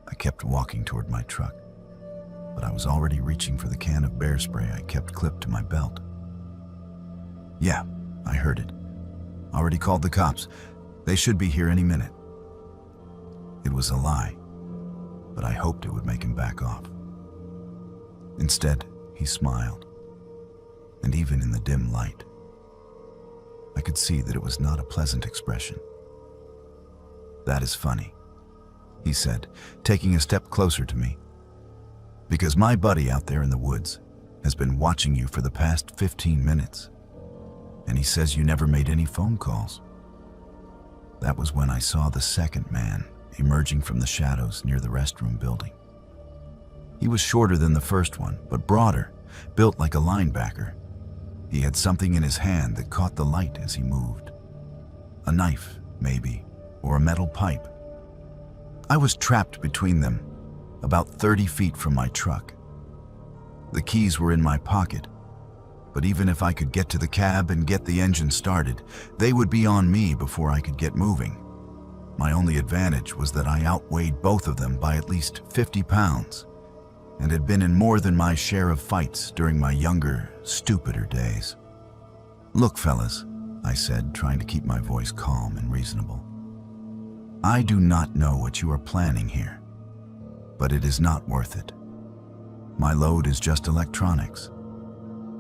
I kept walking toward my truck, but I was already reaching for the can of bear spray I kept clipped to my belt. "Yeah, I heard it. Already called the cops. They should be here any minute." It was a lie, but I hoped it would make him back off. Instead, he smiled, and even in the dim light, I could see that it was not a pleasant expression. "That is funny," he said, taking a step closer to me, "because my buddy out there in the woods has been watching you for the past 15 minutes, and he says you never made any phone calls." That was when I saw the second man emerging from the shadows near the restroom building. He was shorter than the first one, but broader, built like a linebacker. He had something in his hand that caught the light as he moved. A knife, maybe, or a metal pipe. I was trapped between them, about 30 feet from my truck. The keys were in my pocket, but even if I could get to the cab and get the engine started, they would be on me before I could get moving. My only advantage was that I outweighed both of them by at least 50 pounds and had been in more than my share of fights during my younger, stupider days. "Look, fellas," I said, trying to keep my voice calm and reasonable. "I do not know what you are planning here, but it is not worth it. My load is just electronics.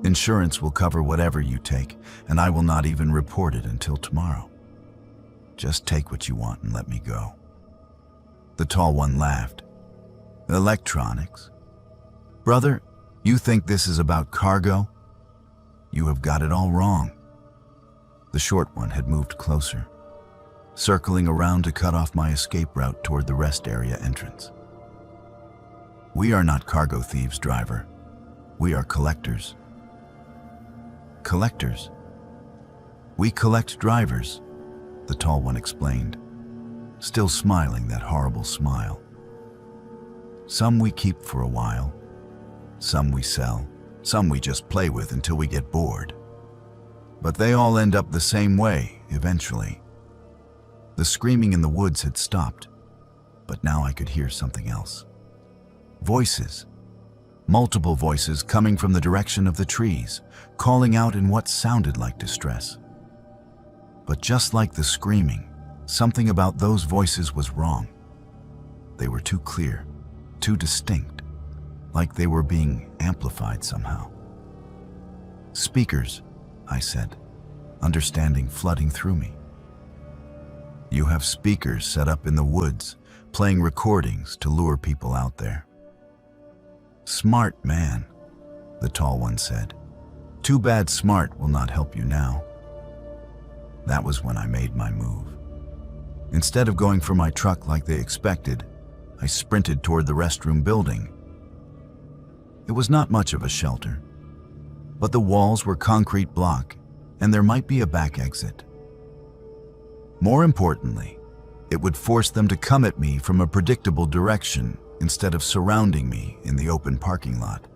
Insurance will cover whatever you take, and I will not even report it until tomorrow. Just take what you want and let me go." The tall one laughed. "Electronics? Brother, you think this is about cargo? You have got it all wrong." The short one had moved closer, circling around to cut off my escape route toward the rest area entrance. "We are not cargo thieves, driver. We are collectors." "Collectors? We collect drivers," the tall one explained, still smiling that horrible smile. "Some we keep for a while. Some we sell, some we just play with until we get bored. But they all end up the same way, eventually." The screaming in the woods had stopped, but now I could hear something else. Voices. Multiple voices coming from the direction of the trees, calling out in what sounded like distress. But just like the screaming, something about those voices was wrong. They were too clear, too distinct, like they were being amplified somehow. "Speakers," I said, understanding flooding through me. "You have speakers set up in the woods, playing recordings to lure people out there." "Smart man," the tall one said. "Too bad smart will not help you now." That was when I made my move. Instead of going for my truck like they expected, I sprinted toward the restroom building. It was not much of a shelter, but the walls were concrete block and there might be a back exit. More importantly, it would force them to come at me from a predictable direction instead of surrounding me in the open parking lot.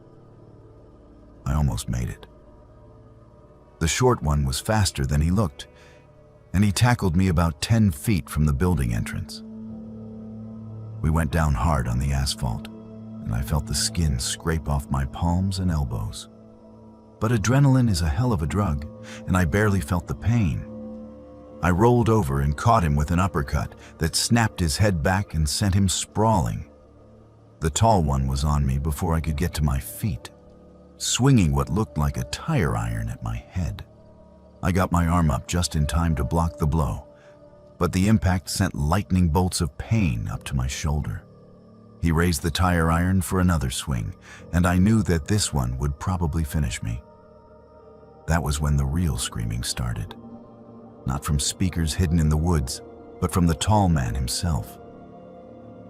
I almost made it. The short one was faster than he looked, and he tackled me about 10 feet from the building entrance. We went down hard on the asphalt, and I felt the skin scrape off my palms and elbows. But adrenaline is a hell of a drug, and I barely felt the pain. I rolled over and caught him with an uppercut that snapped his head back and sent him sprawling. The tall one was on me before I could get to my feet, swinging what looked like a tire iron at my head. I got my arm up just in time to block the blow, but the impact sent lightning bolts of pain up to my shoulder. He raised the tire iron for another swing, and I knew that this one would probably finish me. That was when the real screaming started. Not from speakers hidden in the woods, but from the tall man himself.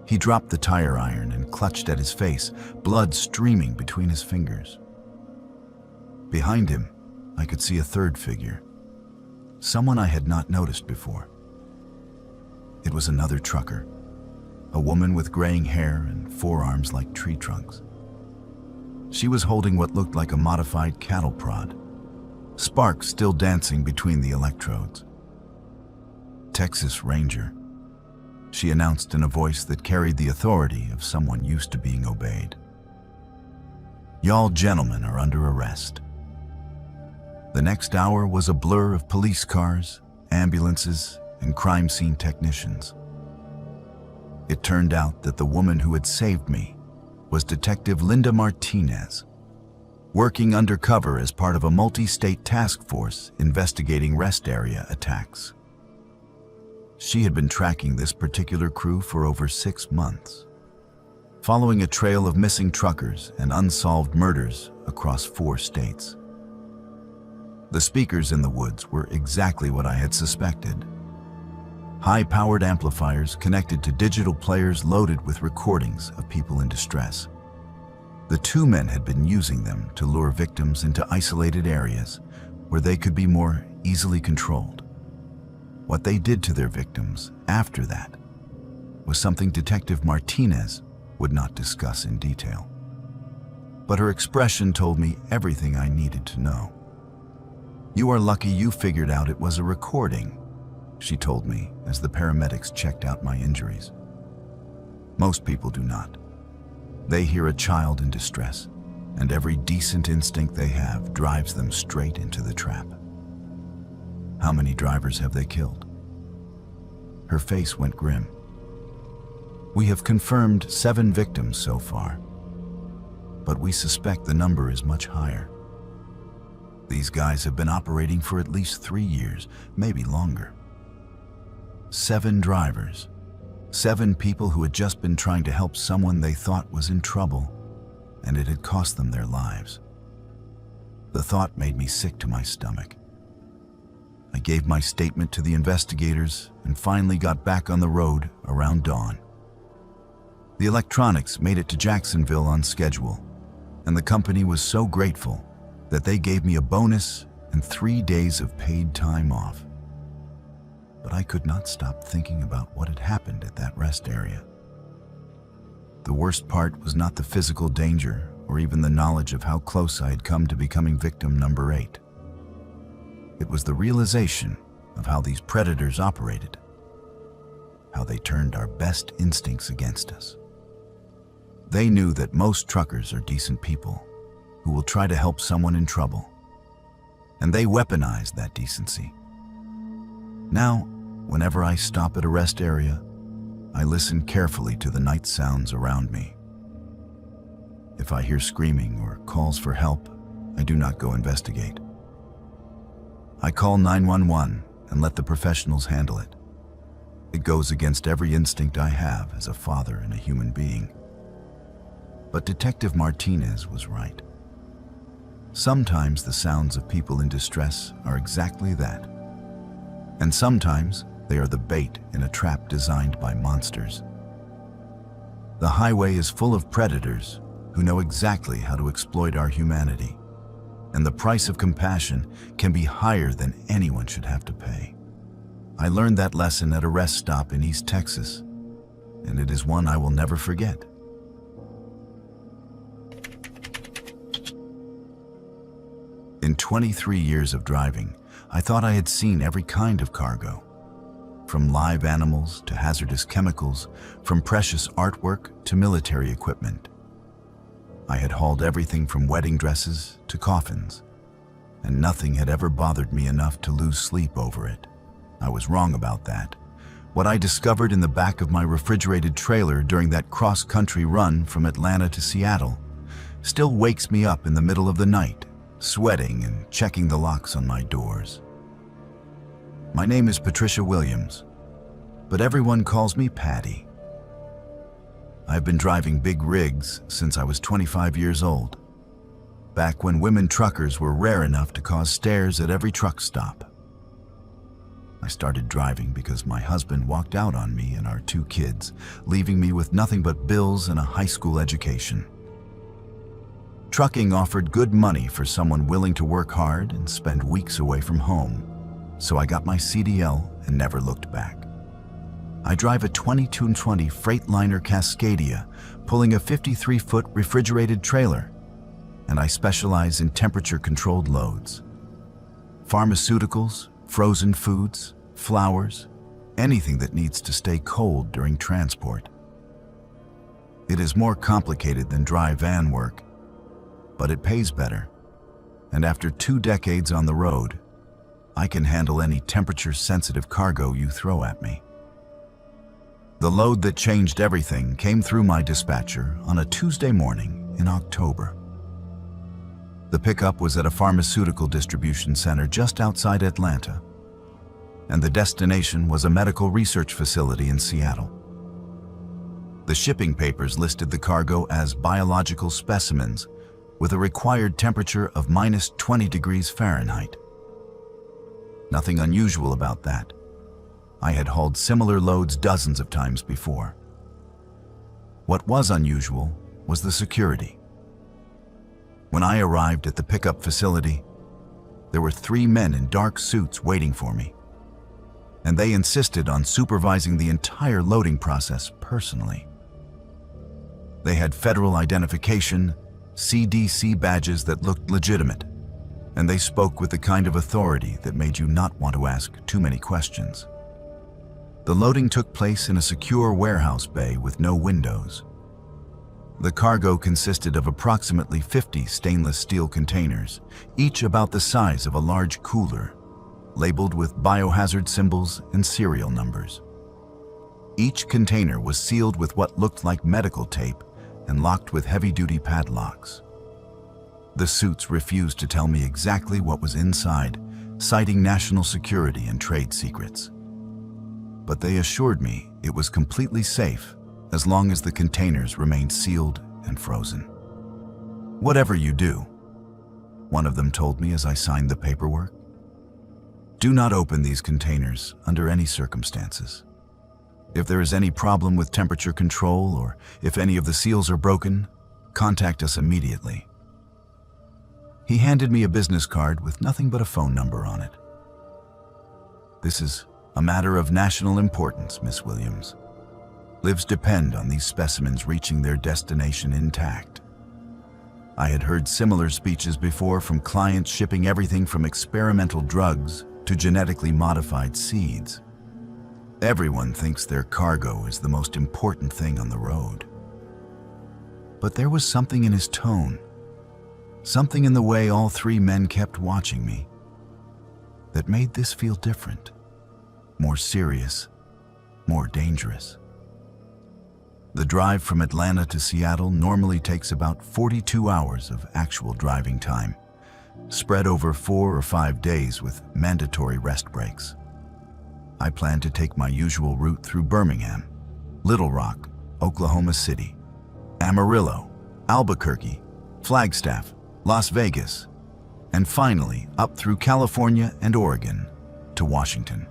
He dropped the tire iron and clutched at his face, blood streaming between his fingers. Behind him, I could see a third figure, someone I had not noticed before. It was another trucker, a woman with graying hair and forearms like tree trunks. She was holding what looked like a modified cattle prod, sparks still dancing between the electrodes. "Texas Ranger," she announced in a voice that carried the authority of someone used to being obeyed. "Y'all gentlemen are under arrest." The next hour was a blur of police cars, ambulances, and crime scene technicians. It turned out that the woman who had saved me was Detective Linda Martinez, working undercover as part of a multi-state task force investigating rest area attacks. She had been tracking this particular crew for over 6 months, following a trail of missing truckers and unsolved murders across 4 states. The speakers in the woods were exactly what I had suspected. High-powered amplifiers connected to digital players loaded with recordings of people in distress. The 2 men had been using them to lure victims into isolated areas where they could be more easily controlled. What they did to their victims after that was something Detective Martinez would not discuss in detail. But her expression told me everything I needed to know. "You are lucky you figured out it was a recording," she told me as the paramedics checked out my injuries. "Most people do not. They hear a child in distress, and every decent instinct they have drives them straight into the trap." "How many drivers have they killed?" Her face went grim. "We have confirmed 7 victims so far, but we suspect the number is much higher. These guys have been operating for at least 3 years, maybe longer. 7 drivers, 7 people who had just been trying to help someone they thought was in trouble, and it had cost them their lives." The thought made me sick to my stomach. I gave my statement to the investigators and finally got back on the road around dawn. The electronics made it to Jacksonville on schedule, and the company was so grateful that they gave me a bonus and 3 days of paid time off. But I could not stop thinking about what had happened at that rest area. The worst part was not the physical danger or even the knowledge of how close I had come to becoming victim number 8. It was the realization of how these predators operated, how they turned our best instincts against us. They knew that most truckers are decent people who will try to help someone in trouble, and they weaponized that decency. Now, whenever I stop at a rest area, I listen carefully to the night sounds around me. If I hear screaming or calls for help, I do not go investigate. I call 911 and let the professionals handle it. It goes against every instinct I have as a father and a human being. But Detective Martinez was right. Sometimes the sounds of people in distress are exactly that. And sometimes They are the bait in a trap designed by monsters. The highway is full of predators who know exactly how to exploit our humanity, and the price of compassion can be higher than anyone should have to pay. I learned that lesson at a rest stop in East Texas, and it is one I will never forget. In 23 years of driving, I thought I had seen every kind of cargo. From live animals to hazardous chemicals, from precious artwork to military equipment. I had hauled everything from wedding dresses to coffins, and nothing had ever bothered me enough to lose sleep over it. I was wrong about that. What I discovered in the back of my refrigerated trailer during that cross-country run from Atlanta to Seattle still wakes me up in the middle of the night, sweating and checking the locks on my doors. My name is Patricia Williams, but everyone calls me Patty. I've been driving big rigs since I was 25 years old, back when women truckers were rare enough to cause stares at every truck stop. I started driving because my husband walked out on me and our 2 kids, leaving me with nothing but bills and a high school education. Trucking offered good money for someone willing to work hard and spend weeks away from home, so I got my CDL and never looked back. I drive a 2220 Freightliner Cascadia, pulling a 53-foot refrigerated trailer, and I specialize in temperature-controlled loads. Pharmaceuticals, frozen foods, flowers, anything that needs to stay cold during transport. It is more complicated than dry van work, but it pays better, and after 2 decades on the road, I can handle any temperature-sensitive cargo you throw at me. The load that changed everything came through my dispatcher on a Tuesday morning in October. The pickup was at a pharmaceutical distribution center just outside Atlanta, and the destination was a medical research facility in Seattle. The shipping papers listed the cargo as biological specimens with a required temperature of -20 degrees Fahrenheit. Nothing unusual about that. I had hauled similar loads dozens of times before. What was unusual was the security. When I arrived at the pickup facility, there were 3 men in dark suits waiting for me, and they insisted on supervising the entire loading process personally. They had federal identification, CDC badges that looked legitimate, and they spoke with the kind of authority that made you not want to ask too many questions. The loading took place in a secure warehouse bay with no windows. The cargo consisted of approximately 50 stainless steel containers, each about the size of a large cooler, labeled with biohazard symbols and serial numbers. Each container was sealed with what looked like medical tape and locked with heavy-duty padlocks. The suits refused to tell me exactly what was inside, citing national security and trade secrets. But they assured me it was completely safe as long as the containers remained sealed and frozen. "Whatever you do," one of them told me as I signed the paperwork, "do not open these containers under any circumstances. If there is any problem with temperature control or if any of the seals are broken, contact us immediately." He handed me a business card with nothing but a phone number on it. "This is a matter of national importance, Miss Williams. Lives depend on these specimens reaching their destination intact." I had heard similar speeches before from clients shipping everything from experimental drugs to genetically modified seeds. Everyone thinks their cargo is the most important thing on the road. But there was something in his tone, something in the way all 3 men kept watching me, that made this feel different, more serious, more dangerous. The drive from Atlanta to Seattle normally takes about 42 hours of actual driving time, spread over 4 or 5 days with mandatory rest breaks. I plan to take my usual route through Birmingham, Little Rock, Oklahoma City, Amarillo, Albuquerque, Flagstaff, Las Vegas, and finally up through California and Oregon to Washington.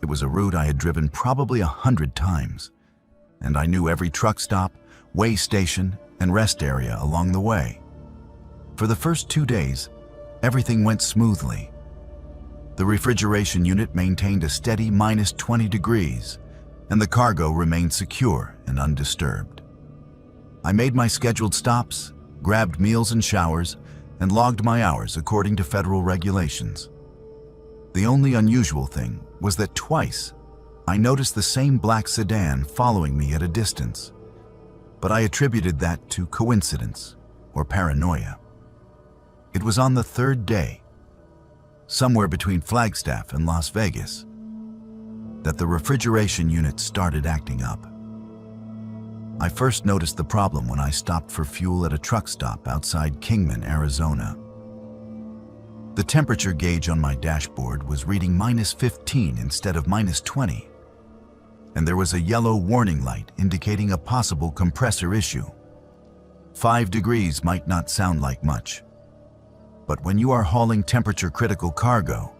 It was a route I had driven probably 100 times, and I knew every truck stop, way station, and rest area along the way. For the first 2 days, everything went smoothly. The refrigeration unit maintained a steady -20 degrees, and the cargo remained secure and undisturbed. I made my scheduled stops, grabbed meals and showers, and logged my hours according to federal regulations. The only unusual thing was that twice I noticed the same black sedan following me at a distance, but I attributed that to coincidence or paranoia. It was on the third day, somewhere between Flagstaff and Las Vegas, that the refrigeration unit started acting up. I first noticed the problem when I stopped for fuel at a truck stop outside Kingman, Arizona. The temperature gauge on my dashboard was reading -15 instead of -20, and there was a yellow warning light indicating a possible compressor issue. 5 degrees might not sound like much, but when you are hauling temperature-critical cargo,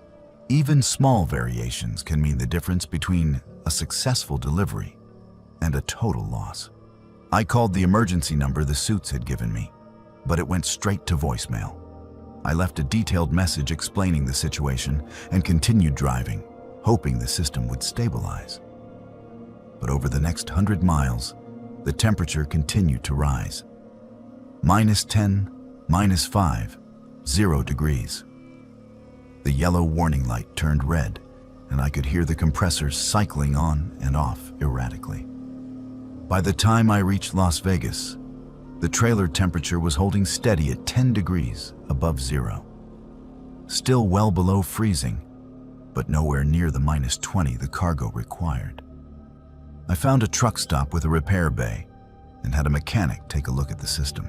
even small variations can mean the difference between a successful delivery and a total loss. I called the emergency number the suits had given me, but it went straight to voicemail. I left a detailed message explaining the situation and continued driving, hoping the system would stabilize. But over the next 100 miles, the temperature continued to rise. -10, -5, 0 degrees. The yellow warning light turned red, and I could hear the compressors cycling on and off erratically. By the time I reached Las Vegas, the trailer temperature was holding steady at 10 degrees above zero. Still well below freezing, but nowhere near the -20 the cargo required. I found a truck stop with a repair bay and had a mechanic take a look at the system.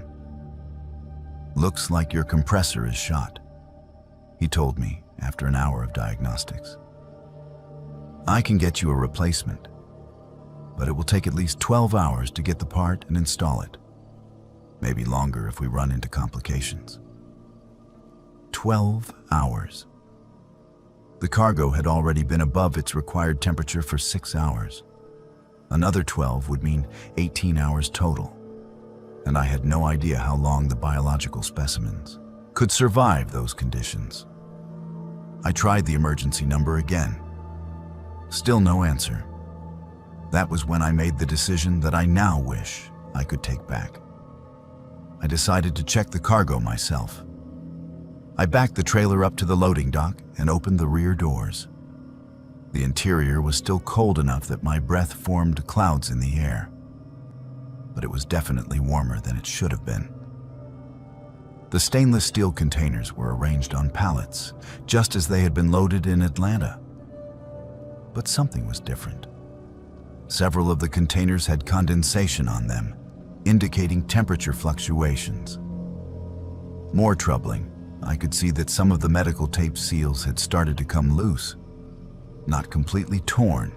"Looks like your compressor is shot," he told me after an hour of diagnostics. "I can get you a replacement, but it will take at least 12 hours to get the part and install it. Maybe longer if we run into complications." 12 hours. The cargo had already been above its required temperature for 6 hours. Another 12 would mean 18 hours total, and I had no idea how long the biological specimens could survive those conditions. I tried the emergency number again. Still no answer. That was when I made the decision that I now wish I could take back. I decided to check the cargo myself. I backed the trailer up to the loading dock and opened the rear doors. The interior was still cold enough that my breath formed clouds in the air, but it was definitely warmer than it should have been. The stainless steel containers were arranged on pallets, just as they had been loaded in Atlanta. But something was different. Several of the containers had condensation on them, indicating temperature fluctuations. More troubling, I could see that some of the medical tape seals had started to come loose. Not completely torn,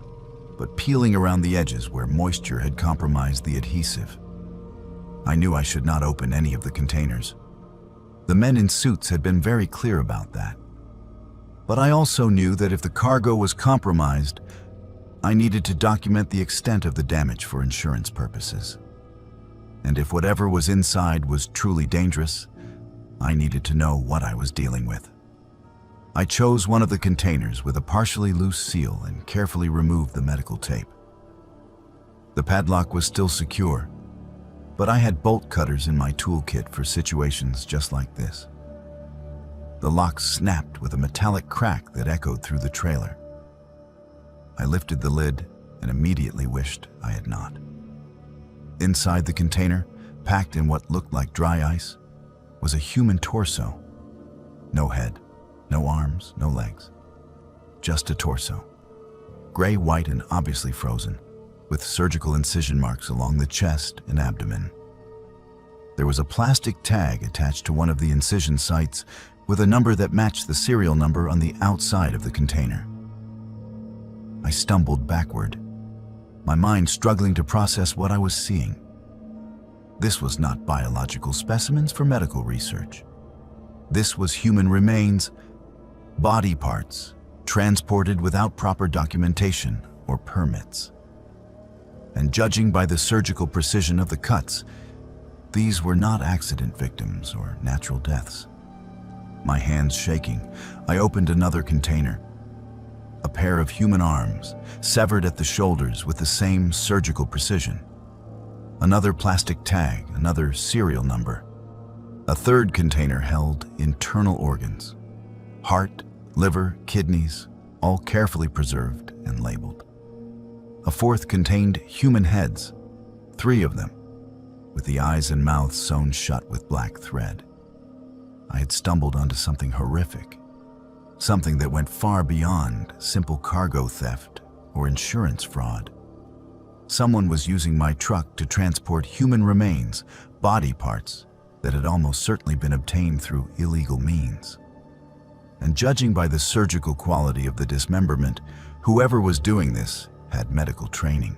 but peeling around the edges where moisture had compromised the adhesive. I knew I should not open any of the containers. The men in suits had been very clear about that. But I also knew that if the cargo was compromised, I needed to document the extent of the damage for insurance purposes. And if whatever was inside was truly dangerous, I needed to know what I was dealing with. I chose one of the containers with a partially loose seal and carefully removed the medical tape. The padlock was still secure, but I had bolt cutters in my toolkit for situations just like this. The lock snapped with a metallic crack that echoed through the trailer. I lifted the lid and immediately wished I had not. Inside the container, packed in what looked like dry ice, was a human torso. No head, no arms, no legs. Just a torso. Gray, white, and obviously frozen, with surgical incision marks along the chest and abdomen. There was a plastic tag attached to one of the incision sites with a number that matched the serial number on the outside of the container. I stumbled backward, my mind struggling to process what I was seeing. This was not biological specimens for medical research. This was human remains, body parts, transported without proper documentation or permits. And judging by the surgical precision of the cuts, these were not accident victims or natural deaths. My hands shaking, I opened another container. A pair of human arms, severed at the shoulders with the same surgical precision. Another plastic tag, another serial number. A third container held internal organs. Heart, liver, kidneys, all carefully preserved and labeled. A fourth contained human heads, 3 of them, with the eyes and mouths sewn shut with black thread. I had stumbled onto something horrific, something that went far beyond simple cargo theft or insurance fraud. Someone was using my truck to transport human remains, body parts that had almost certainly been obtained through illegal means. And judging by the surgical quality of the dismemberment, whoever was doing this had medical training.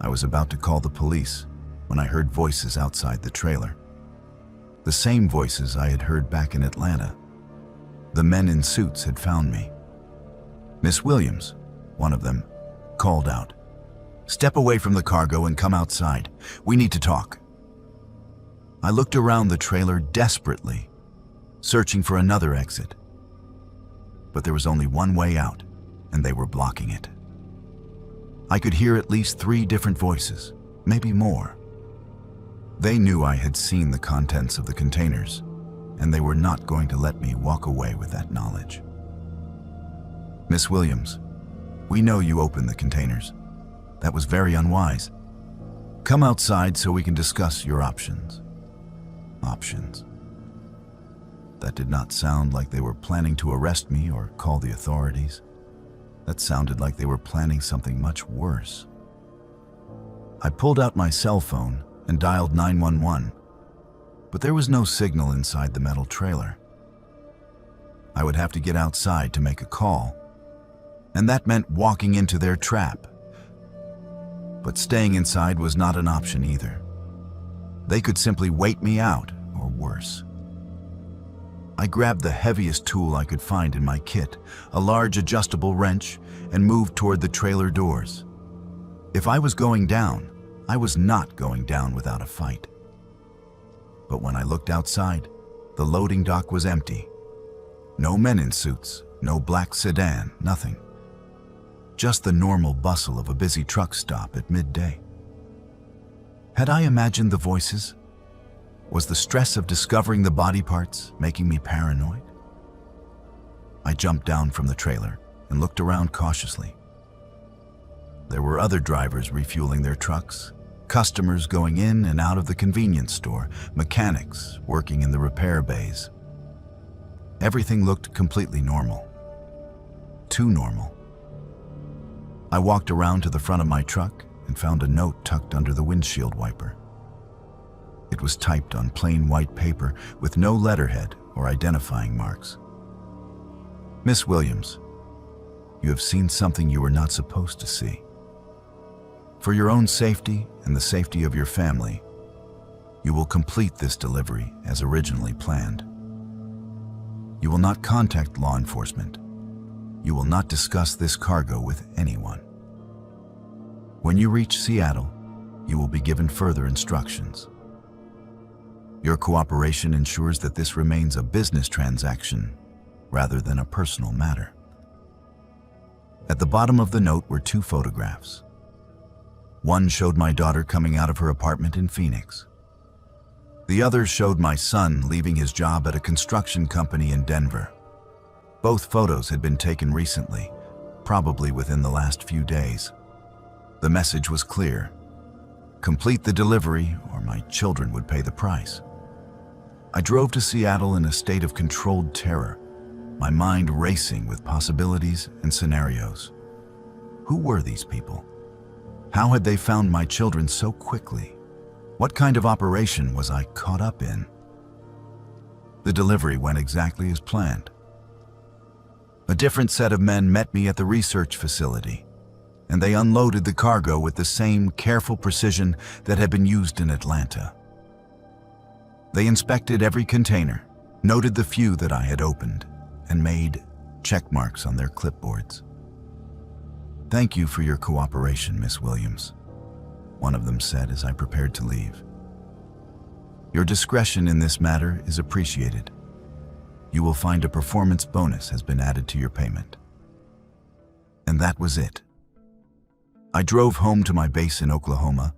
I was about to call the police when I heard voices outside the trailer. The same voices I had heard back in Atlanta. The men in suits had found me. Miss Williams, one of them, called out, "Step away from the cargo and come outside. We need to talk." I looked around the trailer desperately, searching for another exit. But there was only one way out, and they were blocking it. I could hear at least 3 different voices, maybe more. They knew I had seen the contents of the containers, and they were not going to let me walk away with that knowledge. "Miss Williams, we know you opened the containers. That was very unwise. Come outside so we can discuss your options." Options. That did not sound like they were planning to arrest me or call the authorities. That sounded like they were planning something much worse. I pulled out my cell phone and dialed 911, but there was no signal inside the metal trailer. I would have to get outside to make a call, and that meant walking into their trap. But staying inside was not an option either. They could simply wait me out, or worse. I grabbed the heaviest tool I could find in my kit, a large adjustable wrench, and moved toward the trailer doors. If I was going down, I was not going down without a fight. But when I looked outside, the loading dock was empty. No men in suits, no black sedan, nothing. Just the normal bustle of a busy truck stop at midday. Had I imagined the voices? Was the stress of discovering the body parts making me paranoid? I jumped down from the trailer and looked around cautiously. There were other drivers refueling their trucks, customers going in and out of the convenience store, mechanics working in the repair bays. Everything looked completely normal. Too normal. I walked around to the front of my truck and found a note tucked under the windshield wiper. It was typed on plain white paper with no letterhead or identifying marks. "Miss Williams, you have seen something you were not supposed to see. For your own safety and the safety of your family, you will complete this delivery as originally planned. You will not contact law enforcement. You will not discuss this cargo with anyone. When you reach Seattle, you will be given further instructions. Your cooperation ensures that this remains a business transaction rather than a personal matter." At the bottom of the note were 2 photographs. One showed my daughter coming out of her apartment in Phoenix. The other showed my son leaving his job at a construction company in Denver. Both photos had been taken recently, probably within the last few days. The message was clear: complete the delivery or my children would pay the price. I drove to Seattle in a state of controlled terror, my mind racing with possibilities and scenarios. Who were these people? How had they found my children so quickly? What kind of operation was I caught up in? The delivery went exactly as planned. A different set of men met me at the research facility, and they unloaded the cargo with the same careful precision that had been used in Atlanta. They inspected every container, noted the few that I had opened, and made check marks on their clipboards. "Thank you for your cooperation, Miss Williams," one of them said as I prepared to leave. "Your discretion in this matter is appreciated. You will find a performance bonus has been added to your payment." And that was it. I drove home to my base in Oklahoma,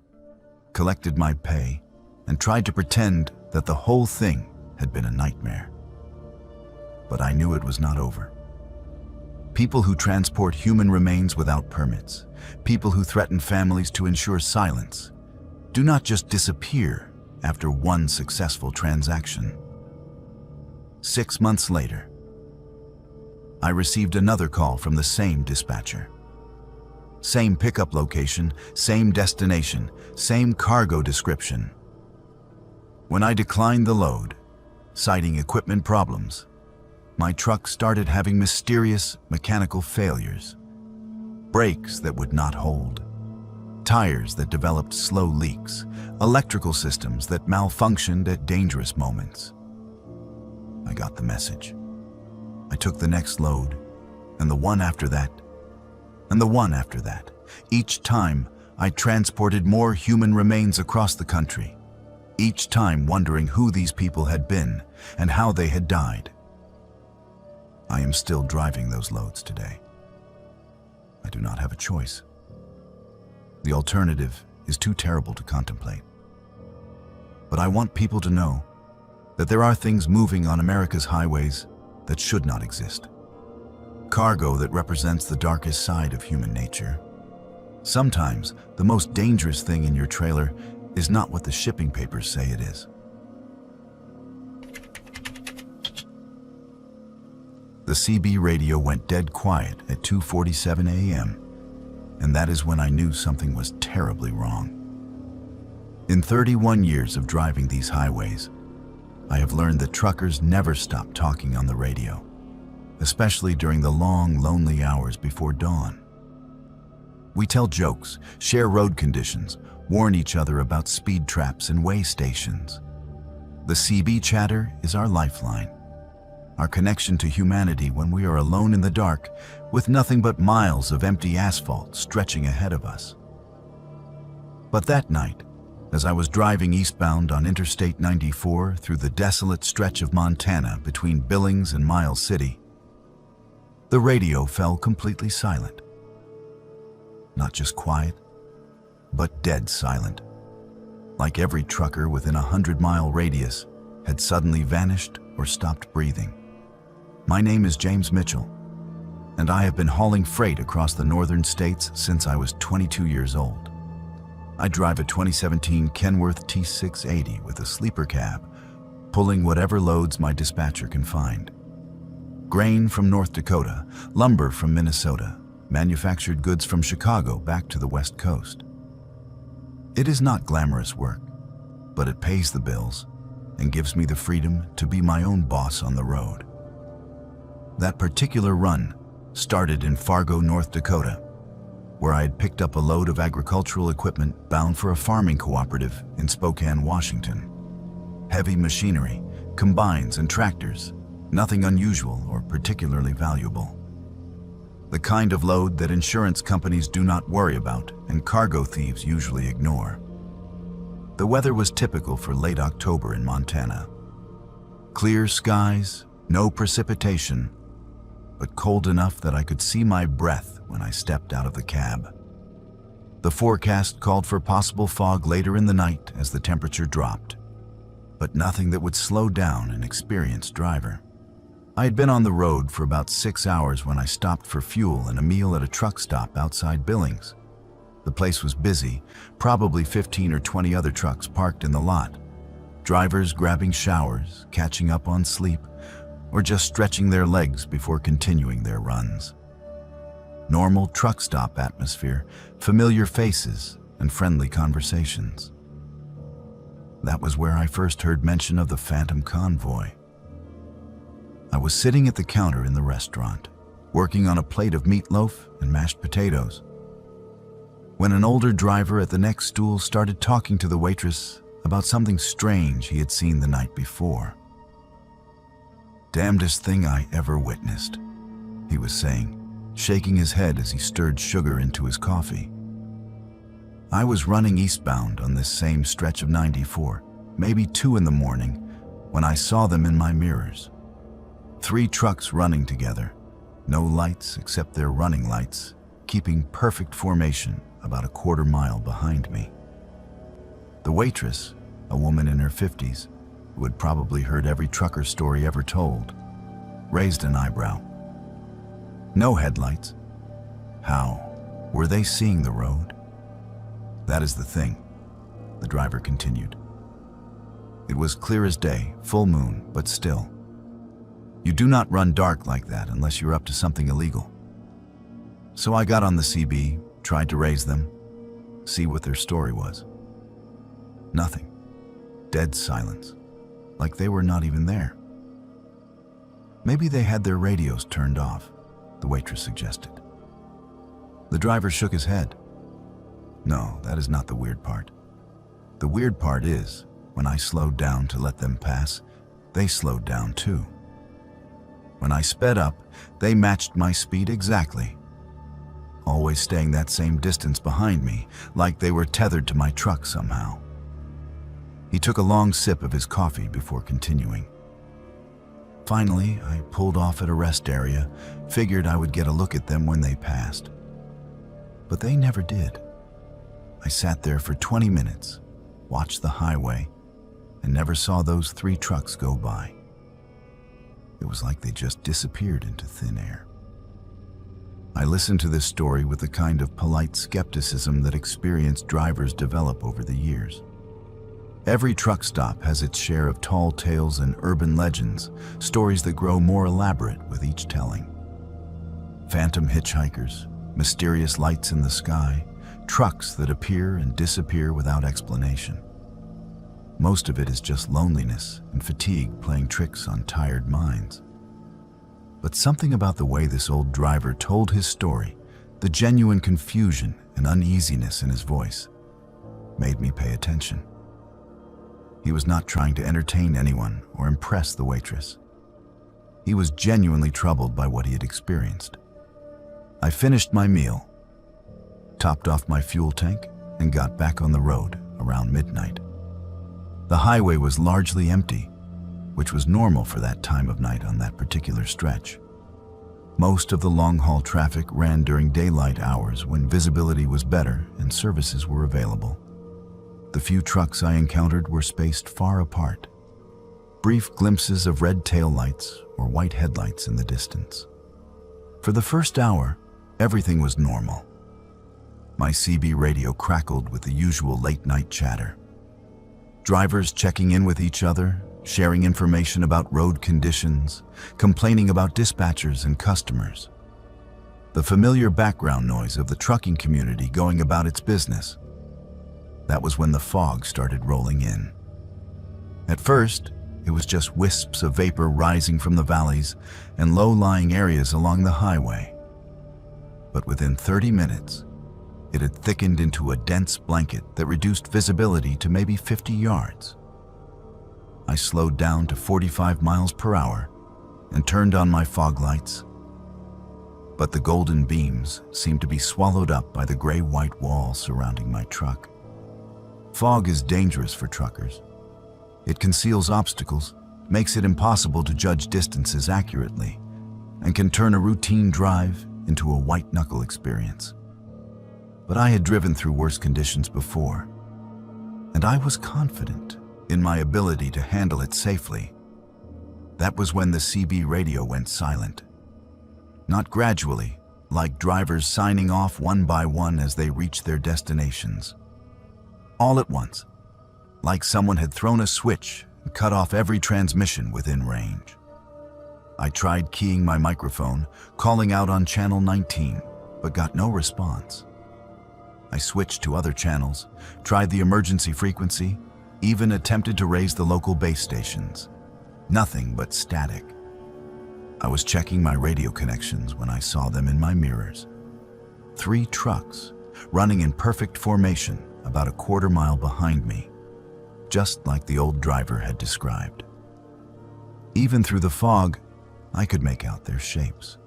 collected my pay, and tried to pretend that the whole thing had been a nightmare. But I knew it was not over. People who transport human remains without permits, people who threaten families to ensure silence, do not just disappear after one successful transaction. 6 months later, I received another call from the same dispatcher. Same pickup location, same destination, same cargo description. When I declined the load, citing equipment problems, my truck started having mysterious mechanical failures. Brakes that would not hold, tires that developed slow leaks, electrical systems that malfunctioned at dangerous moments. I got the message. I took the next load, and the one after that, and the one after that. Each time, I transported more human remains across the country, each time wondering who these people had been and how they had died. I am still driving those loads today. I do not have a choice. The alternative is too terrible to contemplate. But I want people to know that there are things moving on America's highways that should not exist. Cargo that represents the darkest side of human nature. Sometimes, the most dangerous thing in your trailer is not what the shipping papers say it is. The CB radio went dead quiet at 2:47 a.m., and that is when I knew something was terribly wrong. In 31 years of driving these highways, I have learned that truckers never stop talking on the radio, especially during the long, lonely hours before dawn. We tell jokes, share road conditions, warn each other about speed traps and way stations. The CB chatter is our lifeline, our connection to humanity when we are alone in the dark with nothing but miles of empty asphalt stretching ahead of us. But that night, as I was driving eastbound on Interstate 94 through the desolate stretch of Montana between Billings and Miles City, the radio fell completely silent. Not just quiet, but dead silent. Like every trucker within a 100-mile radius had suddenly vanished or stopped breathing. My name is James Mitchell, and I have been hauling freight across the northern states since I was 22 years old. I drive a 2017 Kenworth T680 with a sleeper cab, pulling whatever loads my dispatcher can find. Grain from North Dakota, lumber from Minnesota, manufactured goods from Chicago back to the West Coast. It is not glamorous work, but it pays the bills and gives me the freedom to be my own boss on the road. That particular run started in Fargo, North Dakota, where I had picked up a load of agricultural equipment bound for a farming cooperative in Spokane, Washington. Heavy machinery, combines and tractors, nothing unusual or particularly valuable. The kind of load that insurance companies do not worry about and cargo thieves usually ignore. The weather was typical for late October in Montana. Clear skies, no precipitation, but cold enough that I could see my breath when I stepped out of the cab. The forecast called for possible fog later in the night as the temperature dropped, but nothing that would slow down an experienced driver. I had been on the road for about 6 hours when I stopped for fuel and a meal at a truck stop outside Billings. The place was busy, probably 15 or 20 other trucks parked in the lot. Drivers grabbing showers, catching up on sleep, or just stretching their legs before continuing their runs. Normal truck stop atmosphere, familiar faces, and friendly conversations. That was where I first heard mention of the Phantom Convoy. I was sitting at the counter in the restaurant, working on a plate of meatloaf and mashed potatoes, when an older driver at the next stool started talking to the waitress about something strange he had seen the night before. Damnedest thing I ever witnessed. he was saying, shaking his head as he stirred sugar into his coffee. I was running eastbound on this same stretch of 94, maybe 2 in the morning, when I saw them in my mirrors. 3 trucks running together, no lights except their running lights, keeping perfect formation about a quarter mile behind me. The waitress, a woman in her 50s, who had probably heard every trucker story ever told, raised an eyebrow. No headlights. How? Were they seeing the road? That is the thing, the driver continued. It was clear as day, full moon, but still. You do not run dark like that unless you're up to something illegal. So I got on the CB, tried to raise them, see what their story was. Nothing. Dead silence, like they were not even there. Maybe they had their radios turned off, the waitress suggested. The driver shook his head. No, that is not the weird part. The weird part is, when I slowed down to let them pass, they slowed down too. When I sped up, they matched my speed exactly, always staying that same distance behind me, like they were tethered to my truck somehow. He took a long sip of his coffee before continuing. Finally, I pulled off at a rest area, figured I would get a look at them when they passed. But they never did. I sat there for 20 minutes, watched the highway, and never saw those 3 trucks go by. It was like they just disappeared into thin air. I listened to this story with the kind of polite skepticism that experienced drivers develop over the years. Every truck stop has its share of tall tales and urban legends, stories that grow more elaborate with each telling. Phantom hitchhikers, mysterious lights in the sky, trucks that appear and disappear without explanation. Most of it is just loneliness and fatigue playing tricks on tired minds. But something about the way this old driver told his story, the genuine confusion and uneasiness in his voice, made me pay attention. He was not trying to entertain anyone or impress the waitress. He was genuinely troubled by what he had experienced. I finished my meal, topped off my fuel tank, and got back on the road around midnight. The highway was largely empty, which was normal for that time of night on that particular stretch. Most of the long-haul traffic ran during daylight hours when visibility was better and services were available. The few trucks I encountered were spaced far apart, brief glimpses of red taillights or white headlights in the distance. For the first hour, everything was normal. My CB radio crackled with the usual late-night chatter. Drivers checking in with each other, sharing information about road conditions, complaining about dispatchers and customers. The familiar background noise of the trucking community going about its business. That was when the fog started rolling in. At first, it was just wisps of vapor rising from the valleys and low-lying areas along the highway. But within 30 minutes, it had thickened into a dense blanket that reduced visibility to maybe 50 yards. I slowed down to 45 miles per hour and turned on my fog lights. But the golden beams seemed to be swallowed up by the gray-white wall surrounding my truck. Fog is dangerous for truckers. It conceals obstacles, makes it impossible to judge distances accurately, and can turn a routine drive into a white-knuckle experience. But I had driven through worse conditions before, and I was confident in my ability to handle it safely. That was when the CB radio went silent. Not gradually, like drivers signing off one by one as they reached their destinations. All at once, like someone had thrown a switch and cut off every transmission within range. I tried keying my microphone, calling out on channel 19, but got no response. I switched to other channels, tried the emergency frequency, even attempted to raise the local base stations. Nothing but static. I was checking my radio connections when I saw them in my mirrors. 3 trucks, running in perfect formation about a quarter mile behind me, just like the old driver had described. Even through the fog, I could make out their shapes.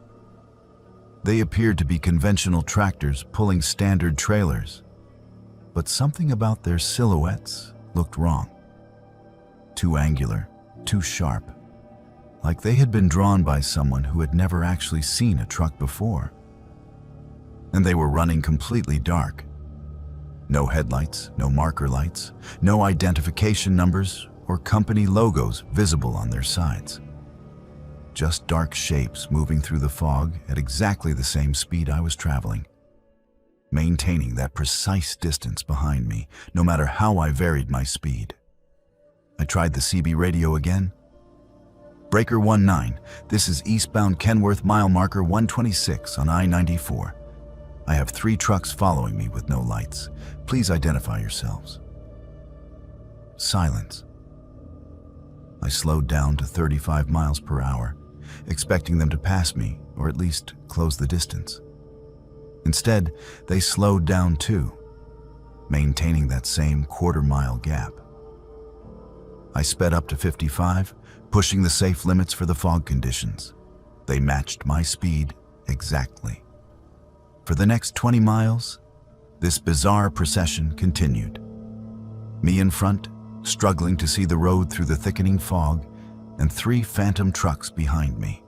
They appeared to be conventional tractors pulling standard trailers, but something about their silhouettes looked wrong. Too angular, too sharp, like they had been drawn by someone who had never actually seen a truck before. And they were running completely dark. No headlights, no marker lights, no identification numbers or company logos visible on their sides. Just dark shapes moving through the fog at exactly the same speed I was traveling, maintaining that precise distance behind me, no matter how I varied my speed. I tried the CB radio again. Breaker 19, this is eastbound Kenworth mile marker 126 on I-94. I have 3 trucks following me with no lights. Please identify yourselves. Silence. I slowed down to 35 miles per hour, expecting them to pass me or at least close the distance. Instead, they slowed down too, maintaining that same quarter-mile gap. I sped up to 55, pushing the safe limits for the fog conditions. They matched my speed exactly. For the next 20 miles, this bizarre procession continued. Me in front, struggling to see the road through the thickening fog, and 3 phantom trucks behind me,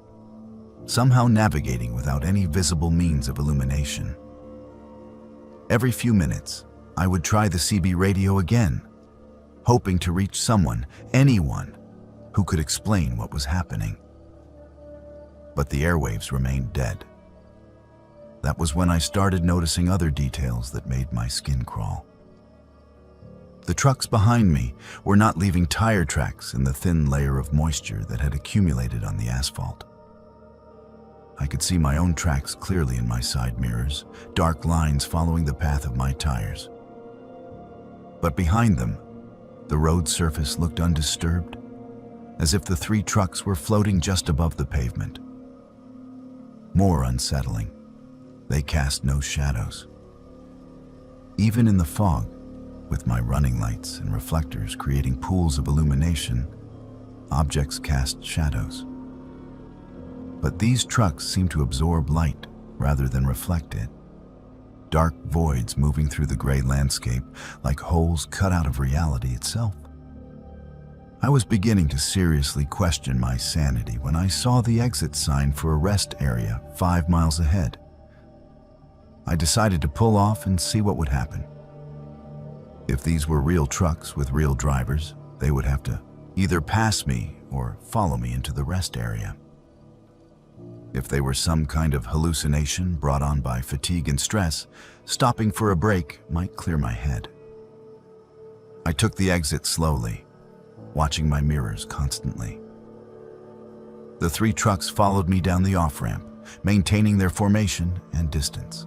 somehow navigating without any visible means of illumination. Every few minutes, I would try the CB radio again, hoping to reach someone, anyone, who could explain what was happening. But the airwaves remained dead. That was when I started noticing other details that made my skin crawl. The trucks behind me were not leaving tire tracks in the thin layer of moisture that had accumulated on the asphalt. I could see my own tracks clearly in my side mirrors, dark lines following the path of my tires. But behind them, the road surface looked undisturbed, as if the 3 trucks were floating just above the pavement. More unsettling, they cast no shadows. Even in the fog, with my running lights and reflectors creating pools of illumination, objects cast shadows. But these trucks seemed to absorb light rather than reflect it. Dark voids moving through the gray landscape like holes cut out of reality itself. I was beginning to seriously question my sanity when I saw the exit sign for a rest area 5 miles ahead. I decided to pull off and see what would happen. If these were real trucks with real drivers, they would have to either pass me or follow me into the rest area. If they were some kind of hallucination brought on by fatigue and stress, stopping for a break might clear my head. I took the exit slowly, watching my mirrors constantly. The 3 trucks followed me down the off-ramp, maintaining their formation and distance.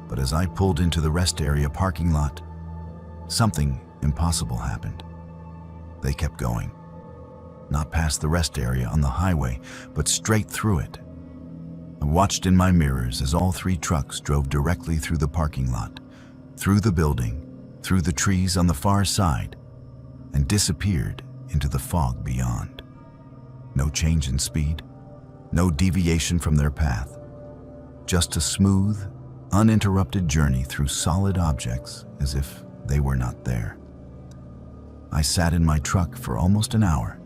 But as I pulled into the rest area parking lot, something impossible happened. They kept going, not past the rest area on the highway, but straight through it. I watched in my mirrors as all 3 trucks drove directly through the parking lot, through the building, through the trees on the far side, and disappeared into the fog beyond. No change in speed, no deviation from their path, just a smooth, uninterrupted journey through solid objects as if they were not there. I sat in my truck for almost an hour,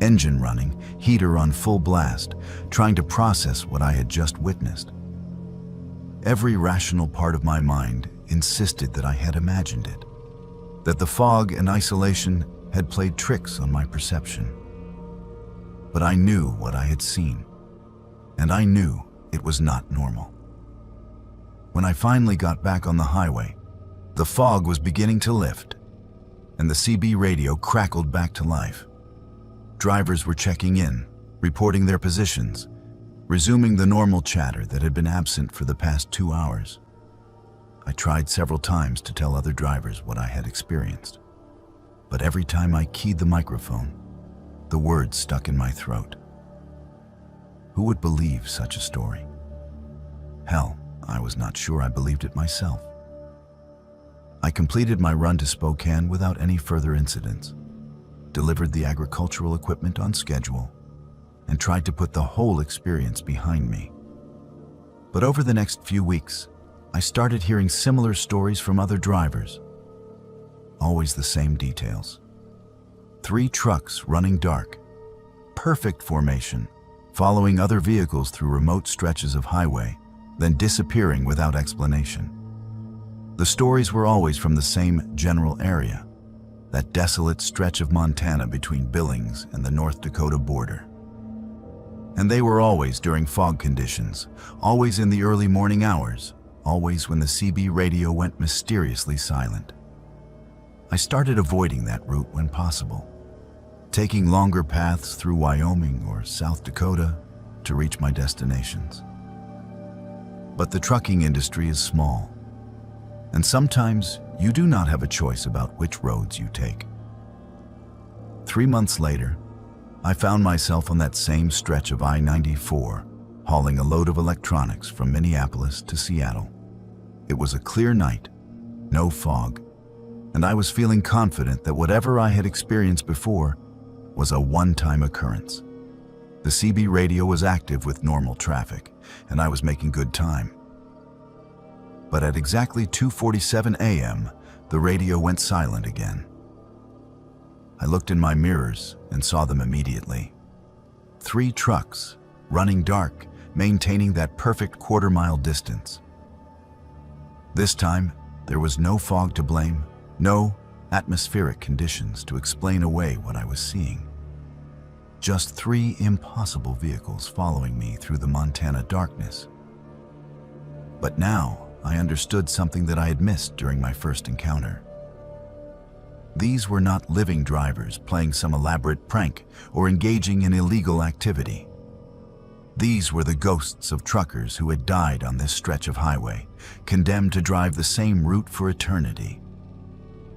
engine running, heater on full blast, trying to process what I had just witnessed. Every rational part of my mind insisted that I had imagined it, that the fog and isolation had played tricks on my perception. But I knew what I had seen, and I knew it was not normal. When I finally got back on the highway, the fog was beginning to lift, and the CB radio crackled back to life. Drivers were checking in, reporting their positions, resuming the normal chatter that had been absent for the past 2 hours. I tried several times to tell other drivers what I had experienced, but every time I keyed the microphone, the words stuck in my throat. Who would believe such a story? Hell, I was not sure I believed it myself. I completed my run to Spokane without any further incidents, delivered the agricultural equipment on schedule, and tried to put the whole experience behind me. But over the next few weeks, I started hearing similar stories from other drivers. Always the same details. 3 trucks running dark, perfect formation, following other vehicles through remote stretches of highway, then disappearing without explanation. The stories were always from the same general area, that desolate stretch of Montana between Billings and the North Dakota border. And they were always during fog conditions, always in the early morning hours, always when the CB radio went mysteriously silent. I started avoiding that route when possible, taking longer paths through Wyoming or South Dakota to reach my destinations. But the trucking industry is small, and sometimes you do not have a choice about which roads you take. 3 months later, I found myself on that same stretch of I-94, hauling a load of electronics from Minneapolis to Seattle. It was a clear night, no fog, and I was feeling confident that whatever I had experienced before was a one-time occurrence. The CB radio was active with normal traffic, and I was making good time. But at exactly 2:47 a.m., the radio went silent again. I looked in my mirrors and saw them immediately. 3 trucks, running dark, maintaining that perfect quarter-mile distance. This time, there was no fog to blame, no atmospheric conditions to explain away what I was seeing. Just 3 impossible vehicles following me through the Montana darkness. But now, I understood something that I had missed during my first encounter. These were not living drivers playing some elaborate prank or engaging in illegal activity. These were the ghosts of truckers who had died on this stretch of highway, condemned to drive the same route for eternity.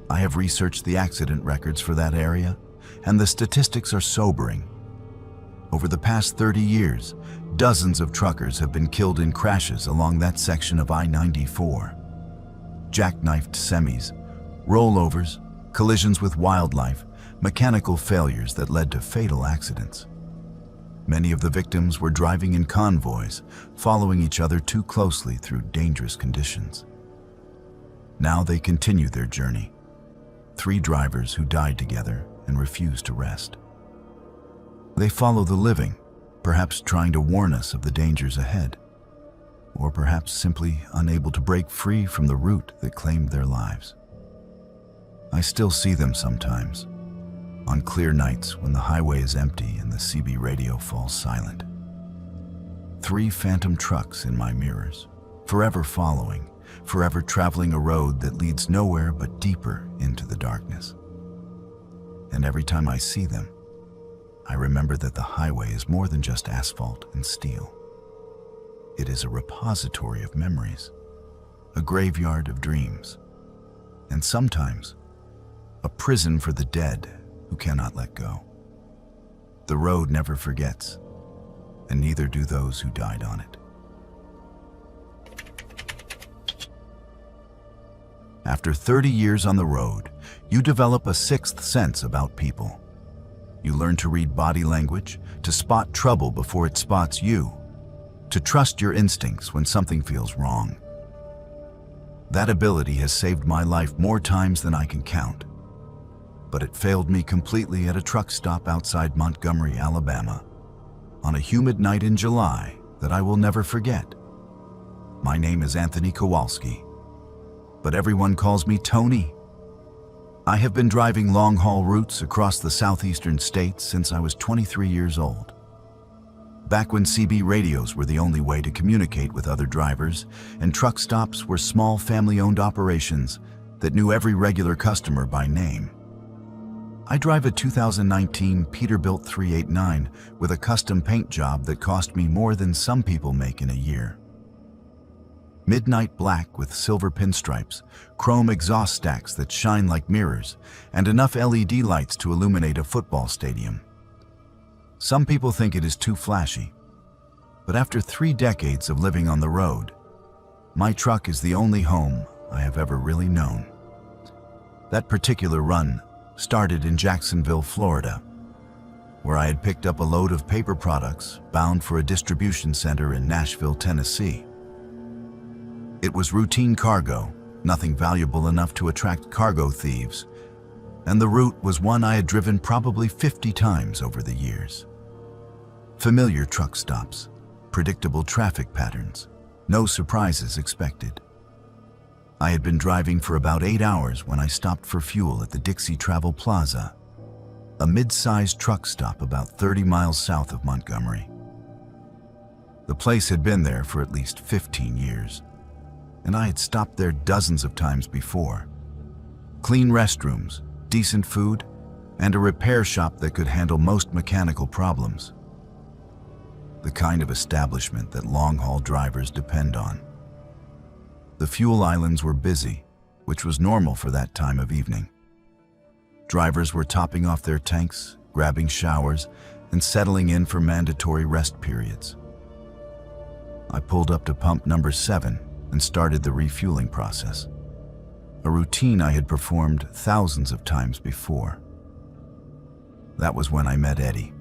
I have researched the accident records for that area, and the statistics are sobering. Over the past 30 years, dozens of truckers have been killed in crashes along that section of I-94. Jackknifed semis, rollovers, collisions with wildlife, mechanical failures that led to fatal accidents. Many of the victims were driving in convoys, following each other too closely through dangerous conditions. Now they continue their journey. 3 drivers who died together and refused to rest. They follow the living, perhaps trying to warn us of the dangers ahead, or perhaps simply unable to break free from the route that claimed their lives. I still see them sometimes, on clear nights when the highway is empty and the CB radio falls silent. 3 phantom trucks in my mirrors, forever following, forever traveling a road that leads nowhere but deeper into the darkness. And every time I see them, I remember that the highway is more than just asphalt and steel. It is a repository of memories, a graveyard of dreams, and sometimes a prison for the dead who cannot let go. The road never forgets, and neither do those who died on it. After 30 years on the road, you develop a 6th sense about people. You learn to read body language, to spot trouble before it spots you, to trust your instincts when something feels wrong. That ability has saved my life more times than I can count, but it failed me completely at a truck stop outside Montgomery, Alabama, on a humid night in July that I will never forget. My name is Anthony Kowalski, but everyone calls me Tony. I have been driving long-haul routes across the southeastern states since I was 23 years old. Back when CB radios were the only way to communicate with other drivers, and truck stops were small family-owned operations that knew every regular customer by name. I drive a 2019 Peterbilt 389 with a custom paint job that cost me more than some people make in a year. Midnight black with silver pinstripes, chrome exhaust stacks that shine like mirrors, and enough LED lights to illuminate a football stadium. Some people think it is too flashy, but after 3 decades of living on the road, my truck is the only home I have ever really known. That particular run started in Jacksonville, Florida, where I had picked up a load of paper products bound for a distribution center in Nashville, Tennessee. It was routine cargo, nothing valuable enough to attract cargo thieves, and the route was one I had driven probably 50 times over the years. Familiar truck stops, predictable traffic patterns, no surprises expected. I had been driving for about 8 hours when I stopped for fuel at the Dixie Travel Plaza, a mid-sized truck stop about 30 miles south of Montgomery. The place had been there for at least 15 years, and I had stopped there dozens of times before. Clean restrooms, decent food, and a repair shop that could handle most mechanical problems. The kind of establishment that long-haul drivers depend on. The fuel islands were busy, which was normal for that time of evening. Drivers were topping off their tanks, grabbing showers, and settling in for mandatory rest periods. I pulled up to pump number 7 and started the refueling process, a routine I had performed thousands of times before. That was when I met Eddie.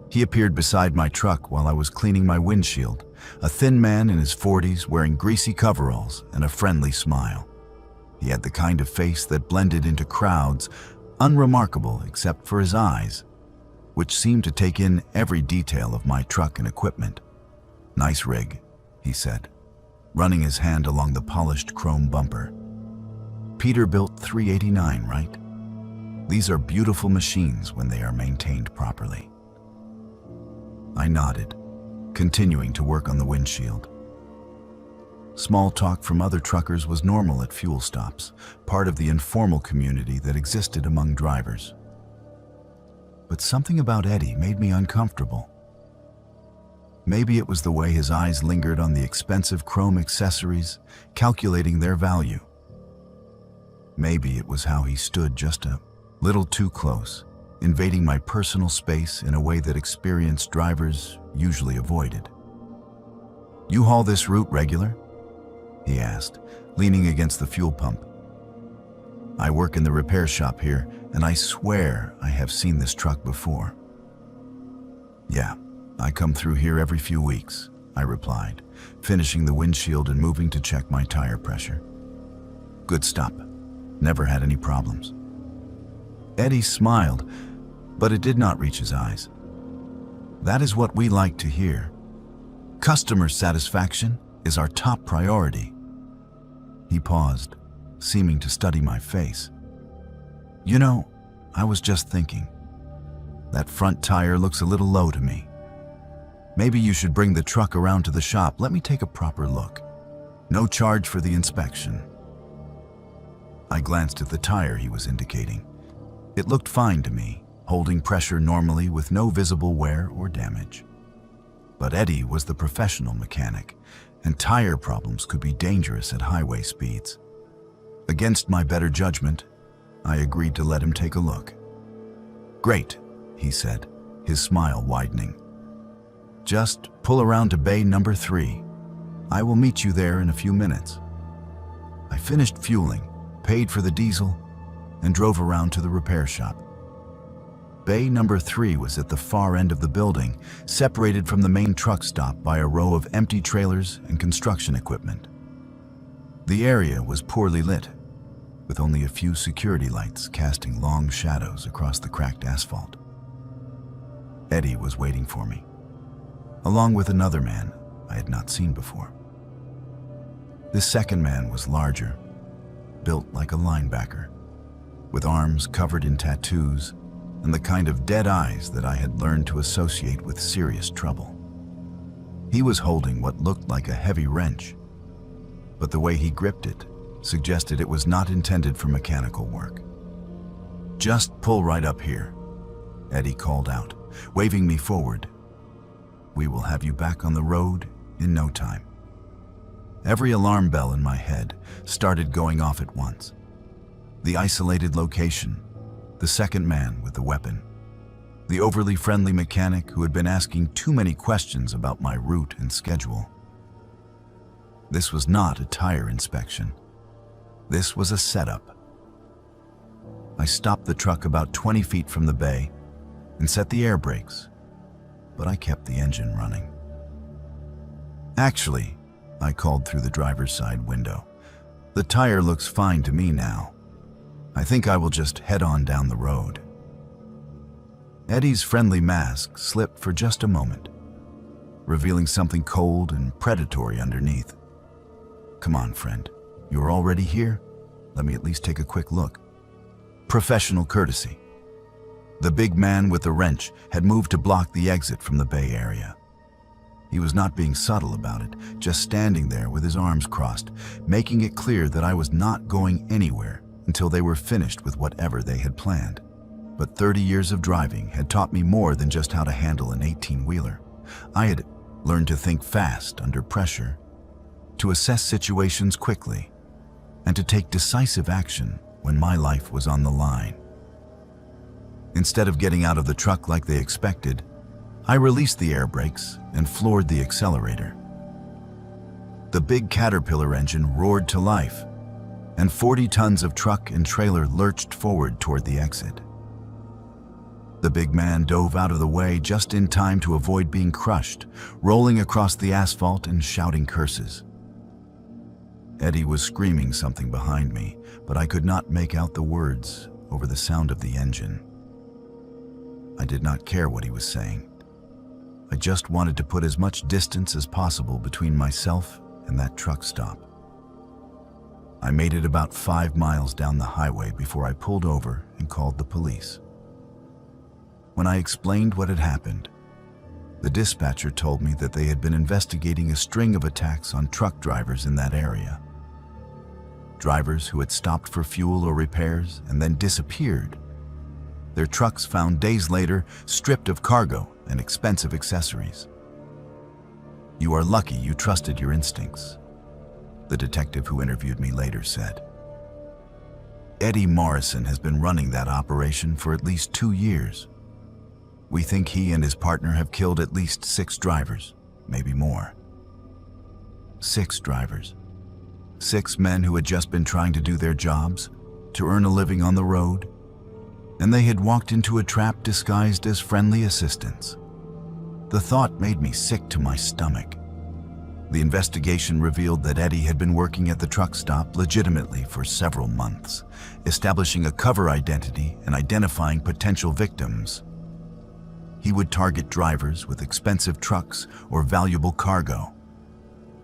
He appeared beside my truck while I was cleaning my windshield, a thin man in his 40s wearing greasy coveralls and a friendly smile. He had the kind of face that blended into crowds, unremarkable except for his eyes, which seemed to take in every detail of my truck and equipment. "Nice rig," he said, running his hand along the polished chrome bumper. "Peterbilt 389, right? These are beautiful machines when they are maintained properly." I nodded, continuing to work on the windshield. Small talk from other truckers was normal at fuel stops, part of the informal community that existed among drivers. But something about Eddie made me uncomfortable. Maybe it was the way his eyes lingered on the expensive chrome accessories, calculating their value. Maybe it was how he stood just a little too close, invading my personal space in a way that experienced drivers usually avoided. "You haul this route regular?" he asked, leaning against the fuel pump. "I work in the repair shop here, and I swear I have seen this truck before." "Yeah, I come through here every few weeks," I replied, finishing the windshield and moving to check my tire pressure. "Good stop. Never had any problems." Eddie smiled, but it did not reach his eyes. "That is what we like to hear. Customer satisfaction is our top priority." He paused, seeming to study my face. "You know, I was just thinking. That front tire looks a little low to me. Maybe you should bring the truck around to the shop. Let me take a proper look. No charge for the inspection." I glanced at the tire he was indicating. It looked fine to me, holding pressure normally with no visible wear or damage. But Eddie was the professional mechanic, and tire problems could be dangerous at highway speeds. Against my better judgment, I agreed to let him take a look. "Great," he said, his smile widening. "Just pull around to bay number 3. I will meet you there in a few minutes." I finished fueling, paid for the diesel, and drove around to the repair shop. Bay number 3 was at the far end of the building, separated from the main truck stop by a row of empty trailers and construction equipment. The area was poorly lit, with only a few security lights casting long shadows across the cracked asphalt. Eddie was waiting for me, along with another man I had not seen before. This second man was larger, built like a linebacker, with arms covered in tattoos and the kind of dead eyes that I had learned to associate with serious trouble. He was holding what looked like a heavy wrench, but the way he gripped it suggested it was not intended for mechanical work. "Just pull right up here," Eddie called out, waving me forward. "We will have you back on the road in no time." Every alarm bell in my head started going off at once. The isolated location, the second man with the weapon, the overly friendly mechanic who had been asking too many questions about my route and schedule. This was not a tire inspection. This was a setup. I stopped the truck about 20 feet from the bay and set the air brakes, but I kept the engine running. Actually, I called through the driver's side window. "The tire looks fine to me now. I think I will just head on down the road." Eddie's friendly mask slipped for just a moment, revealing something cold and predatory underneath. "Come on, friend. You're already here? Let me at least take a quick look." Professional courtesy. The big man with the wrench had moved to block the exit from the Bay Area. He was not being subtle about it, just standing there with his arms crossed, making it clear that I was not going anywhere until they were finished with whatever they had planned. But 30 years of driving had taught me more than just how to handle an 18-wheeler. I had learned to think fast under pressure, to assess situations quickly, and to take decisive action when my life was on the line. Instead of getting out of the truck like they expected, I released the air brakes and floored the accelerator. The big Caterpillar engine roared to life, and 40 tons of truck and trailer lurched forward toward the exit. The big man dove out of the way just in time to avoid being crushed, rolling across the asphalt and shouting curses. Eddie was screaming something behind me, but I could not make out the words over the sound of the engine. I did not care what he was saying. I just wanted to put as much distance as possible between myself and that truck stop. I made it about 5 miles down the highway before I pulled over and called the police. When I explained what had happened, the dispatcher told me that they had been investigating a string of attacks on truck drivers in that area. Drivers who had stopped for fuel or repairs and then disappeared. Their trucks found days later, stripped of cargo and expensive accessories. "You are lucky you trusted your instincts," the detective who interviewed me later said. "Eddie Morrison has been running that operation for at least 2 years. We think he and his partner have killed at least 6 drivers, maybe more." 6 drivers. 6 men who had just been trying to do their jobs, to earn a living on the road, and they had walked into a trap disguised as friendly assistants. The thought made me sick to my stomach. The investigation revealed that Eddie had been working at the truck stop legitimately for several months, establishing a cover identity and identifying potential victims. He would target drivers with expensive trucks or valuable cargo,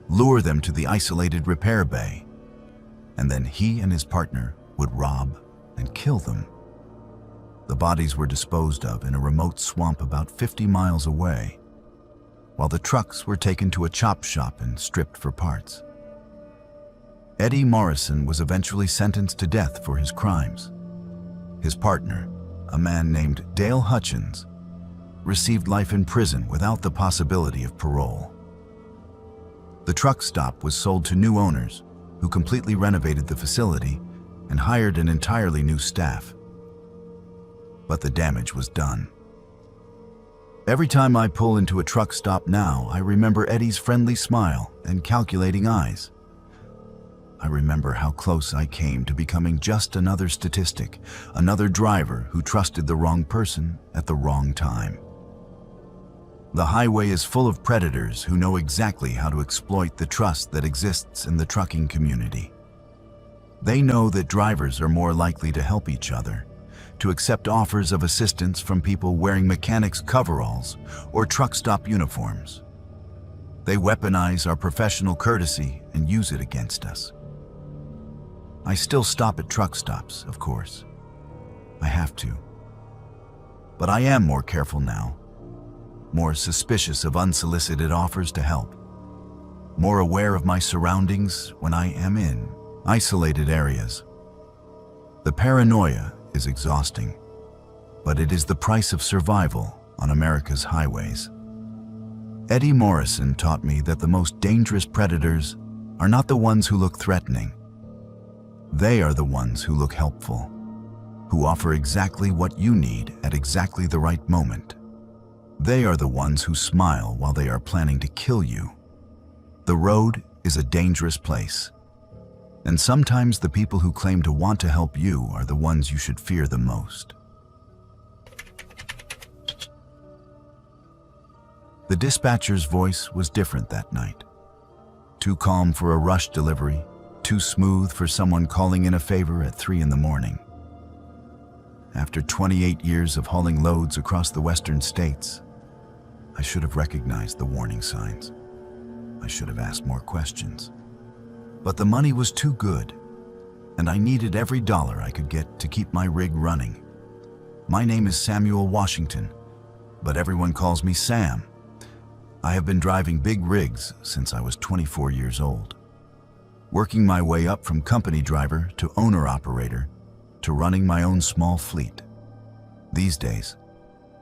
lure them to the isolated repair bay, and then he and his partner would rob and kill them. The bodies were disposed of in a remote swamp about 50 miles away, while the trucks were taken to a chop shop and stripped for parts. Eddie Morrison was eventually sentenced to death for his crimes. His partner, a man named Dale Hutchins, received life in prison without the possibility of parole. The truck stop was sold to new owners who completely renovated the facility and hired an entirely new staff. But the damage was done. Every time I pull into a truck stop now, I remember Eddie's friendly smile and calculating eyes. I remember how close I came to becoming just another statistic, another driver who trusted the wrong person at the wrong time. The highway is full of predators who know exactly how to exploit the trust that exists in the trucking community. They know that drivers are more likely to help each other, to accept offers of assistance from people wearing mechanics' coveralls or truck stop uniforms. They weaponize our professional courtesy and use it against us. I still stop at truck stops, of course. I have to. But I am more careful now, more suspicious of unsolicited offers to help, more aware of my surroundings when I am in isolated areas. The paranoia is exhausting, but it is the price of survival on America's highways. Eddie Morrison taught me that the most dangerous predators are not the ones who look threatening. They are the ones who look helpful, who offer exactly what you need at exactly the right moment. They are the ones who smile while they are planning to kill you. The road is a dangerous place, and sometimes the people who claim to want to help you are the ones you should fear the most. The dispatcher's voice was different that night. Too calm for a rush delivery, too smooth for someone calling in a favor at 3 in the morning. After 28 years of hauling loads across the western states, I should have recognized the warning signs. I should have asked more questions. But the money was too good, and I needed every dollar I could get to keep my rig running. My name is Samuel Washington, but everyone calls me Sam. I have been driving big rigs since I was 24 years old, working my way up from company driver to owner-operator to running my own small fleet. These days,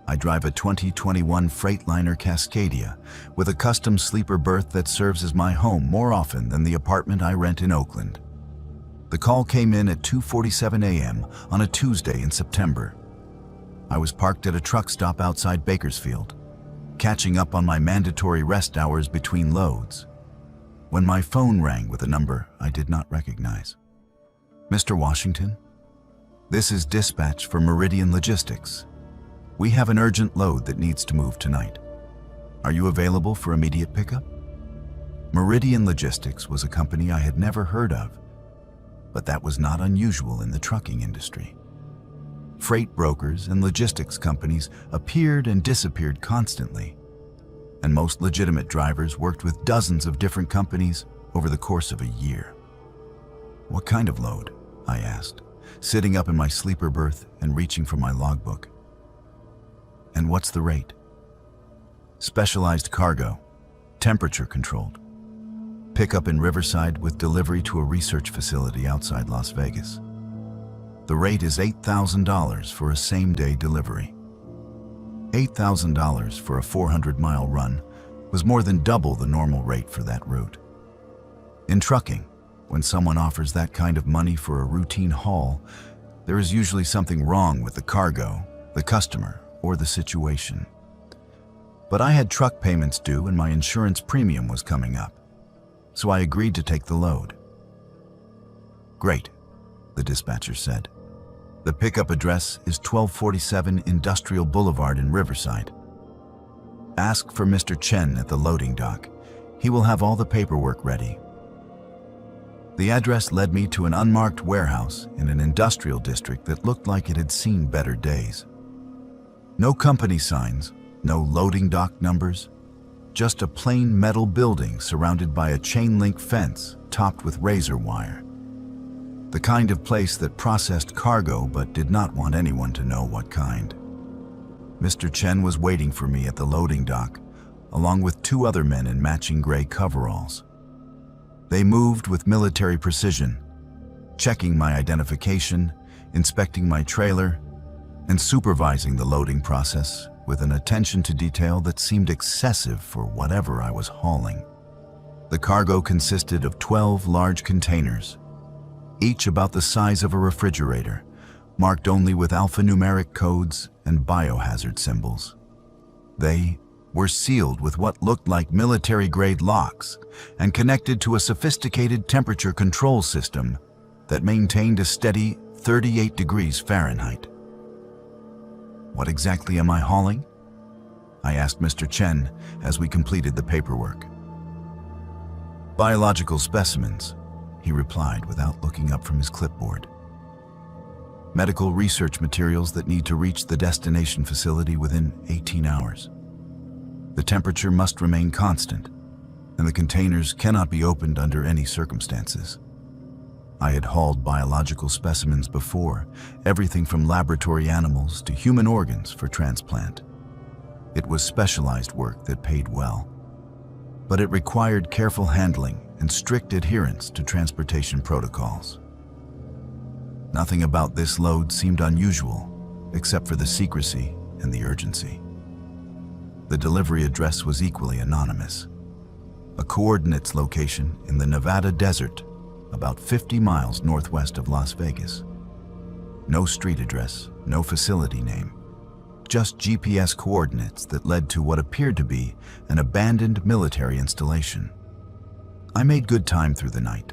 I drive a 2021 Freightliner Cascadia with a custom sleeper berth that serves as my home more often than the apartment I rent in Oakland. The call came in at 2:47 a.m. on a Tuesday in September. I was parked at a truck stop outside Bakersfield, catching up on my mandatory rest hours between loads, when my phone rang with a number I did not recognize. Mr. Washington, this is dispatch for Meridian Logistics. We have an urgent load that needs to move tonight. Are you available for immediate pickup? Meridian Logistics was a company I had never heard of, but that was not unusual in the trucking industry. Freight brokers and logistics companies appeared and disappeared constantly, and most legitimate drivers worked with dozens of different companies over the course of a year. What kind of load? I asked, sitting up in my sleeper berth and reaching for my logbook. And what's the rate? Specialized cargo, temperature controlled. Pickup in Riverside with delivery to a research facility outside Las Vegas. The rate is $8,000 for a same-day delivery. $8,000 for a 400-mile run was more than double the normal rate for that route. In trucking, when someone offers that kind of money for a routine haul, there is usually something wrong with the cargo, the customer, or the situation. But I had truck payments due and my insurance premium was coming up, so I agreed to take the load. Great, the dispatcher said. The pickup address is 1247 Industrial Boulevard in Riverside. Ask for Mr. Chen at the loading dock. He will have all the paperwork ready. The address led me to an unmarked warehouse in an industrial district that looked like it had seen better days. No company signs, no loading dock numbers, just a plain metal building surrounded by a chain-link fence topped with razor wire. The kind of place that processed cargo but did not want anyone to know what kind. Mr. Chen was waiting for me at the loading dock, along with 2 other men in matching gray coveralls. They moved with military precision, checking my identification, inspecting my trailer, and supervising the loading process with an attention to detail that seemed excessive for whatever I was hauling. The cargo consisted of 12 large containers, each about the size of a refrigerator, marked only with alphanumeric codes and biohazard symbols. They were sealed with what looked like military-grade locks and connected to a sophisticated temperature control system that maintained a steady 38 degrees Fahrenheit. What exactly am I hauling? I asked Mr. Chen as we completed the paperwork. Biological specimens, he replied without looking up from his clipboard. Medical research materials that need to reach the destination facility within 18 hours. The temperature must remain constant, and the containers cannot be opened under any circumstances. I had hauled biological specimens before, everything from laboratory animals to human organs for transplant. It was specialized work that paid well, but it required careful handling and strict adherence to transportation protocols. Nothing about this load seemed unusual, except for the secrecy and the urgency. The delivery address was equally anonymous. A coordinates location in the Nevada desert, about 50 miles northwest of Las Vegas. No street address, no facility name, just GPS coordinates that led to what appeared to be an abandoned military installation. I made good time through the night,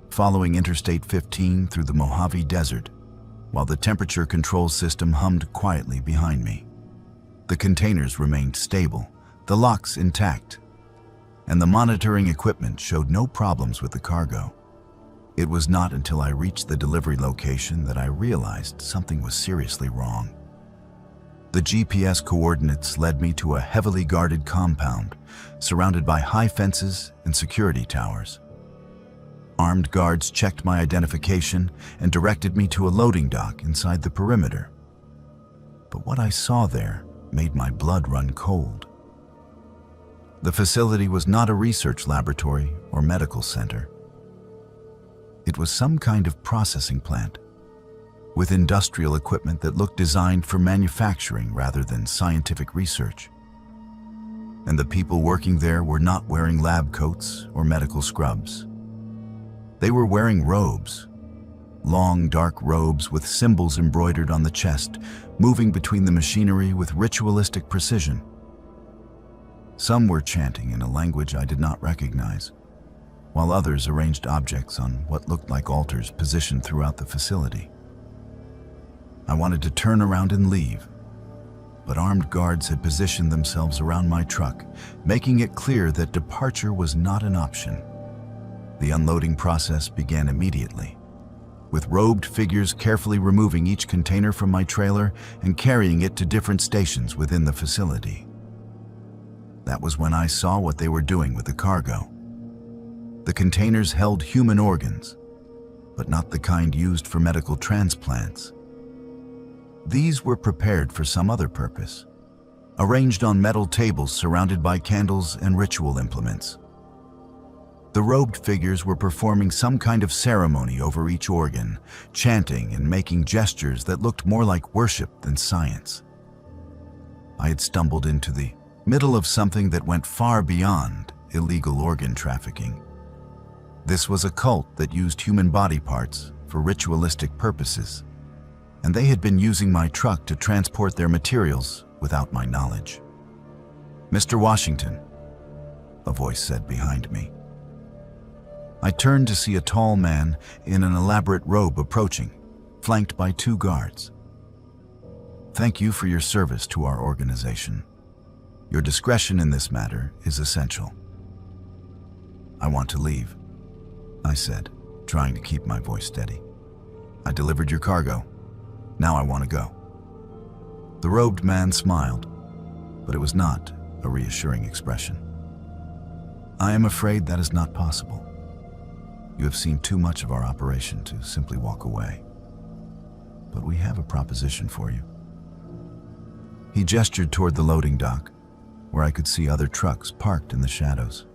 following Interstate 15 through the Mojave Desert, while the temperature control system hummed quietly behind me. The containers remained stable, the locks intact, and the monitoring equipment showed no problems with the cargo. It was not until I reached the delivery location that I realized something was seriously wrong. The GPS coordinates led me to a heavily guarded compound, surrounded by high fences and security towers. Armed guards checked my identification and directed me to a loading dock inside the perimeter. But what I saw there made my blood run cold. The facility was not a research laboratory or medical center. It was some kind of processing plant, with industrial equipment that looked designed for manufacturing rather than scientific research. And the people working there were not wearing lab coats or medical scrubs. They were wearing robes, long dark robes with symbols embroidered on the chest, moving between the machinery with ritualistic precision. Some were chanting in a language I did not recognize, while others arranged objects on what looked like altars positioned throughout the facility. I wanted to turn around and leave, but armed guards had positioned themselves around my truck, making it clear that departure was not an option. The unloading process began immediately, with robed figures carefully removing each container from my trailer and carrying it to different stations within the facility. That was when I saw what they were doing with the cargo. The containers held human organs, but not the kind used for medical transplants. These were prepared for some other purpose, arranged on metal tables surrounded by candles and ritual implements. The robed figures were performing some kind of ceremony over each organ, chanting and making gestures that looked more like worship than science. I had stumbled into the middle of something that went far beyond illegal organ trafficking. This was a cult that used human body parts for ritualistic purposes, and they had been using my truck to transport their materials without my knowledge. "Mr. Washington," a voice said behind me. I turned to see a tall man in an elaborate robe approaching, flanked by 2 guards. "Thank you for your service to our organization. Your discretion in this matter is essential." "I want to leave," I said, trying to keep my voice steady. "I delivered your cargo. Now I want to go." The robed man smiled, but it was not a reassuring expression. "I am afraid that is not possible. You have seen too much of our operation to simply walk away. But we have a proposition for you." He gestured toward the loading dock, where I could see other trucks parked in the shadows.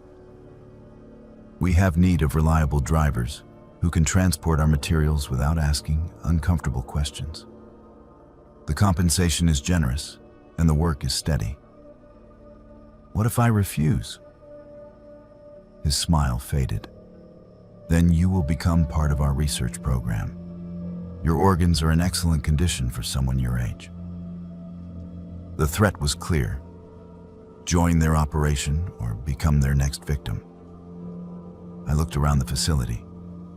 "We have need of reliable drivers who can transport our materials without asking uncomfortable questions. The compensation is generous, and the work is steady." "What if I refuse?" His smile faded. "Then you will become part of our research program. Your organs are in excellent condition for someone your age." The threat was clear. Join their operation or become their next victim. I looked around the facility,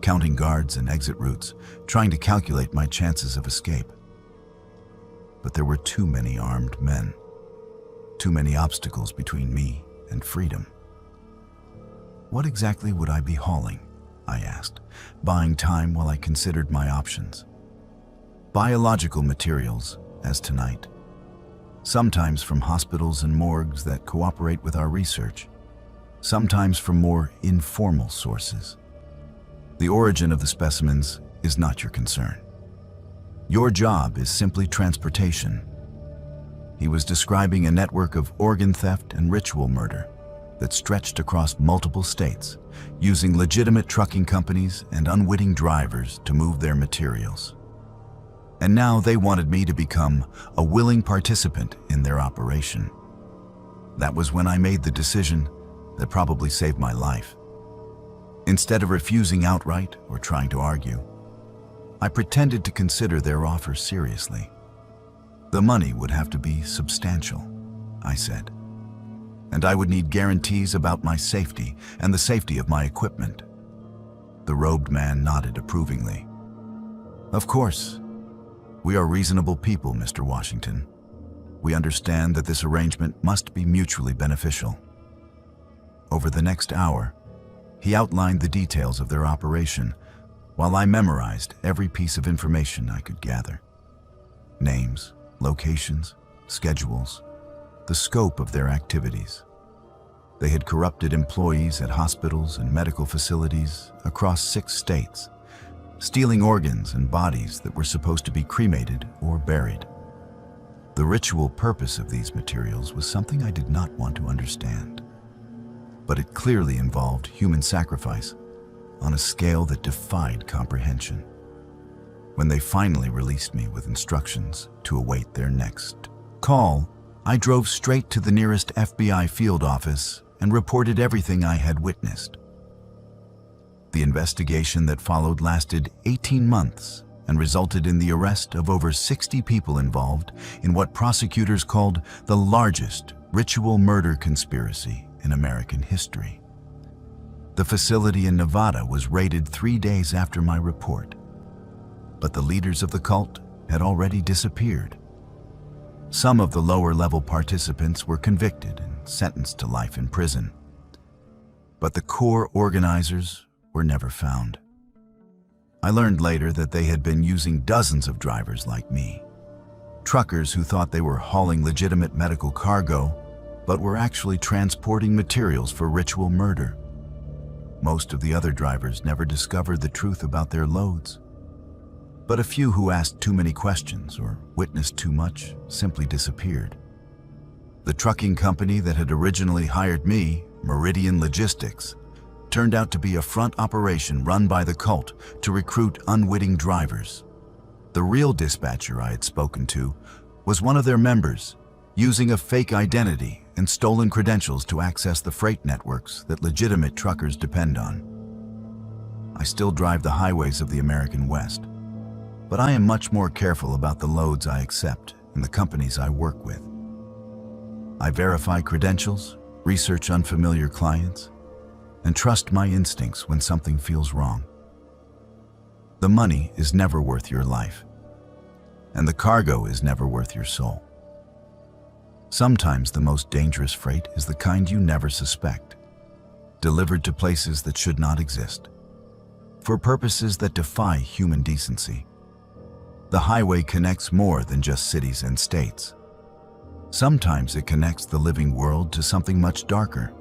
counting guards and exit routes, trying to calculate my chances of escape. But there were too many armed men, too many obstacles between me and freedom. "What exactly would I be hauling?" I asked, buying time while I considered my options. "Biological materials, as tonight. Sometimes from hospitals and morgues that cooperate with our research. Sometimes from more informal sources. The origin of the specimens is not your concern. Your job is simply transportation." He was describing a network of organ theft and ritual murder that stretched across multiple states, using legitimate trucking companies and unwitting drivers to move their materials. And now they wanted me to become a willing participant in their operation. That was when I made the decision that probably saved my life. Instead of refusing outright or trying to argue, I pretended to consider their offer seriously. "The money would have to be substantial," I said, "and I would need guarantees about my safety and the safety of my equipment." The robed man nodded approvingly. "Of course. We are reasonable people, Mr. Washington. We understand that this arrangement must be mutually beneficial." Over the next hour, he outlined the details of their operation, while I memorized every piece of information I could gather. Names, locations, schedules, the scope of their activities. They had corrupted employees at hospitals and medical facilities across 6 states, stealing organs and bodies that were supposed to be cremated or buried. The ritual purpose of these materials was something I did not want to understand, but it clearly involved human sacrifice on a scale that defied comprehension. When they finally released me with instructions to await their next call, I drove straight to the nearest FBI field office and reported everything I had witnessed. The investigation that followed lasted 18 months and resulted in the arrest of over 60 people involved in what prosecutors called the largest ritual murder conspiracy in American history. The facility in Nevada was raided 3 days after my report, but the leaders of the cult had already disappeared. Some of the lower-level participants were convicted and sentenced to life in prison, but the core organizers were never found. I learned later that they had been using dozens of drivers like me, truckers who thought they were hauling legitimate medical cargo, but were actually transporting materials for ritual murder. Most of the other drivers never discovered the truth about their loads, but a few who asked too many questions or witnessed too much simply disappeared. The trucking company that had originally hired me, Meridian Logistics, turned out to be a front operation run by the cult to recruit unwitting drivers. The real dispatcher I had spoken to was one of their members, using a fake identity and stolen credentials to access the freight networks that legitimate truckers depend on. I still drive the highways of the American West, but I am much more careful about the loads I accept and the companies I work with. I verify credentials, research unfamiliar clients, and trust my instincts when something feels wrong. The money is never worth your life, and the cargo is never worth your soul. Sometimes the most dangerous freight is the kind you never suspect, delivered to places that should not exist, for purposes that defy human decency. The highway connects more than just cities and states. Sometimes it connects the living world to something much darker,